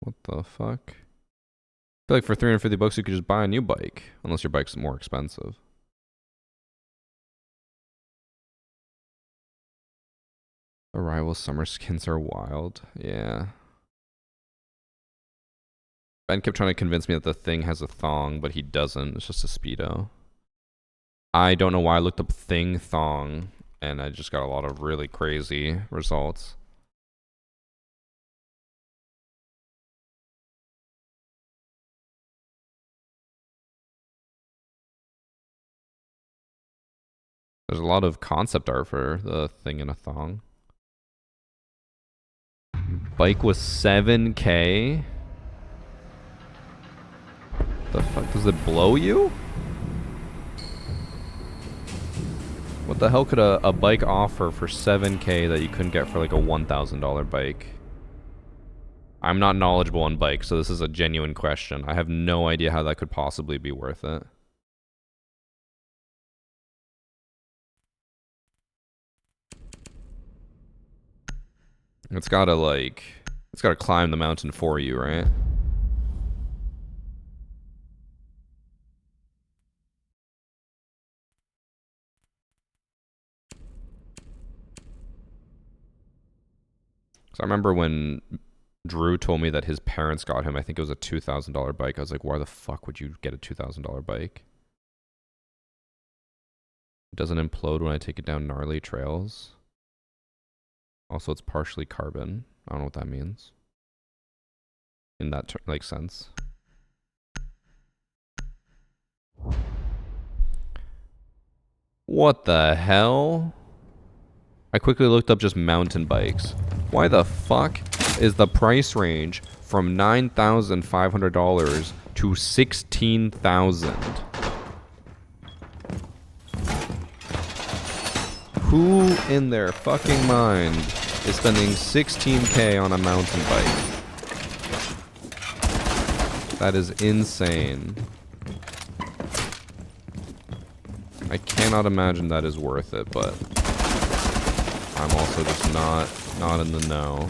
What the fuck? I feel like for 350 bucks you could just buy a new bike. Unless your bike's more expensive. Arrival summer skins are wild. Yeah. Ben kept trying to convince me that the thing has a thong, but he doesn't. It's just a Speedo. I don't know why I looked up thing thong, and I just got a lot of really crazy results. There's a lot of concept art for the thing in a thong. Bike was 7K. The fuck, does it blow you? What the hell could a bike offer for 7K that you couldn't get for like a $1,000 bike? I'm not knowledgeable on bikes, so this is a genuine question. I have no idea how that could possibly be worth it. It's gotta climb the mountain for you, right? So I remember when Drew told me that his parents got him, I think it was a $2,000 bike. I was like, why the fuck would you get a $2,000 bike? It doesn't implode when I take it down gnarly trails. Also, it's partially carbon. I don't know what that means. In that like sense. What the hell? I quickly looked up just mountain bikes. Why the fuck is the price range from $9,500 to $16,000? Who in their fucking mind is spending $16K on a mountain bike? That is insane. I cannot imagine that is worth it, but I'm also just not in the know.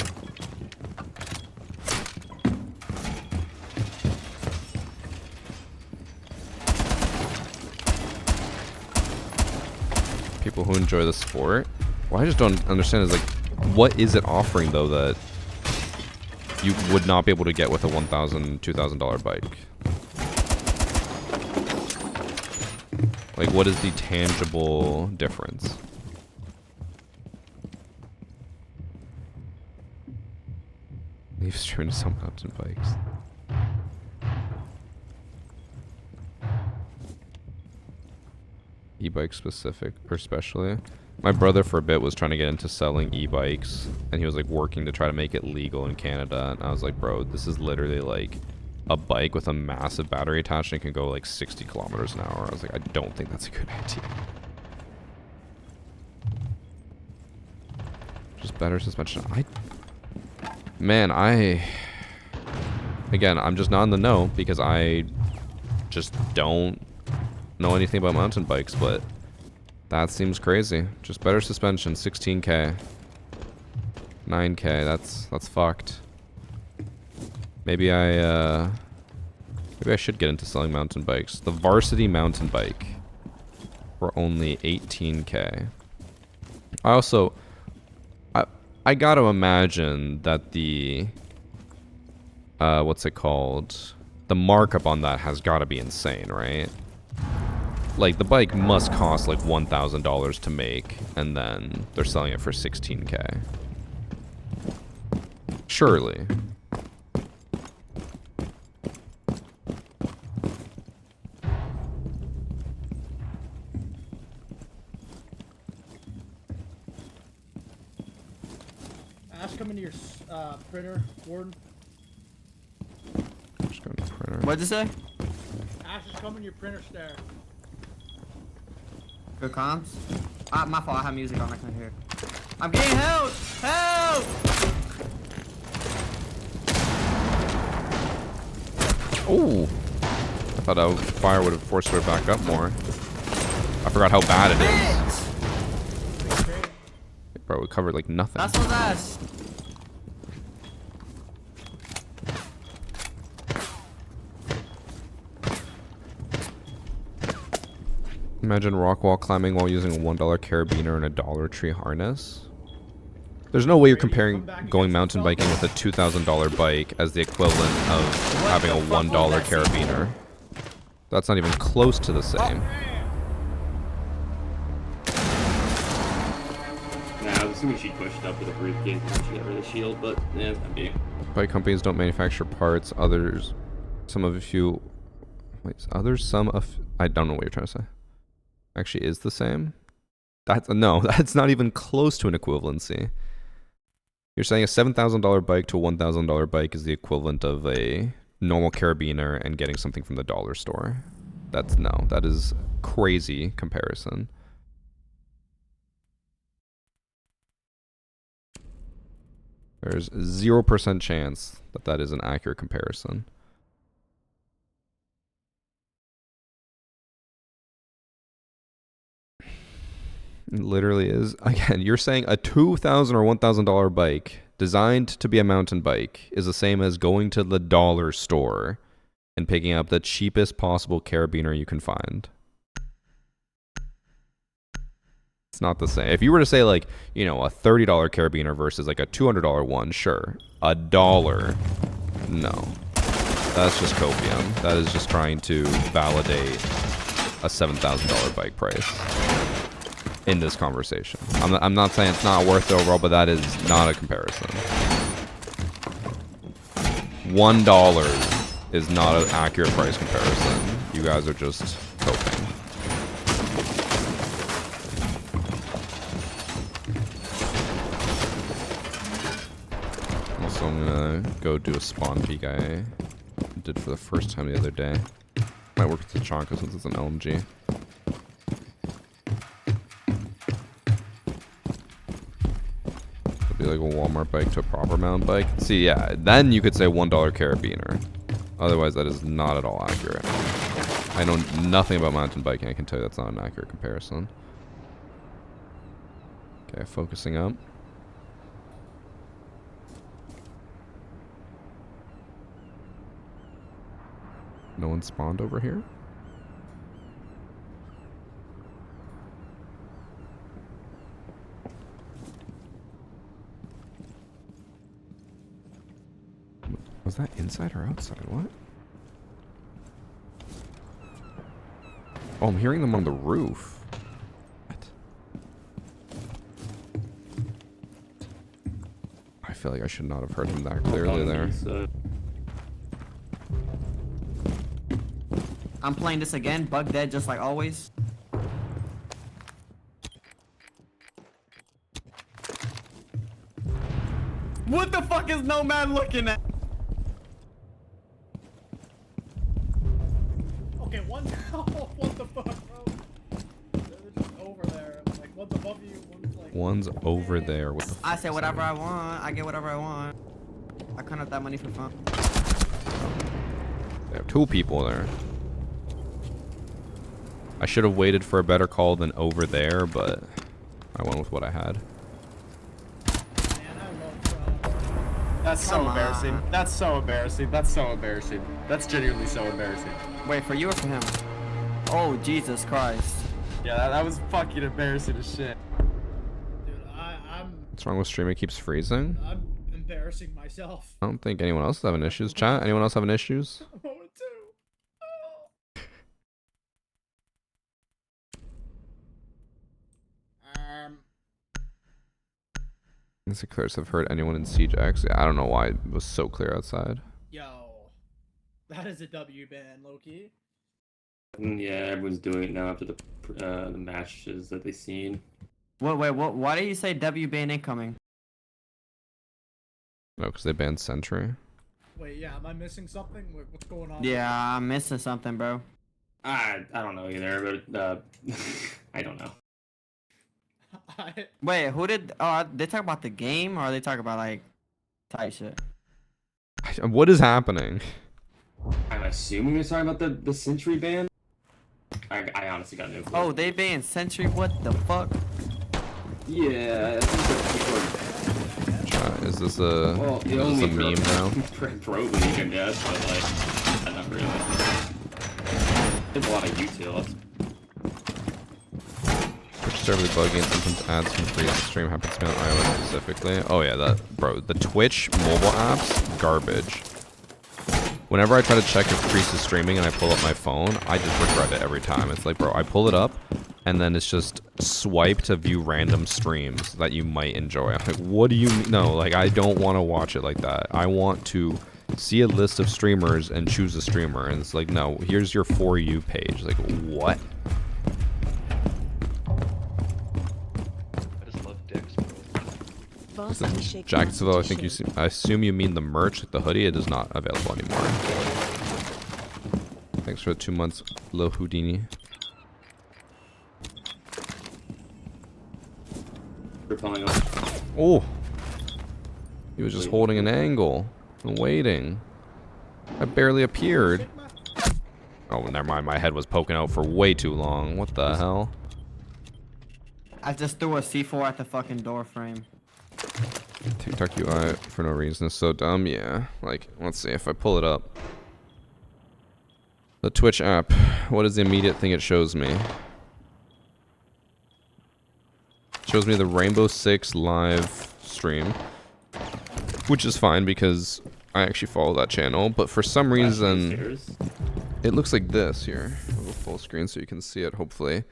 People who enjoy the sport. What I just don't understand is, like, what is it offering though that you would not be able to get with a $1,000, $2,000 bike? Like, what is the tangible difference? Leave streaming to some mountain bikes. E-bike specific, or especially. My brother for a bit was trying to get into selling e-bikes, and he was like working to try to make it legal in Canada, and I was like, bro, this is literally like a bike with a massive battery attached and it can go like 60 kilometers an hour. I was like, I don't think that's a good idea. Just better suspension. Again, I'm just not in the know because I just don't know anything about mountain bikes, but that seems crazy. Just better suspension, 16K. 9K, that's fucked. Maybe I should get into selling mountain bikes. The Varsity mountain bike for only 18K. I gotta imagine that the what's it called? The markup on that has gotta be insane, right? Like, the bike must cost like $1,000 to make, and then they're selling it for 16K. Surely. Ash, come into your printer, Warden. Just going to printer. What'd you say? Ash is coming to your printer stare. Good comms? My fault, I have music on, I can't hear. I'm getting help! Help! Oh! I thought that fire would have forced her back up more. I forgot how bad it is. Bro, it covered like nothing. That's what's Ash. Imagine rock wall climbing while using a $1 carabiner and a Dollar Tree harness. There's no way you're comparing going mountain biking with a $2,000 bike as the equivalent of having a $1 carabiner. That's not even close to the same. Nah, I was assuming she pushed up with a briefcase and she got rid of the shield, but yeah, it's not me. Bike companies don't manufacture parts. I don't know what you're trying to say. Actually is the same. That's not even close to an equivalency. You're saying a $7,000 bike to a $1,000 bike is the equivalent of a normal carabiner and getting something from the dollar store. That is crazy comparison. There's 0% chance that is an accurate comparison. It literally is. Again, you're saying a $2,000 or $1,000 bike designed to be a mountain bike is the same as going to the dollar store and picking up the cheapest possible carabiner you can find. It's not the same. If you were to say, like, you know, a $30 carabiner versus like a $200 one, sure. $1, no. That's just copium. That is just trying to validate a $7,000 bike price in this conversation. I'm not saying it's not worth it overall, but that is not a comparison. $1 is not an accurate price comparison. You guys are just coping. Also, I'm gonna go do a spawn peek I did for the first time the other day. Might work with Tachanka since it's an LMG. Be like a Walmart bike to a proper mountain bike. See, yeah, then you could say $1 carabiner. Otherwise, that is not at all accurate. I know nothing about mountain biking. I can tell you that's not an accurate comparison. Okay, focusing up. No one spawned over here? Was that inside or outside? What? Oh, I'm hearing them on the roof. What? I feel like I should not have heard them that clearly there. I'm playing this again, bug dead just like always. What the fuck is Nomad looking at? Okay, one now. What the fuck, bro? They're just over there. Like, one's above you, one's like. One's over there. What the I say whatever I want. I get whatever I want. I couldn't have that money for fun. They have two people there. I should have waited for a better call than over there, but I went with what I had. That's so embarrassing. That's so embarrassing. That's so embarrassing. That's genuinely so embarrassing. Wait, for you or for him? Oh, Jesus Christ. Yeah, that was fucking embarrassing as shit. Dude, I'm What's wrong with stream? It keeps freezing. I'm embarrassing myself. I don't think anyone else is having issues. Chat, anyone else having issues? Moment two. Is it clear to have heard anyone in Siege X? Yeah, I don't know why it was so clear outside. Yo, that is a W ban, Loki. Yeah, everyone's doing it now after the matches that they've seen. Wait, what? Why did you say W ban incoming? No, because they banned Sentry. Wait, yeah, am I missing something? What's going on? Yeah, I'm missing something, bro. I don't know either, but I don't know. Wait, who did? Oh, they talk about the game, or they talk about like type shit? What is happening? I'm assuming they're talking about the Sentry ban. I honestly got no clue. Oh, they banned Sentry. What the fuck? Yeah, I think that Chat, is this a meme now? Pro League, I guess, but like, not really. There's a lot of util. Which terribly buggy and sometimes adds some freeze. The stream happens to be on iOS specifically. Oh yeah, that bro. The Twitch mobile apps, garbage. Whenever I try to check if Priest is streaming and I pull up my phone, I just regret it every time. It's like, bro, I pull it up, and then it's just swipe to view random streams that you might enjoy. I'm like, what do you mean? No, like, I don't want to watch it like that. I want to see a list of streamers and choose a streamer. And it's like, no, here's your For You page. Like, what? I just love dicks, bro. Jackets, though, I assume you mean the merch, like the hoodie. It is not available anymore. Thanks for the 2 months, Lil Houdini. Oh, he was just holding an angle and waiting. I barely appeared. Oh, never mind. My head was poking out for way too long. What the hell? I just threw a C4 at the fucking door frame. TikTok UI for no reason is so dumb. Yeah, like, let's see if I pull it up. The Twitch app. What is the immediate thing it shows me? It shows me the Rainbow Six live stream, which is fine because I actually follow that channel. But for some reason, it looks like this here. I'll go full screen so you can see it. Hopefully,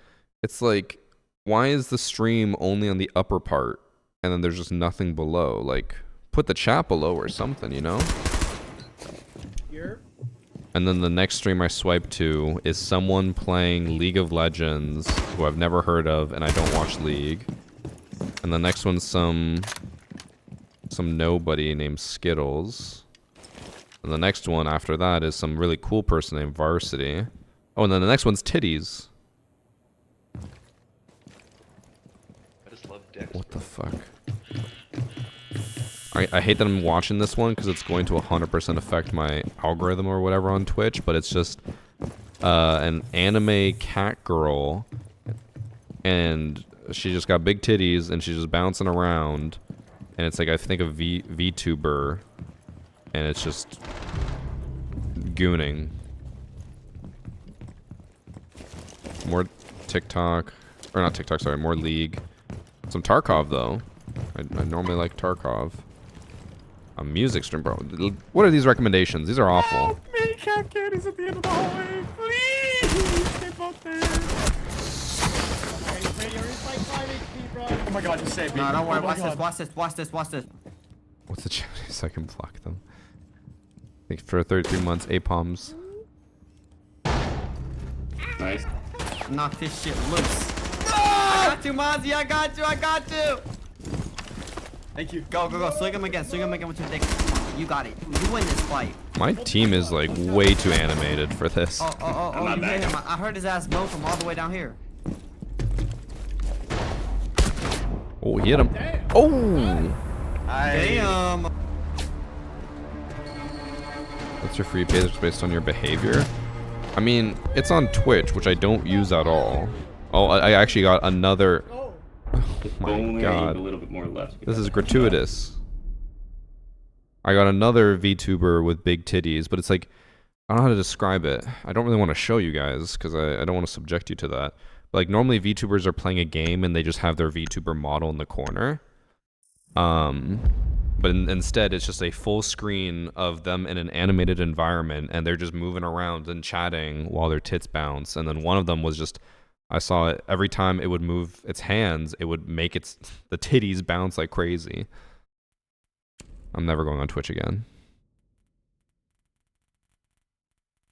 it's like, why is the stream only on the upper part? And then there's just nothing below. Like, put the chat below or something, you know? Here. And then the next stream I swipe to is someone playing League of Legends who I've never heard of, and I don't watch League. And the next one's some nobody named Skittles. And the next one after that is some really cool person named Varsity. Oh, and then the next one's Titties. What the fuck? I hate that I'm watching this one because it's going to 100% affect my algorithm or whatever on Twitch, but it's just an anime cat girl and she just got big titties and she's just bouncing around, and it's like I think of VTuber, and it's just gooning. More TikTok, or not TikTok, sorry, more League. Some Tarkov though. I normally like Tarkov. A music stream, bro. What are these recommendations? These are awful. Help me, Cat Candy's at the end of the hallway. Please, stay both there. Oh my god, just save me. No, don't worry. Oh my Watch God. this. Watch this. Watch this. Watch this. What's the challenge so I can block them? Thanks for 33 months, APOMs. Nice. Knock this shit loose. I got you, Mozzie. I got you. I got you. Thank you. Go, go, go. Swing him again. Swing him again with your dick. You got it. You win this fight. My team is like way too animated for this. Oh, you hit him. I heard his ass go from all the way down here. Oh, he hit him. Oh! Damn. What's your free page based on your behavior? I mean, it's on Twitch, which I don't use at all. Oh, I actually got another... Oh my Only god. a little bit more left. This is gratuitous. I got another VTuber with big titties, but it's like... I don't know how to describe it. I don't really want to show you guys, because I don't want to subject you to that. But like, normally VTubers are playing a game, and they just have their VTuber model in the corner. But instead, it's just a full screen of them in an animated environment, and they're just moving around and chatting while their tits bounce. And then one of them was just, I saw it every time it would move its hands, it would make the titties bounce like crazy. I'm never going on Twitch again.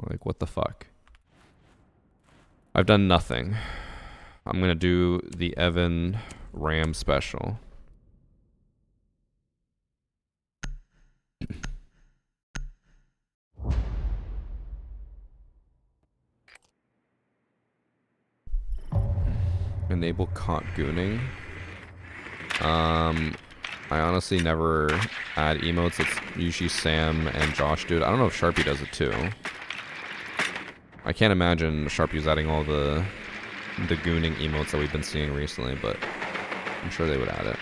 Like, what the fuck? I've done nothing. I'm gonna do the Evan Ram special. Enable caught gooning. I honestly never add emotes. It's usually Sam and Josh do it. I don't know if Sharpie does it too. I can't imagine Sharpie's adding all the gooning emotes that we've been seeing recently, but I'm sure they would add it.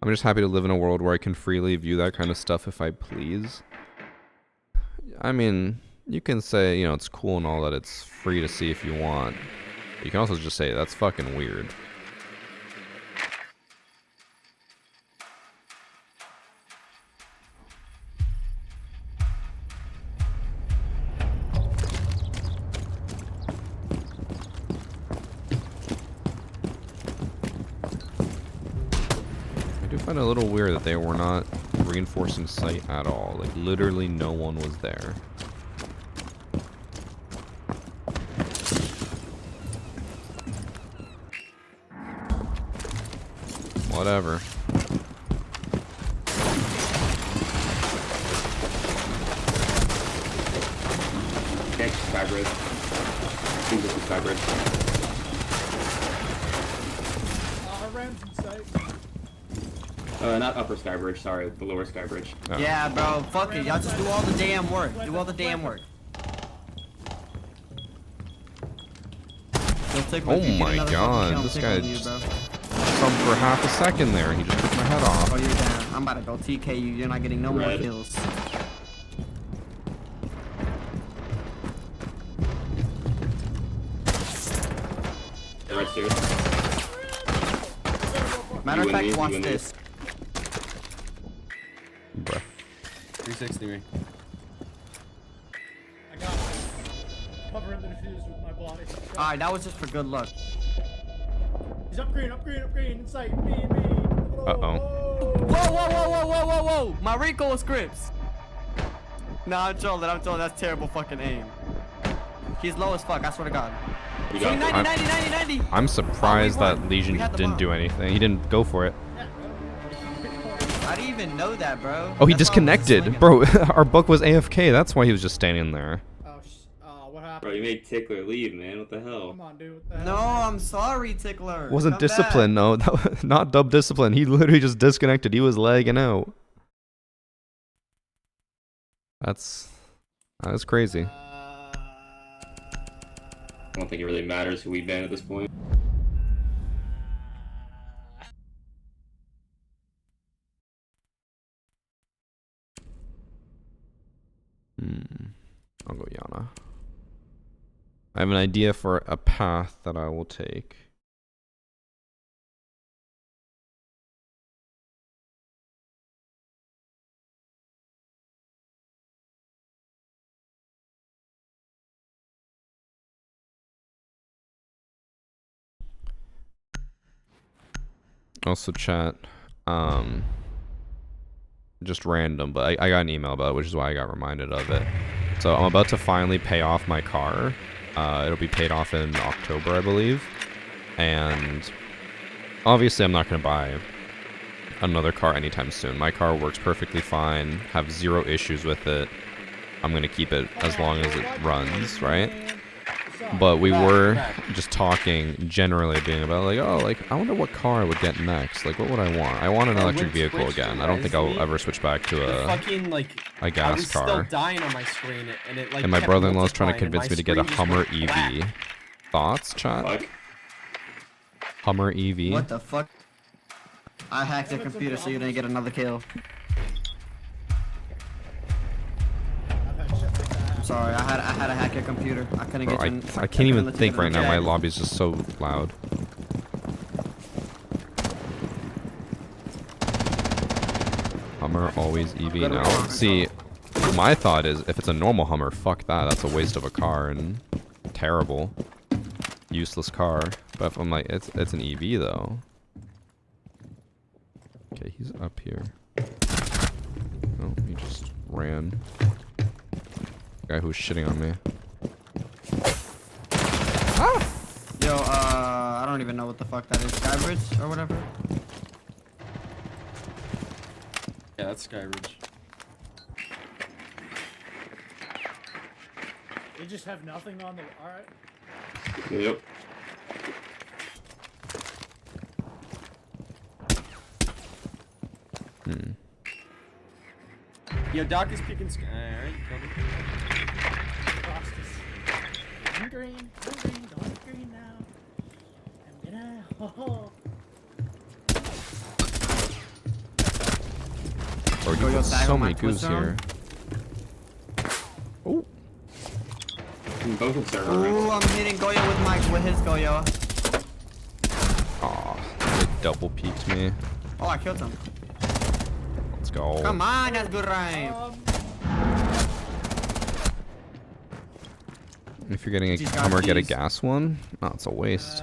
I'm just happy to live in a world where I can freely view that kind of stuff if I please. I mean, you can say, you know, it's cool and all that it's free to see if you want. You can also just say, that's fucking weird. I do find it a little weird that they were not reinforcing sight at all. Like, literally no one was there. Whatever. Okay, Skybridge. I think this is Skybridge. Rams in sight. Not upper Skybridge, sorry, the lower Skybridge. Oh. Yeah, bro. Fuck it. Y'all just do all the damn work. Do all the damn work. Oh my god, this guy just jumped for half a second there and he just took my head off. Oh, you're down. I'm about to go TK you. You're not getting no more kills. Right here. Matter of fact, watch this. Bruh. 360 me. I got it. Covering the defuse with my body. Alright, that was just for good luck. He's up green, in sight. Me. Uh-oh. Whoa. My Rico scripts. Nah, I'm trolling. That's terrible fucking aim. He's low as fuck, I swear to God. Swing 90. I'm surprised that Legion didn't do anything. He didn't go for it. I didn't even know that, bro. Oh, he disconnected. Bro, our book was AFK. That's why he was just standing there. What happened? Bro, you made Tickler leave, man. What the hell? Come on, dude. What the hell? No, I'm sorry, Tickler. Wasn't Come discipline, no. That was not dub discipline. He literally just disconnected. He was lagging out. That's crazy. I don't think it really matters who we ban at this point. I'll go Yana. I have an idea for a path that I will take. Also chat, just random, but I got an email about it, which is why I got reminded of it. So I'm about to finally pay off my car. It'll be paid off in October, I believe. And obviously I'm not going to buy another car anytime soon. My car works perfectly fine, have zero issues with it. I'm going to keep it as long as it runs, right? But we were just talking generally, being about like, oh, like I wonder what car I would get next. Like, what would I want? I want an electric vehicle again. I don't think I'll ever switch back to a gas car. Still dying on my screen, and it like. And my brother-in-law's trying to convince me to get a Hummer EV. Thoughts, chat? Fuck. Hummer EV. What the fuck? I hacked your computer so you didn't get another kill. Sorry, I had to hack your computer. I couldn't Bro, get you. I can't even think right now. My lobby's just so loud. Hummer always EV now. See, my thought is if it's a normal Hummer, fuck that. That's a waste of a car and terrible, useless car. But if I'm like, it's an EV though. Okay, he's up here. Oh, he just ran. Guy who was shitting on me. Ah! Yo, I don't even know what the fuck that is. Skybridge or whatever? Yeah, that's Skyridge. They just have nothing on the. Alright. Yep. Yo, Doc is picking Sky. Alright, One green, don't green now. I'm gonna. Oh. Bro, you got so many goose here. Oh. Ooh, I'm hitting Goyo with his Goyo. Aw, it double peeked me. Oh, I killed him. Let's go. Come on, that's good rain. If you're getting a Hummer, get a gas one? No, it's a waste.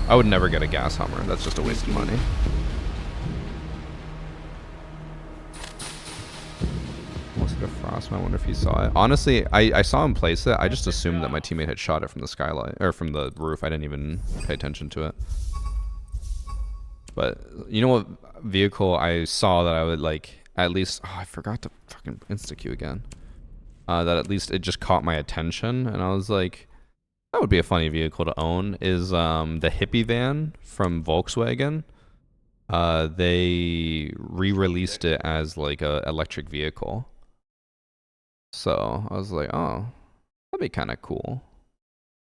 I would never get a gas Hummer. That's just a waste of money. Was it a Frostman? I wonder if he saw it. Honestly, I saw him place it. I just assumed that my teammate had shot it from the skylight or from the roof. I didn't even pay attention to it. But you know what vehicle I saw that I would like at least? Oh, I forgot to fucking insta-queue again. That at least it just caught my attention, and I was like, that would be a funny vehicle to own. Is the hippie van from Volkswagen? They re-released it as like a electric vehicle. So I was like, oh, that'd be kind of cool.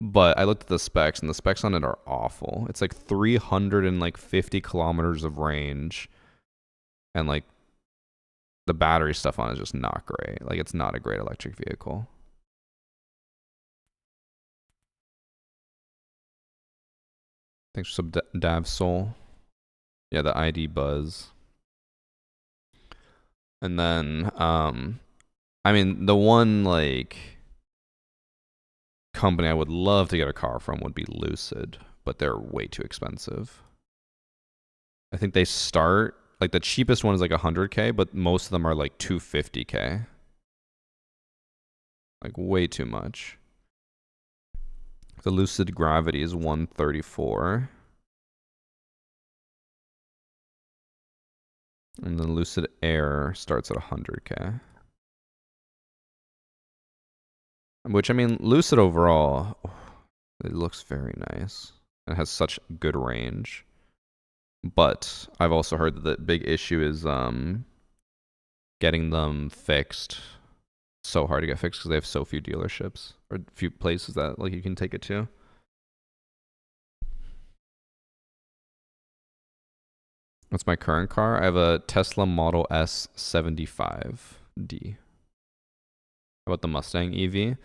But I looked at the specs, and the specs on it are awful. It's like 350 kilometers of range, and like the battery stuff on it is just not great. Like, it's not a great electric vehicle. Thanks for sub Dav Soul. Yeah, the ID Buzz. And then, I mean, the one like company I would love to get a car from would be Lucid, but they're way too expensive. I think they start, like the cheapest one is like 100K, but most of them are like 250K. Like way too much. The Lucid Gravity is 134. And the Lucid Air starts at 100K. Which, I mean, Lucid overall, it looks very nice. It has such good range. But I've also heard that the big issue is getting them fixed. so hard to get fixed because they have so few dealerships or few places that like you can take it to. What's my current car? I have a Tesla Model S 75D. How about the Mustang EV?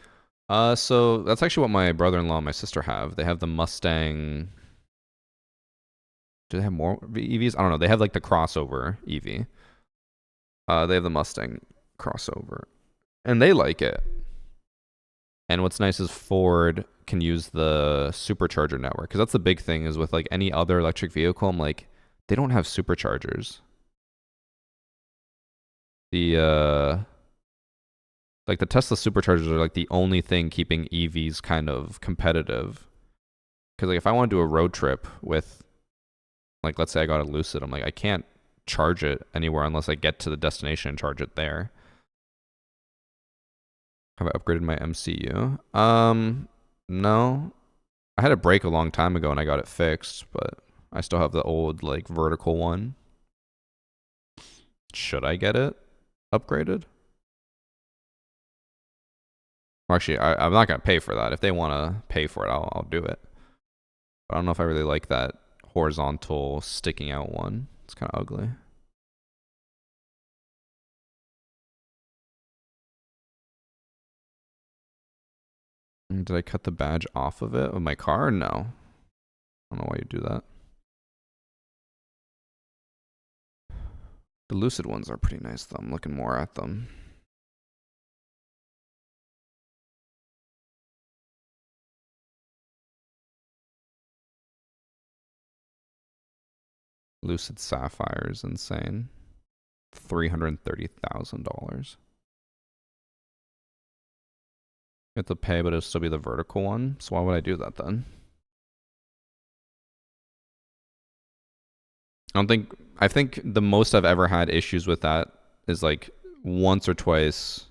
So that's actually what my brother-in-law and my sister have. They have the Mustang. Do they have more EVs? I don't know. They have like the crossover EV. They have the Mustang crossover, and they like it. And what's nice is Ford can use the supercharger network, because that's the big thing is with like any other electric vehicle, I'm like, they don't have superchargers. The like the Tesla superchargers are like the only thing keeping EVs kind of competitive. Because like if I want to do a road trip with, like let's say I got a Lucid, I'm like I can't charge it anywhere unless I get to the destination and charge it there. Have I upgraded my MCU? No. I had a break a long time ago and I got it fixed, but I still have the old like vertical one. Should I get it upgraded? Well, actually, I'm not gonna pay for that. If they want to pay for it, I'll do it. But I don't know if I really like that horizontal sticking out one. It's kind of ugly. Did I cut the badge off of it, of my car? No. I don't know why you do that. The Lucid ones are pretty nice though. I'm looking more at them. Lucid Sapphire is insane. $330,000. You have to pay, but it'll still be the vertical one. So why would I do that then? I think the most I've ever had issues with that is like once or twice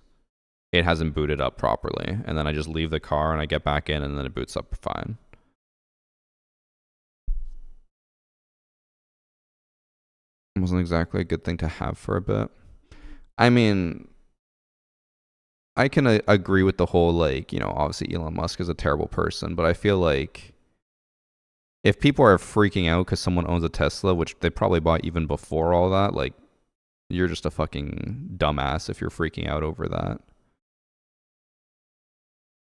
it hasn't booted up properly. And then I just leave the car and I get back in and then it boots up fine. It wasn't exactly a good thing to have for a bit. I mean, I can agree with the whole, like, you know, obviously Elon Musk is a terrible person, but I feel like if people are freaking out because someone owns a Tesla, which they probably bought even before all that, like, you're just a fucking dumbass if you're freaking out over that.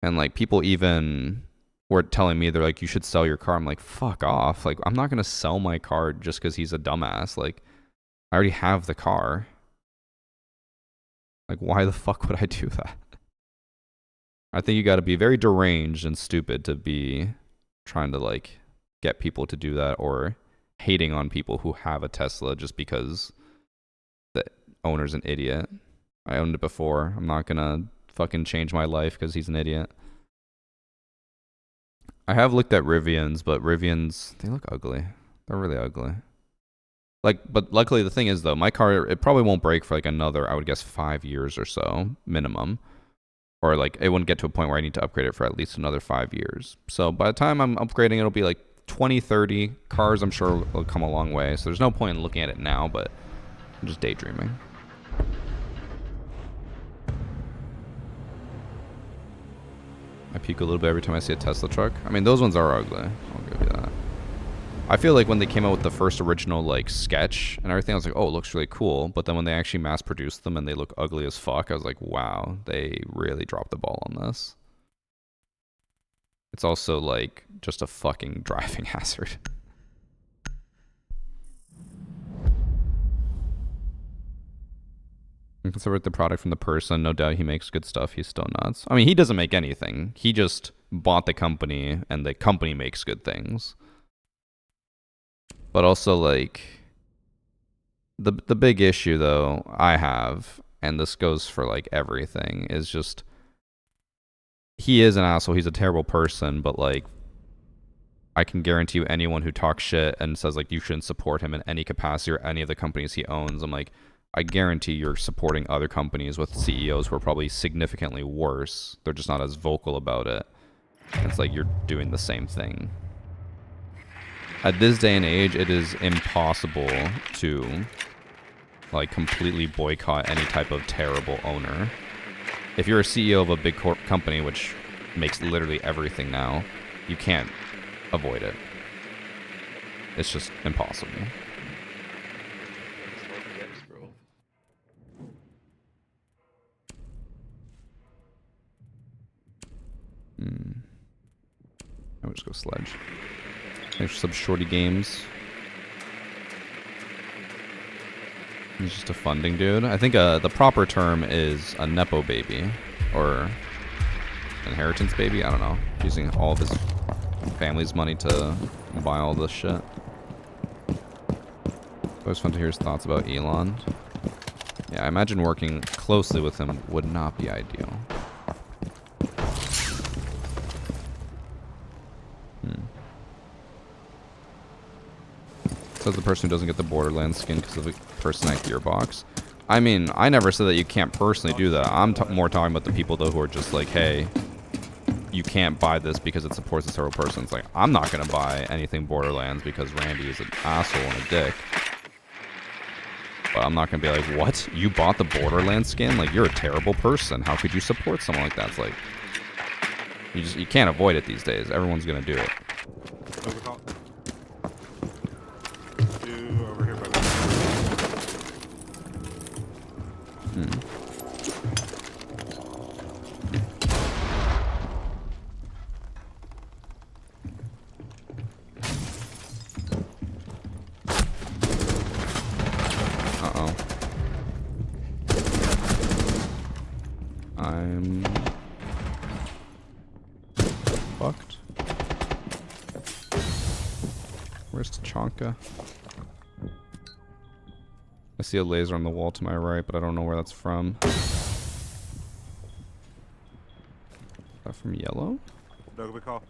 And, like, people even were telling me, they're like, you should sell your car. I'm like, fuck off. Like, I'm not going to sell my car just because he's a dumbass. Like, I already have the car. Like, why the fuck would I do that? I think you got to be very deranged and stupid to be trying to, like, get people to do that, or hating on people who have a Tesla just because the owner's an idiot. I owned it before. I'm not going to fucking change my life because he's an idiot. I have looked at Rivians, but Rivians, they look ugly. They're really ugly. Like, but luckily the thing is though, my car, it probably won't break for like another, I would guess 5 years or so, minimum. Or like, it wouldn't get to a point where I need to upgrade it for at least another 5 years. So by the time I'm upgrading, it'll be like 20, 30. Cars, I'm sure, will come a long way. So there's no point in looking at it now, but I'm just daydreaming. I puke a little bit every time I see a Tesla truck. I mean, those ones are ugly. I'll give you that. I feel like when they came out with the first original like sketch and everything, I was like, oh, it looks really cool. But then when they actually mass produced them and they look ugly as fuck, I was like, wow, they really dropped the ball on this. It's also like just a fucking driving hazard. You can separate the product from the person. No doubt he makes good stuff. He's still nuts. I mean, he doesn't make anything. He just bought the company and the company makes good things. But also, like, the big issue, though, I have, and this goes for, like, everything, is just, he is an asshole. He's a terrible person, but, like, I can guarantee you anyone who talks shit and says, like, you shouldn't support him in any capacity or any of the companies he owns, I'm like, I guarantee you're supporting other companies with CEOs who are probably significantly worse. They're just not as vocal about it. It's like you're doing the same thing. At this day and age, it is impossible to, like, completely boycott any type of terrible owner. if you're a CEO of a big company, which makes literally everything now, you can't avoid it. It's just impossible. I just love Dex, bro. I would just go sledge. Thanks for some shorty games. He's just a funding dude. I think the proper term is a nepo baby or inheritance baby. I don't know. Using all of his family's money to buy all this shit. Always fun to hear his thoughts about Elon. Yeah, I imagine working closely with him would not be ideal. Says the person who doesn't get the Borderlands skin because of the Personite Gearbox. I mean, I never said that you can't personally do that. I'm more talking about the people, though, who are just like, hey, you can't buy this because it supports a several persons. Like, I'm not going to buy anything Borderlands because Randy is an asshole and a dick. But I'm not going to be like, what? You bought the Borderlands skin? Like, you're a terrible person. How could you support someone like that? It's like, you can't avoid it these days. Everyone's going to do it. Over here by the Uh-oh. I'm fucked. Where's Tachanka? I see a laser on the wall to my right, but I don't know where that's from. Is that from yellow? Dogby call.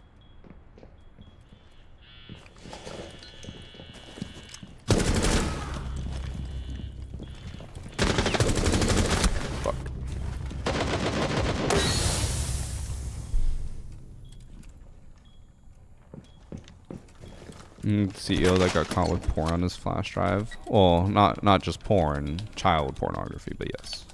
Fuck. CEO that got caught with porn on his flash drive. Well, not just porn, child pornography, but yes.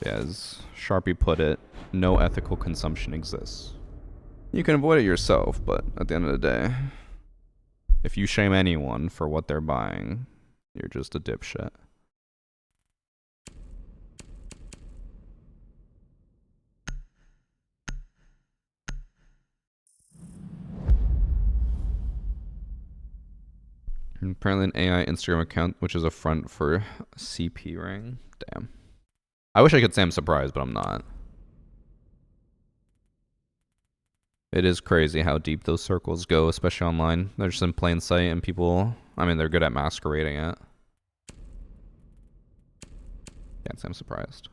As Sharpie put it, no ethical consumption exists. You can avoid it yourself, but at the end of the day, if you shame anyone for what they're buying, you're just a dipshit. And apparently an AI Instagram account, which is a front for CP ring. Damn. I wish I could say I'm surprised, but I'm not. It is crazy how deep those circles go, especially online. They're just in plain sight, and people, I mean, they're good at masquerading it. Can't say I'm surprised.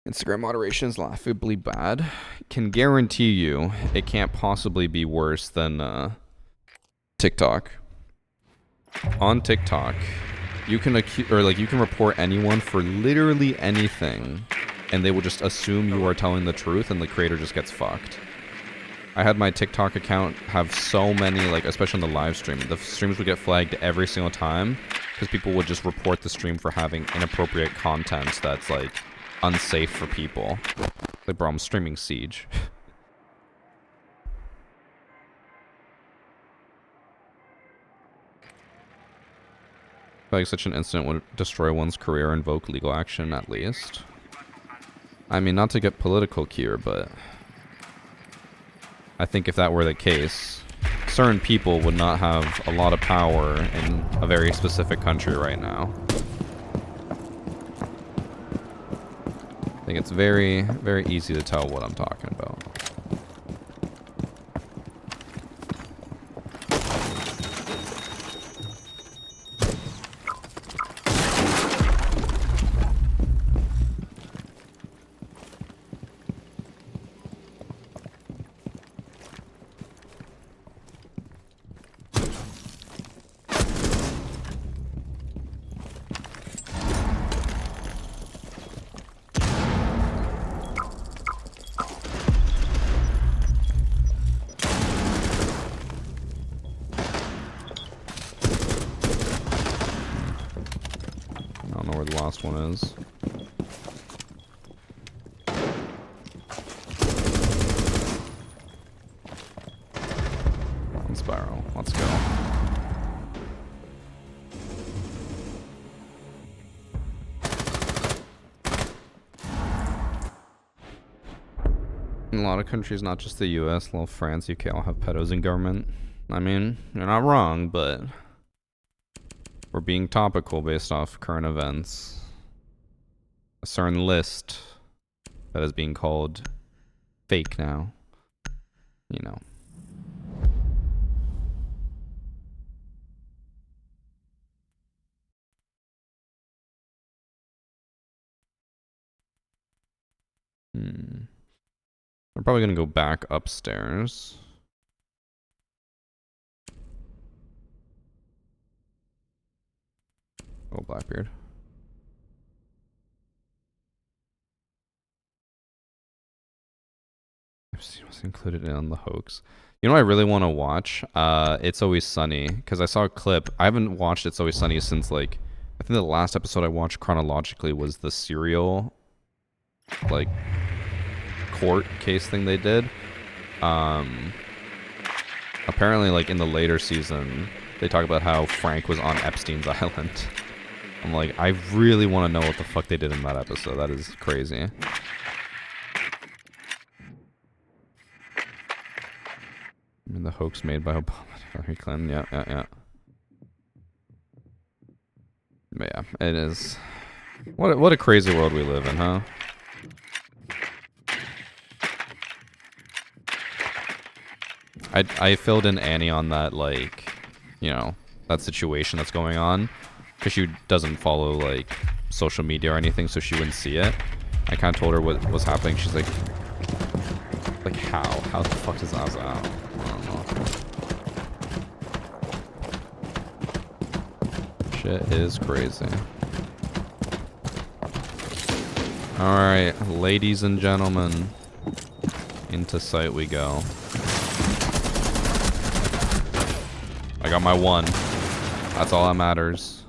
Instagram moderation is laughably bad. Can guarantee you it can't possibly be worse than TikTok. On TikTok, you can you can report anyone for literally anything, and they will just assume you are telling the truth, and the creator just gets fucked. I had my TikTok account have so many, like, especially on the live stream, the streams would get flagged every single time because people would just report the stream for having inappropriate content that's like unsafe for people. Like, bro, I'm streaming Siege. Like, such an incident would destroy one's career and invoke legal action, at least. I mean, not to get political here, but I think if that were the case, certain people would not have a lot of power in a very specific country right now. I think it's very, very easy to tell what I'm talking about. last one is. One spiral. Let's go. In a lot of countries, not just the US, well, France, UK, all have pedos in government. I mean, you're not wrong, but we're being topical based off current events. A certain list that is being called fake now. You know. We're probably gonna go back upstairs. Oh, Blackbeard. Was included in the hoax. You know what I really want to watch? It's Always Sunny, because I saw a clip. I haven't watched It's Always Sunny since, like, I think the last episode I watched chronologically was the serial, like, court case thing they did. Apparently, like, in the later season, they talk about how Frank was on Epstein's island. I'm like, I really want to know what the fuck they did in that episode. That is crazy. I mean, the hoax made by Obama, Hillary Clinton. Yeah. But yeah, it is. What a crazy world we live in, huh? I filled in Annie on that, like, you know, that situation that's going on, because she doesn't follow, like, social media or anything, so she wouldn't see it. I kind of told her what was happening. She's like how the fuck does that out? I don't know. Shit is crazy. Alright, ladies and gentlemen, into sight we go. I got my one. That's all that matters.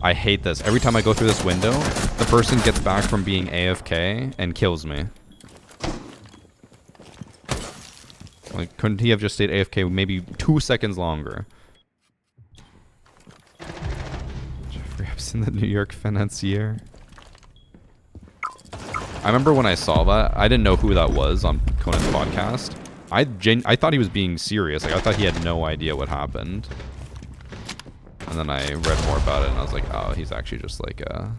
I hate this. Every time I go through this window, the person gets back from being AFK and kills me. Like, couldn't he have just stayed AFK maybe 2 seconds longer? Jeffrey Epstein, the New York financier. I remember when I saw that, I didn't know who that was on Conan's podcast. I thought he was being serious. Like, I thought he had no idea what happened. And then I read more about it, and I was like, oh, he's actually just like a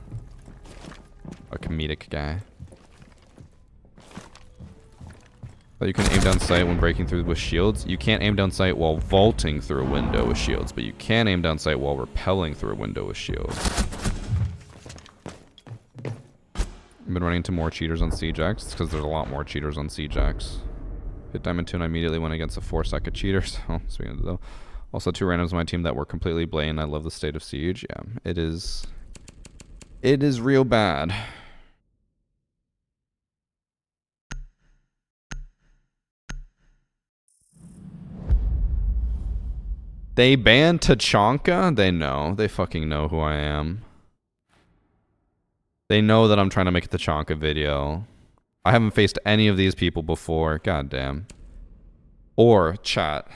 comedic guy. But you can aim down sight when breaking through with shields. You can't aim down sight while vaulting through a window with shields, but you can aim down sight while rappelling through a window with shields. I've been running into more cheaters on CJX. It's because there's a lot more cheaters on CJX. Hit Diamond 2 and I immediately went against a 4-second cheater. So, speaking of though. Also, 2 randoms on my team that were completely blamed. I love the state of Siege. Yeah, it is real bad. They banned Tachanka? They know. They fucking know who I am. They know that I'm trying to make a Tachanka video. I haven't faced any of these people before. God damn. Or, chat.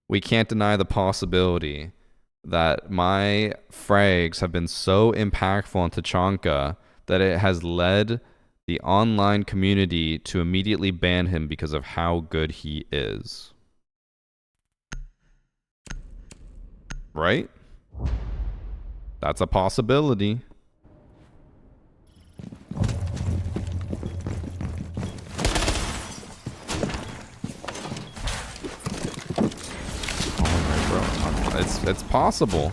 We can't deny the possibility that my frags have been so impactful on Tachanka that it has led the online community to immediately ban him because of how good he is. Right? That's a possibility. It's possible.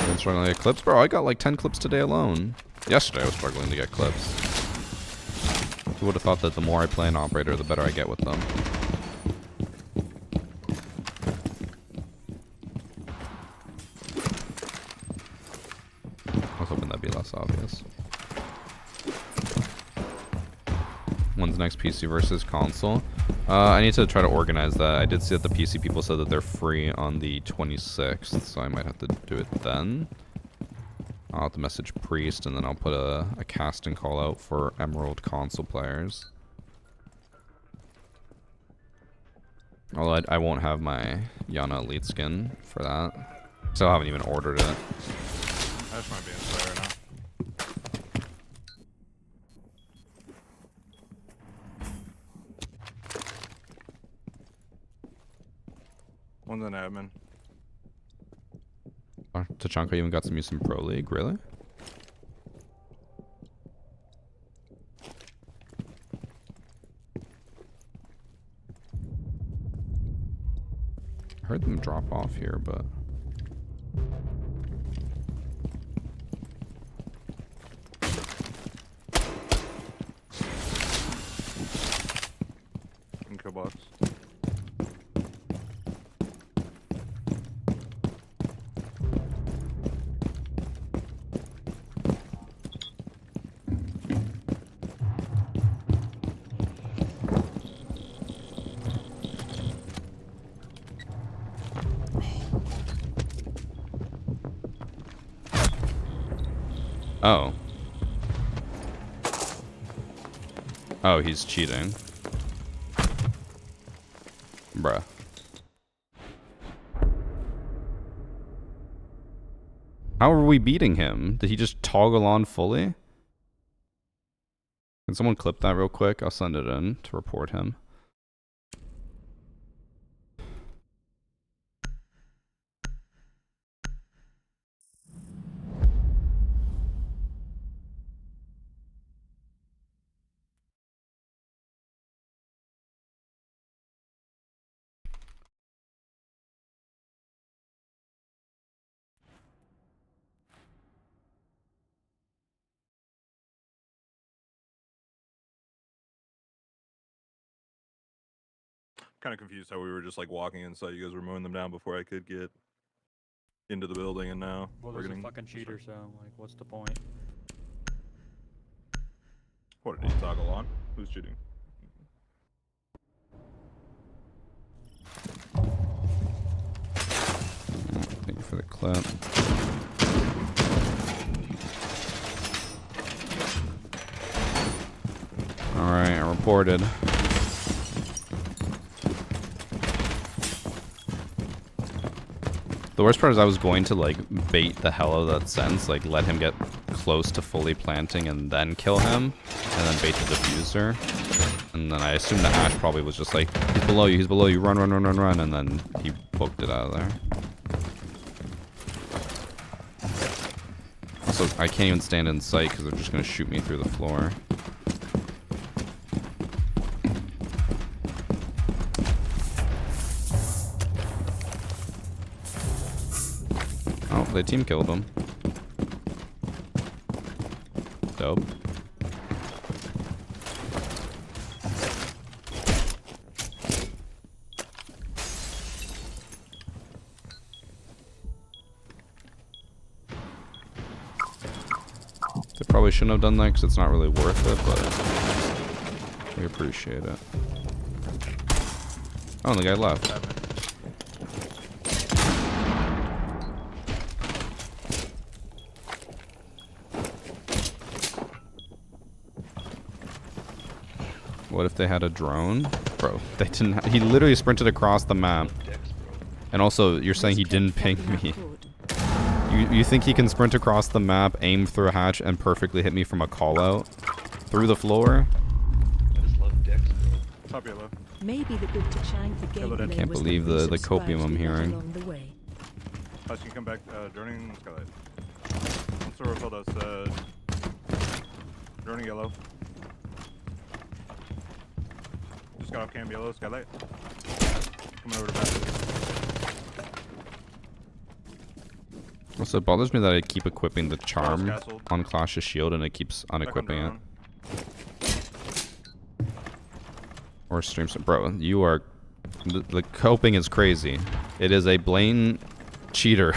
Been struggling to get clips, bro. I got like 10 clips today alone. Yesterday I was struggling to get clips. Who would have thought that the more I play an operator, the better I get with them? I was hoping that'd be less obvious. When's next PC versus console? I need to try to organize that. I did see that the PC people said that they're free on the 26th, so I might have to do it then. I'll have to message Priest, and then I'll put a casting call out for Emerald console players. Although I won't have my Yana Elite skin for that. So I haven't even ordered it. I just might be inside right now. One's an admin. Oh, Tachanka even got some use in Pro League, really? I heard them drop off here, but... Kill box. Oh. Oh, he's cheating. Bruh. How are we beating him? Did he just toggle on fully? Can someone clip that real quick? I'll send it in to report him. Kind of confused how we were just like walking inside. You guys were mowing them down before I could get into the building, and now Well, we're there's getting a fucking cheater, so like, what's the point? What did he toggle on? Who's cheating? Thank you for the clip. Alright, I reported. The worst part is I was going to like bait the hell out of that sense, like let him get close to fully planting and then kill him, and then bait the diffuser. And then I assumed the Ash probably was just like, he's below you, run, run, run, run, run, and then he booked it out of there. Also, I can't even stand in sight because they're just going to shoot me through the floor. Oh, they team killed him. Dope. They probably shouldn't have done that because it's not really worth it, but we appreciate it. Oh, and the guy left. What if they had a drone? Bro, they didn't he literally sprinted across the map. And also, you're saying he didn't ping me. You think he can sprint across the map, aim through a hatch, and perfectly hit me from a call-out? Through the floor? I just love dicks, bro. Top yellow. Maybe the good Tachanka gameplay I can't was believe the copium I'm hearing. along the way. Plus, you can come back, droning skylight. One store told us, droning yellow. Just got off cam yellow, skylight. Coming over to back. Also, it bothers me that I keep equipping the charm on Clash's shield and it keeps unequipping it. Or streams. Bro, you are... The coping is crazy. It is a blatant cheater.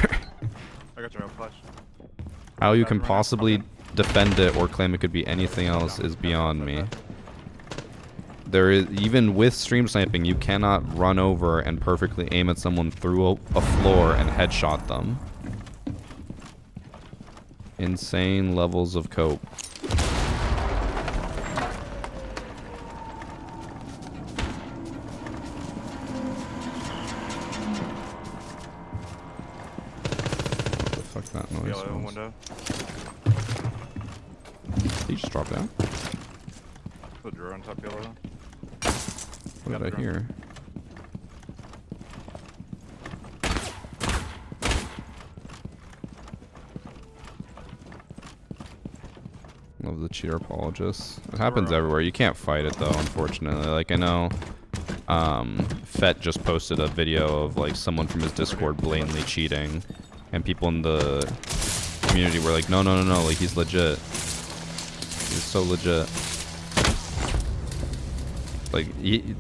I got your own flash. How you can possibly defend it or claim it could be anything else is beyond me. there is, even with stream sniping, you cannot run over and perfectly aim at someone through a floor and headshot them. Insane levels of cope. What the fuck that noise Yellow was? window. Did he just drop down? The drawer on top yellow. What did I hear? Love the cheater apologists. It happens everywhere. You can't fight it though, unfortunately. Like I know Fett just posted a video of like someone from his Discord blatantly cheating, and people in the community were like, no, like he's legit. He's so legit. Like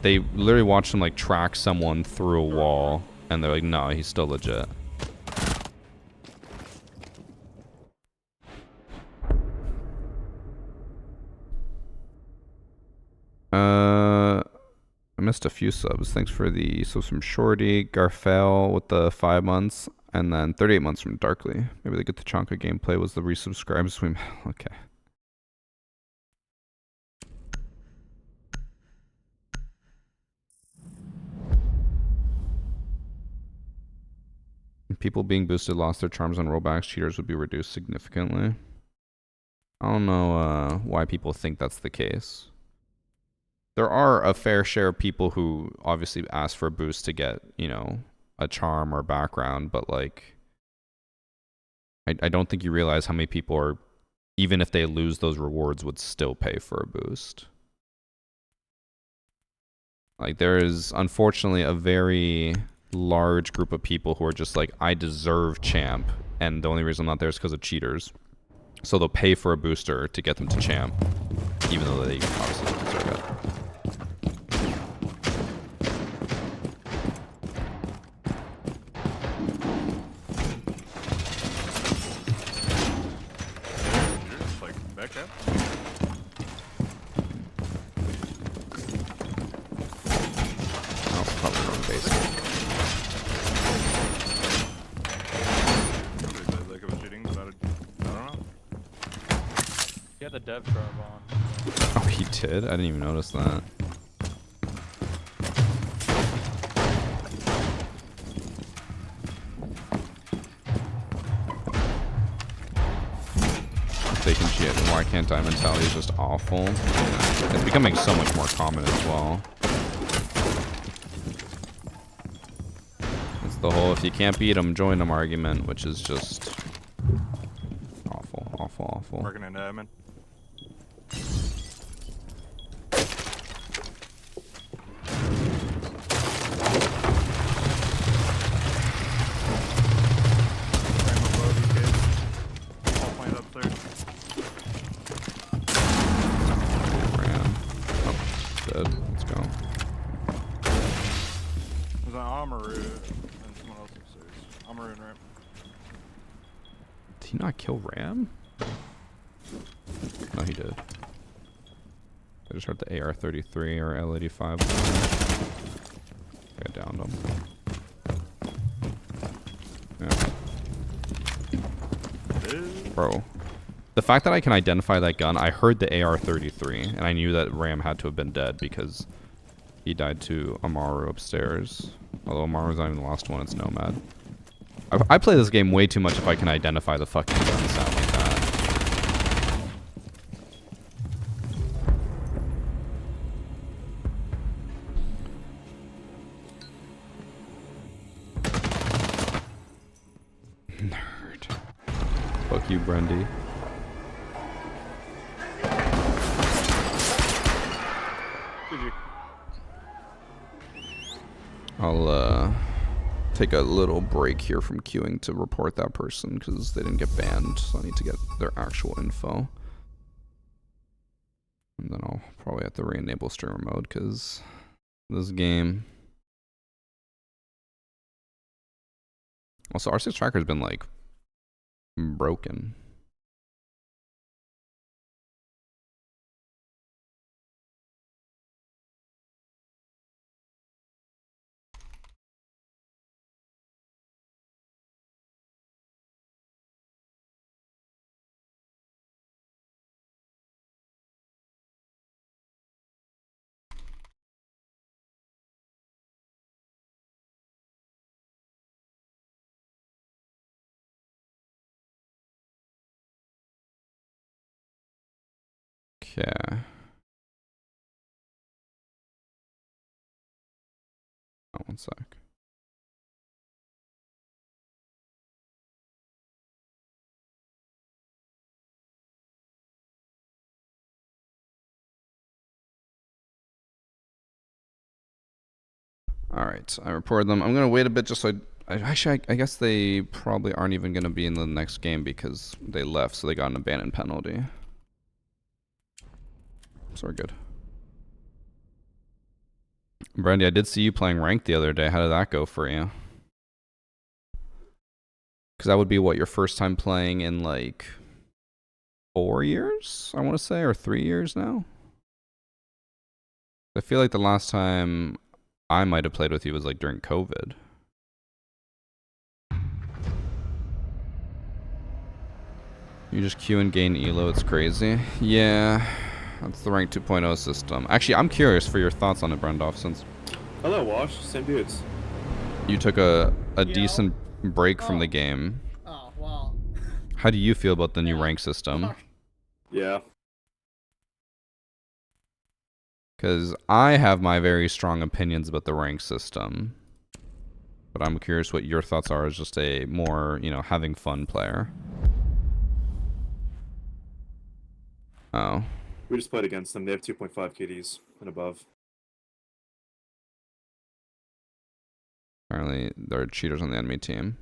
they literally watched him like track someone through a wall, and they're like, no, he's still legit. I missed a few subs. Thanks for the subs from Shorty, Garfell with the 5 months, and then 38 months from Darkly. Maybe the good Tachanka gameplay was the resubscribes. Okay. People being boosted lost their charms on rollbacks. Cheaters would be reduced significantly. I don't know why people think that's the case. There are a fair share of people who obviously ask for a boost to get, you know, a charm or background, but like, I don't think you realize how many people are, even if they lose those rewards, would still pay for a boost. Like, there is unfortunately a very large group of people who are just like, I deserve champ, and the only reason I'm not there is because of cheaters. So they'll pay for a booster to get them to champ, even though they obviously don't deserve it. Back up. Oh, probably wrong base. Like it was cheating, but I don't know. He had the dev charm on. Oh, he did? I didn't even notice that. Taking shit, and why can't I mentality is just awful. It's becoming so much more common as well. It's the whole if you can't beat them, join them argument, which is just awful. Working in admin. Let's go. There's an Amaru and someone else upstairs. Amaru and Ramp. Did he not kill Ram? No, he did. I just heard the AR-33 or L-85. I downed him. Yeah. Bro. The fact that I can identify that gun, I heard the AR-33, and I knew that Ram had to have been dead because he died to Amaru upstairs. Although Amaru's not even the last one, it's Nomad. I play this game way too much if I can identify the fucking gun sound like that. Nerd. Fuck you, Brendy. I'll take a little break here from queuing to report that person because they didn't get banned, so I need to get their actual info. And then I'll probably have to re-enable streamer mode because this game. Also, R6 tracker's been like broken. Okay. Oh, one sec. All right, I reported them. I'm gonna wait a bit just so I guess they probably aren't even gonna be in the next game because they left, so they got an abandon penalty. So we're good. Brandy, I did see you playing ranked the other day. How did that go for you? Because that would be what, your first time playing in like 4 years, I want to say, or 3 years now? I feel like the last time I might have played with you was like during COVID. You just queue and gain elo, it's crazy. Yeah, that's the rank 2.0 system. Actually, I'm curious for your thoughts on it, Brendoff, since... Hello, Wash. Same dudes. You took a decent break from the game. Oh, well. How do you feel about the new rank system? Yeah. Because I have my very strong opinions about the rank system. But I'm curious what your thoughts are as just a more, you know, having fun player. Oh. We just played against them. They have 2.5 KDs and above. Apparently, there are cheaters on the enemy team.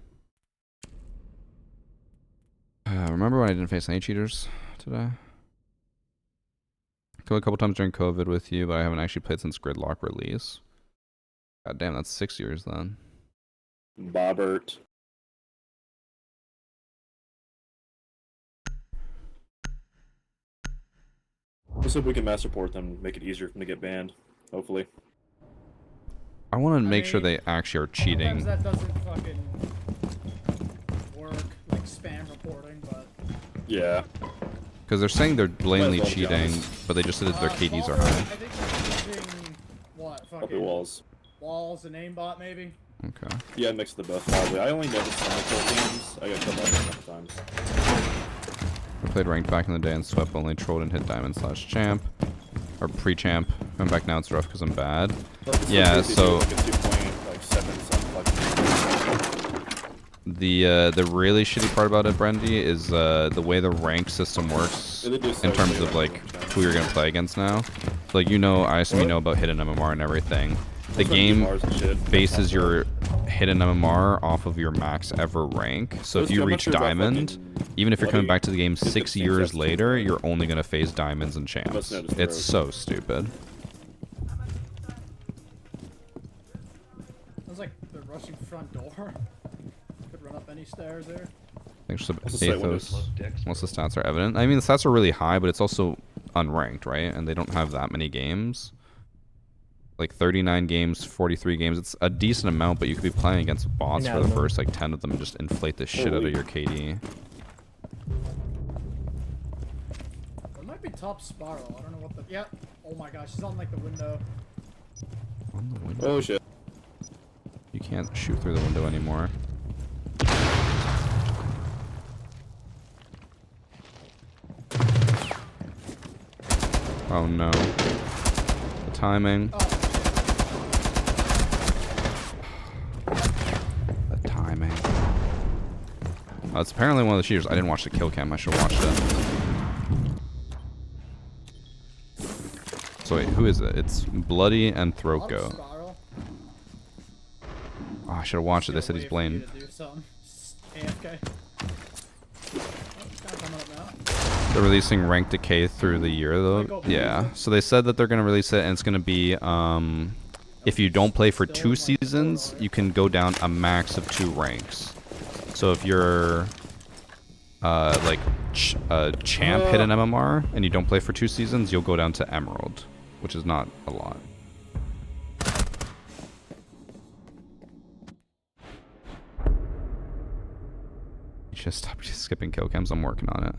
Remember when I didn't face any cheaters today? I killed a couple times during COVID with you, but I haven't actually played since Gridlock release. God damn, that's 6 years then. Bobbert. Let's hope we can mass report them, make it easier for them to get banned. Hopefully. I want to make sure they actually are cheating. Sometimes that doesn't fucking work, like spam reporting, but... Yeah. Because they're saying they're blatantly cheating, but they just said that their KDs are high. I think they're using, what, fucking... walls. Walls and aimbot, maybe? Okay. Yeah, a mix of the both, probably. I only noticed some of the games. I got killed by them a couple times. I played ranked back in the day and swept only trolled and hit diamond / champ. Or pre-champ. Coming back now it's rough because I'm bad. Yeah, so... The really shitty part about it, Brendy, is the way the rank system works in terms of like who you're gonna play against now. So, like, you know, I assume you know about hidden MMR and everything. The game bases your hidden MMR off of your max ever rank. So if you reach diamond, even if you're coming back to the game 6 years later, you're only gonna face diamonds and champs. It's so stupid. Sounds like they're rushing front door. Could run up any stairs there. Thanks for the Athos. Most of the stats are evident. I mean, the stats are really high, but it's also unranked, right? And they don't have that many games. Like 39 games, 43 games. It's a decent amount, but you could be playing against bots for the first like 10 of them and just inflate the shit out of your KD. It might be top spiral. I don't know what the... Yeah. Oh my gosh, she's on like the window. On the window? Oh shit. You can't shoot through the window anymore. Oh no. The timing. The timing. Oh, it's apparently one of the cheaters. I didn't watch the kill cam. I should have watched it. So wait, who is it? It's Bloody and Throko. Spiral. Oh, I should have watched it. They said he's blamed. AFK. They're releasing Rank Decay through the year, though. Yeah. So they said that they're going to release it, and it's going to be, if you don't play for 2 seasons, you can go down a max of 2 ranks. So if you're, like, champ hidden MMR, and you don't play for 2 seasons, you'll go down to Emerald, which is not a lot. Just stop skipping kill cams. I'm working on it.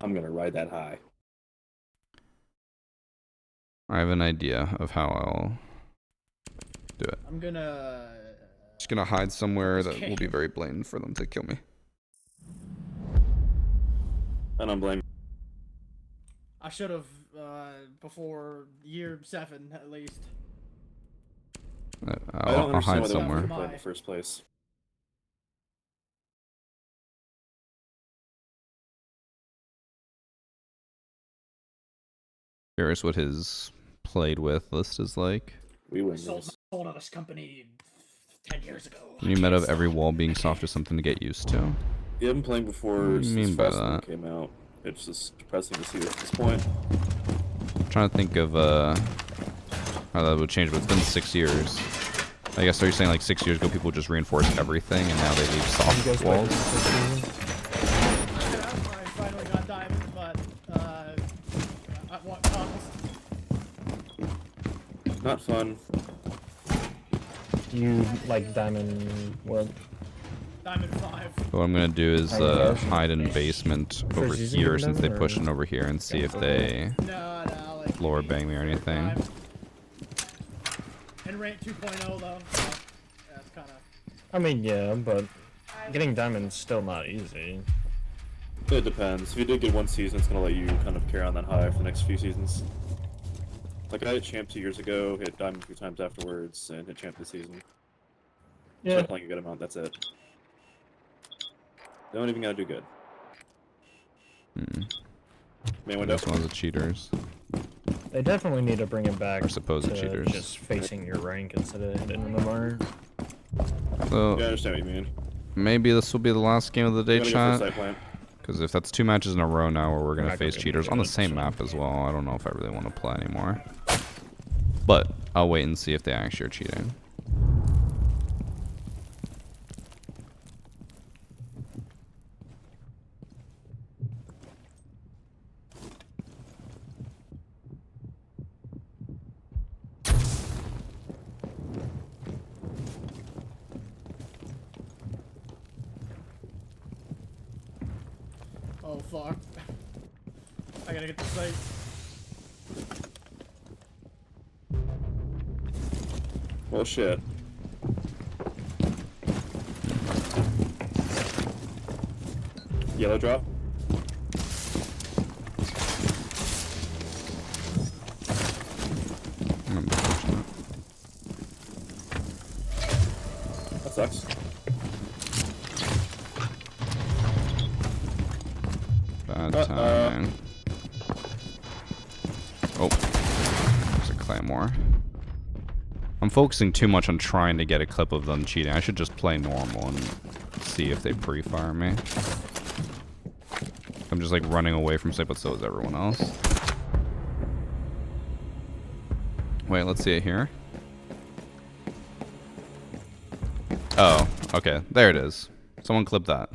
I'm gonna ride that high. I have an idea of how I'll do it. I'm gonna... Just gonna hide somewhere that will be very blatant for them to kill me. I don't blame I should have before year 7 at least. I don't understand hide why they somewhere. wouldn't play in the first place. Curious what his played with list is like. We win Sold this. out this company 10 years ago. You met of every wall being soft is something to get used to. You haven't playing What before do you since mean by Frostmourne that? came out. It's just depressing to see at this point. I'm trying to think of how that would change, but it's been 6 years. I guess, are you saying like 6 years ago people just reinforced everything and now they leave soft walls? I finally got diamond, but at what cost? Not fun. You like diamond what? Diamond 5. What I'm gonna do is hide in basement over here since they push in over here and see if they No, floor bang me or anything. And rant 2.0 though. So that's kind of. I mean, yeah, but getting diamond's still not easy. It depends. If you did get one season, it's gonna let you kind of carry on that high for the next few seasons. Like I hit champ 2 years ago, hit diamond a few times afterwards, and hit champ this season. Yeah. Start playing a good amount. That's it. Don't even gotta do good. Main window. This one's the cheaters. They definitely need to bring it back Or supposed to cheaters. just facing your rank instead of hitting them hard. So, Yeah, I understand what you mean. maybe this will be the last game of the day, I'm gonna go for chat. side plant. Because if that's 2 matches in a row now where we're gonna not face gonna cheaters be on the good, same so- map as well, I don't know if I really want to play anymore. But I'll wait and see if they actually are cheating. Oh fuck. I gotta get the site. Well, shit. Yellow drop. That sucks. Bad timing. Oh, there's a claymore. I'm focusing too much on trying to get a clip of them cheating. I should just play normal and see if they pre-fire me. I'm just like running away from sight, but so is everyone else. Wait, let's see it here. Oh, okay. There it is. Someone clip that.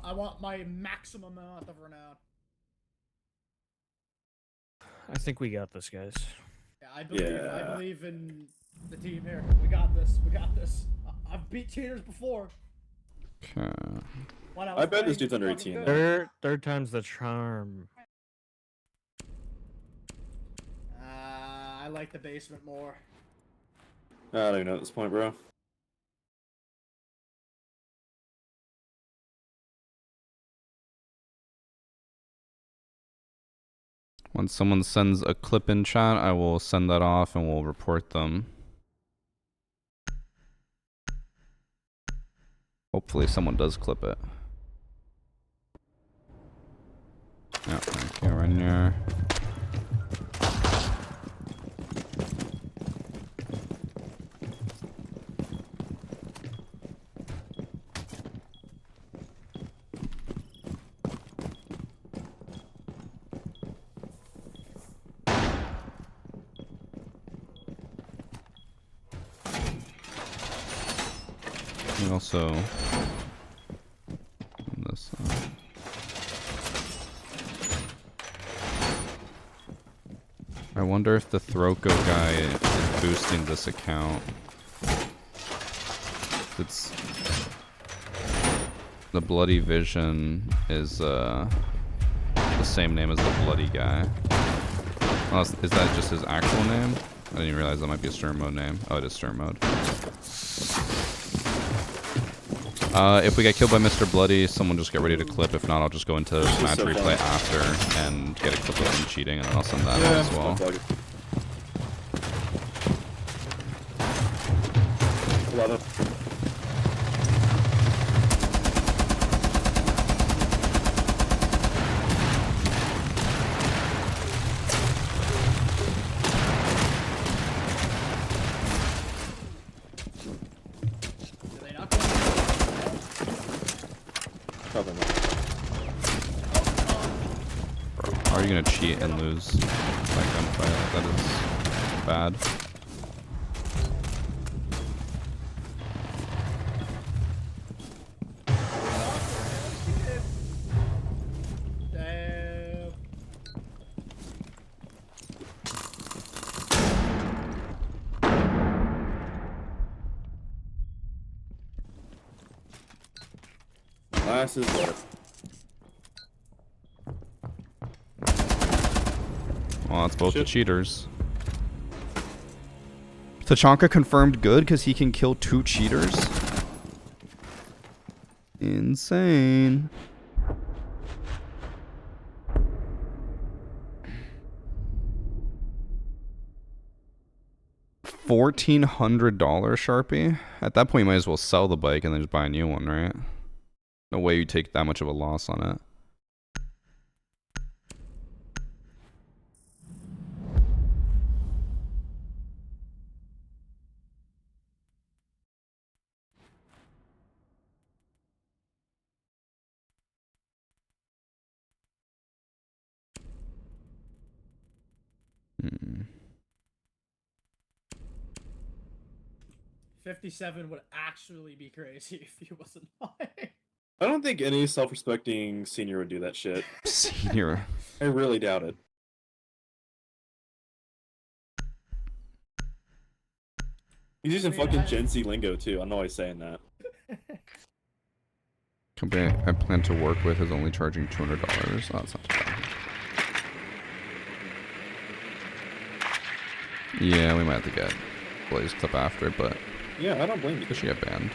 I want my maximum amount of renown. I think we got this, guys. Yeah, I believe in the team here. We got this. We got this. I've beat cheaters before. Okay. I bet this dude's under 18. Third time's the charm. I like the basement more. I don't even know at this point, bro. When someone sends a clip in chat, I will send that off and we'll report them. Hopefully someone does clip it. Yeah, thank you, Rainier. And also on this side. I wonder if the Throko guy is boosting this account. It's the Bloody Vision is the same name as the Bloody guy. Oh, is that just his actual name? I didn't even realize that might be a stern mode name. Oh, it is stern mode. If we get killed by Mr. Bloody, someone just get ready to clip. If not, I'll just go into match replay after and get a clip of him cheating, and then I'll send that out as well. 11. Are you gonna cheat and lose that gunfight? That is bad. Damn. Last is there. Well, that's both the cheaters. Tachanka confirmed good because he can kill 2 cheaters. Insane. $1,400 Sharpie? At that point, you might as well sell the bike and then just buy a new one, right? No way you take that much of a loss on it. Hmm. 57 would actually be crazy if he wasn't lying. I don't think any self-respecting senior would do that shit. Senior. I really doubt it. He's using fucking Gen Z lingo too. I know he's saying that. Company I plan to work with is only charging $200. Oh, that's not too bad. Yeah, we might have to get Blaze clip after, but yeah, I don't blame you. She get banned.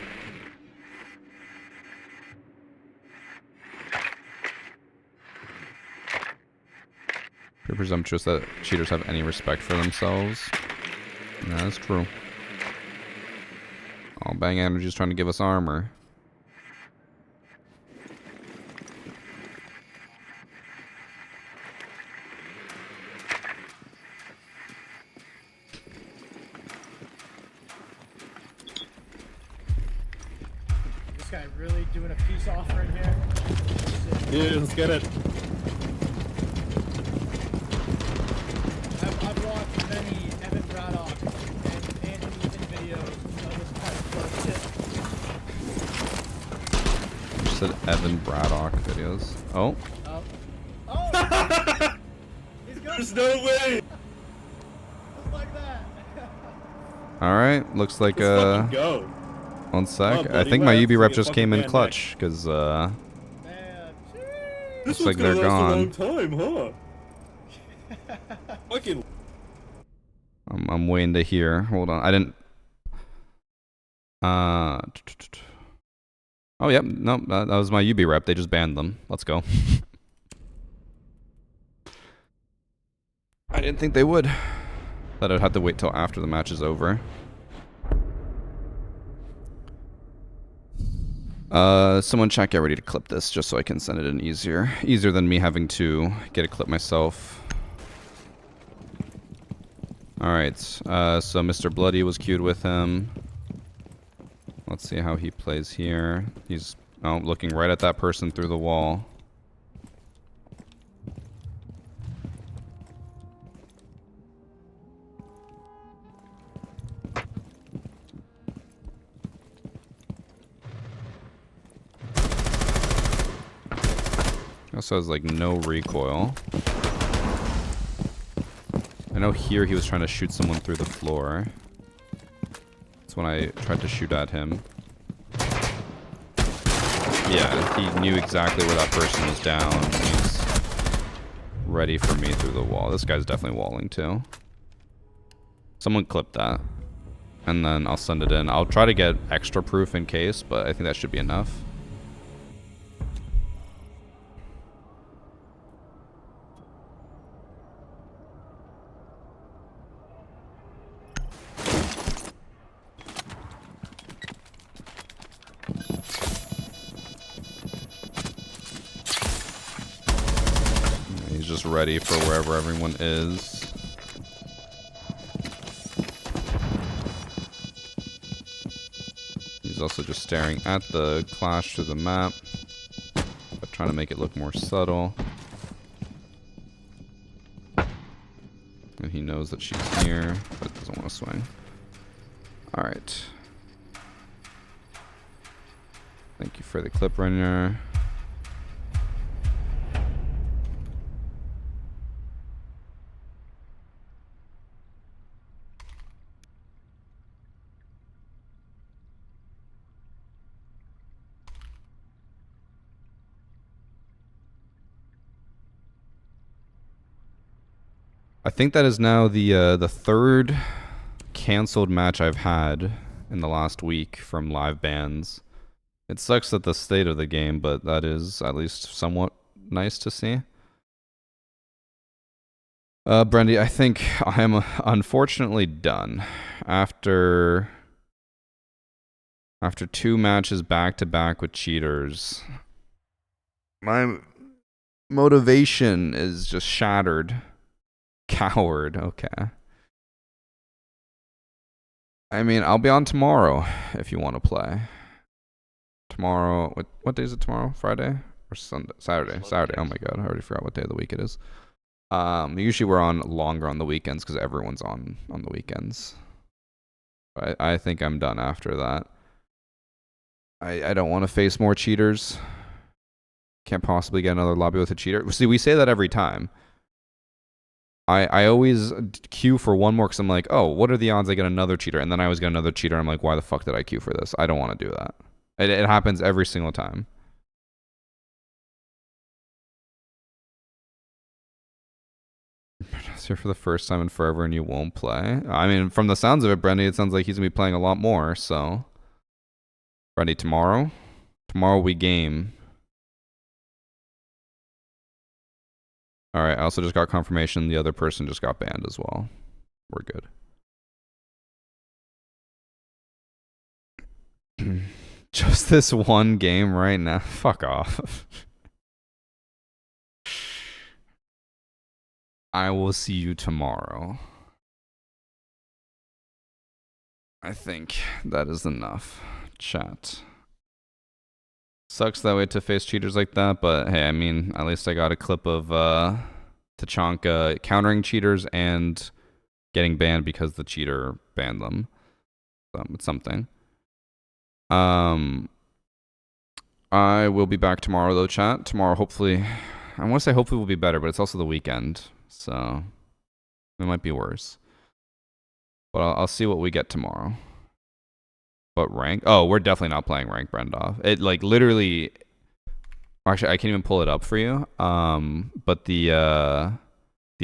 Pretty presumptuous that cheaters have any respect for themselves. Yeah, that's true. Oh, Bang Energy's trying to give us armor. This guy really doing a peace offering here. Yeah, let's get it. I've watched many Evan Braddock and Anthony Ethan videos of this kind of shit. Just said Evan Braddock videos. Oh. Oh! He's got There's no way! Just like that. Alright, looks like Let's fucking go. One sec. Oh, I think my buddy, UB we're rep gonna just fucking came in ban clutch, because Man, This looks like they're last gone. a long time, huh? Fucking. I'm waiting to hear. Hold on. I didn't. Oh, yep. No, that was my UB rep. They just banned them. Let's go. I didn't think they would. Thought I'd have to wait till after the match is over. Someone chat, get ready to clip this just so I can send it in easier. Easier than me having to get a clip myself. Alright, so Mr. Bloody was queued with him. Let's see how he plays here. He's looking right at that person through the wall. Also has like no recoil. I know here he was trying to shoot someone through the floor. That's when I tried to shoot at him. Yeah, he knew exactly where that person was down. He's ready for me through the wall. This guy's definitely walling too. Someone clip that. And then I'll send it in. I'll try to get extra proof in case, but I think that should be enough. He's just ready for wherever everyone is. He's also just staring at the clash through the map, but trying to make it look more subtle. And he knows that she's here, but doesn't want to swing. Alright. Thank you for the clip runner. I think that is now the third canceled match I've had in the last week from live bans. It sucks at the state of the game, but that is at least somewhat nice to see. Brendy, I think I am unfortunately done. After 2 matches back to back with cheaters, my motivation is just shattered. Coward, okay. I mean, I'll be on tomorrow if you want to play. Tomorrow, what day is it tomorrow? Friday or Sunday? Saturday. Saturday. Oh my god, I already forgot what day of the week it is. Usually we're on longer on the weekends because everyone's on the weekends. I think I'm done after that. I don't want to face more cheaters. Can't possibly get another lobby with a cheater. See, we say that every time. I always queue for one more because I'm like, oh, what are the odds I get another cheater? And then I always get another cheater. I'm like, why the fuck did I queue for this? I don't want to do that. It happens every single time. It's here for the first time in forever and you won't play. I mean, from the sounds of it, Brendy, it sounds like he's going to be playing a lot more. So, Brendy, tomorrow we game. Alright, I also just got confirmation the other person just got banned as well. We're good. Just this one game right now? Fuck off. I will see you tomorrow. I think that is enough. Chat. Sucks that way to face cheaters like that, but hey, I mean, at least I got a clip of Tachanka countering cheaters and getting banned because the cheater banned them. It's something. I will be back tomorrow though, chat. Tomorrow, hopefully, I want to say hopefully will be better, but it's also the weekend, so it might be worse. But I'll see what we get tomorrow. But rank? Oh, we're definitely not playing rank, Brendoff. It like literally. Actually, I can't even pull it up for you. But the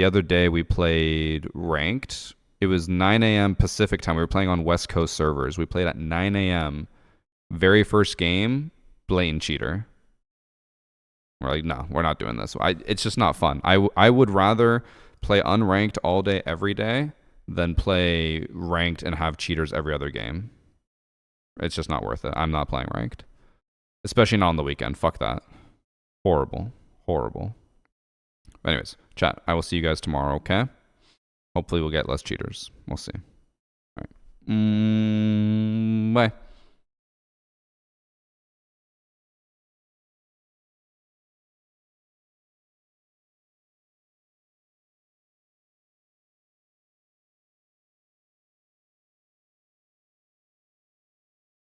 other day we played ranked. It was 9 a.m. Pacific time. We were playing on West Coast servers. We played at 9 a.m. Very first game, blatant cheater. We're like, no, we're not doing this. It's just not fun. I would rather play unranked all day, every day, than play ranked and have cheaters every other game. It's just not worth it. I'm not playing ranked. Especially not on the weekend. Fuck that. Horrible. Horrible. Anyways, chat. I will see you guys tomorrow, okay? Hopefully we'll get less cheaters. We'll see. All right. Bye.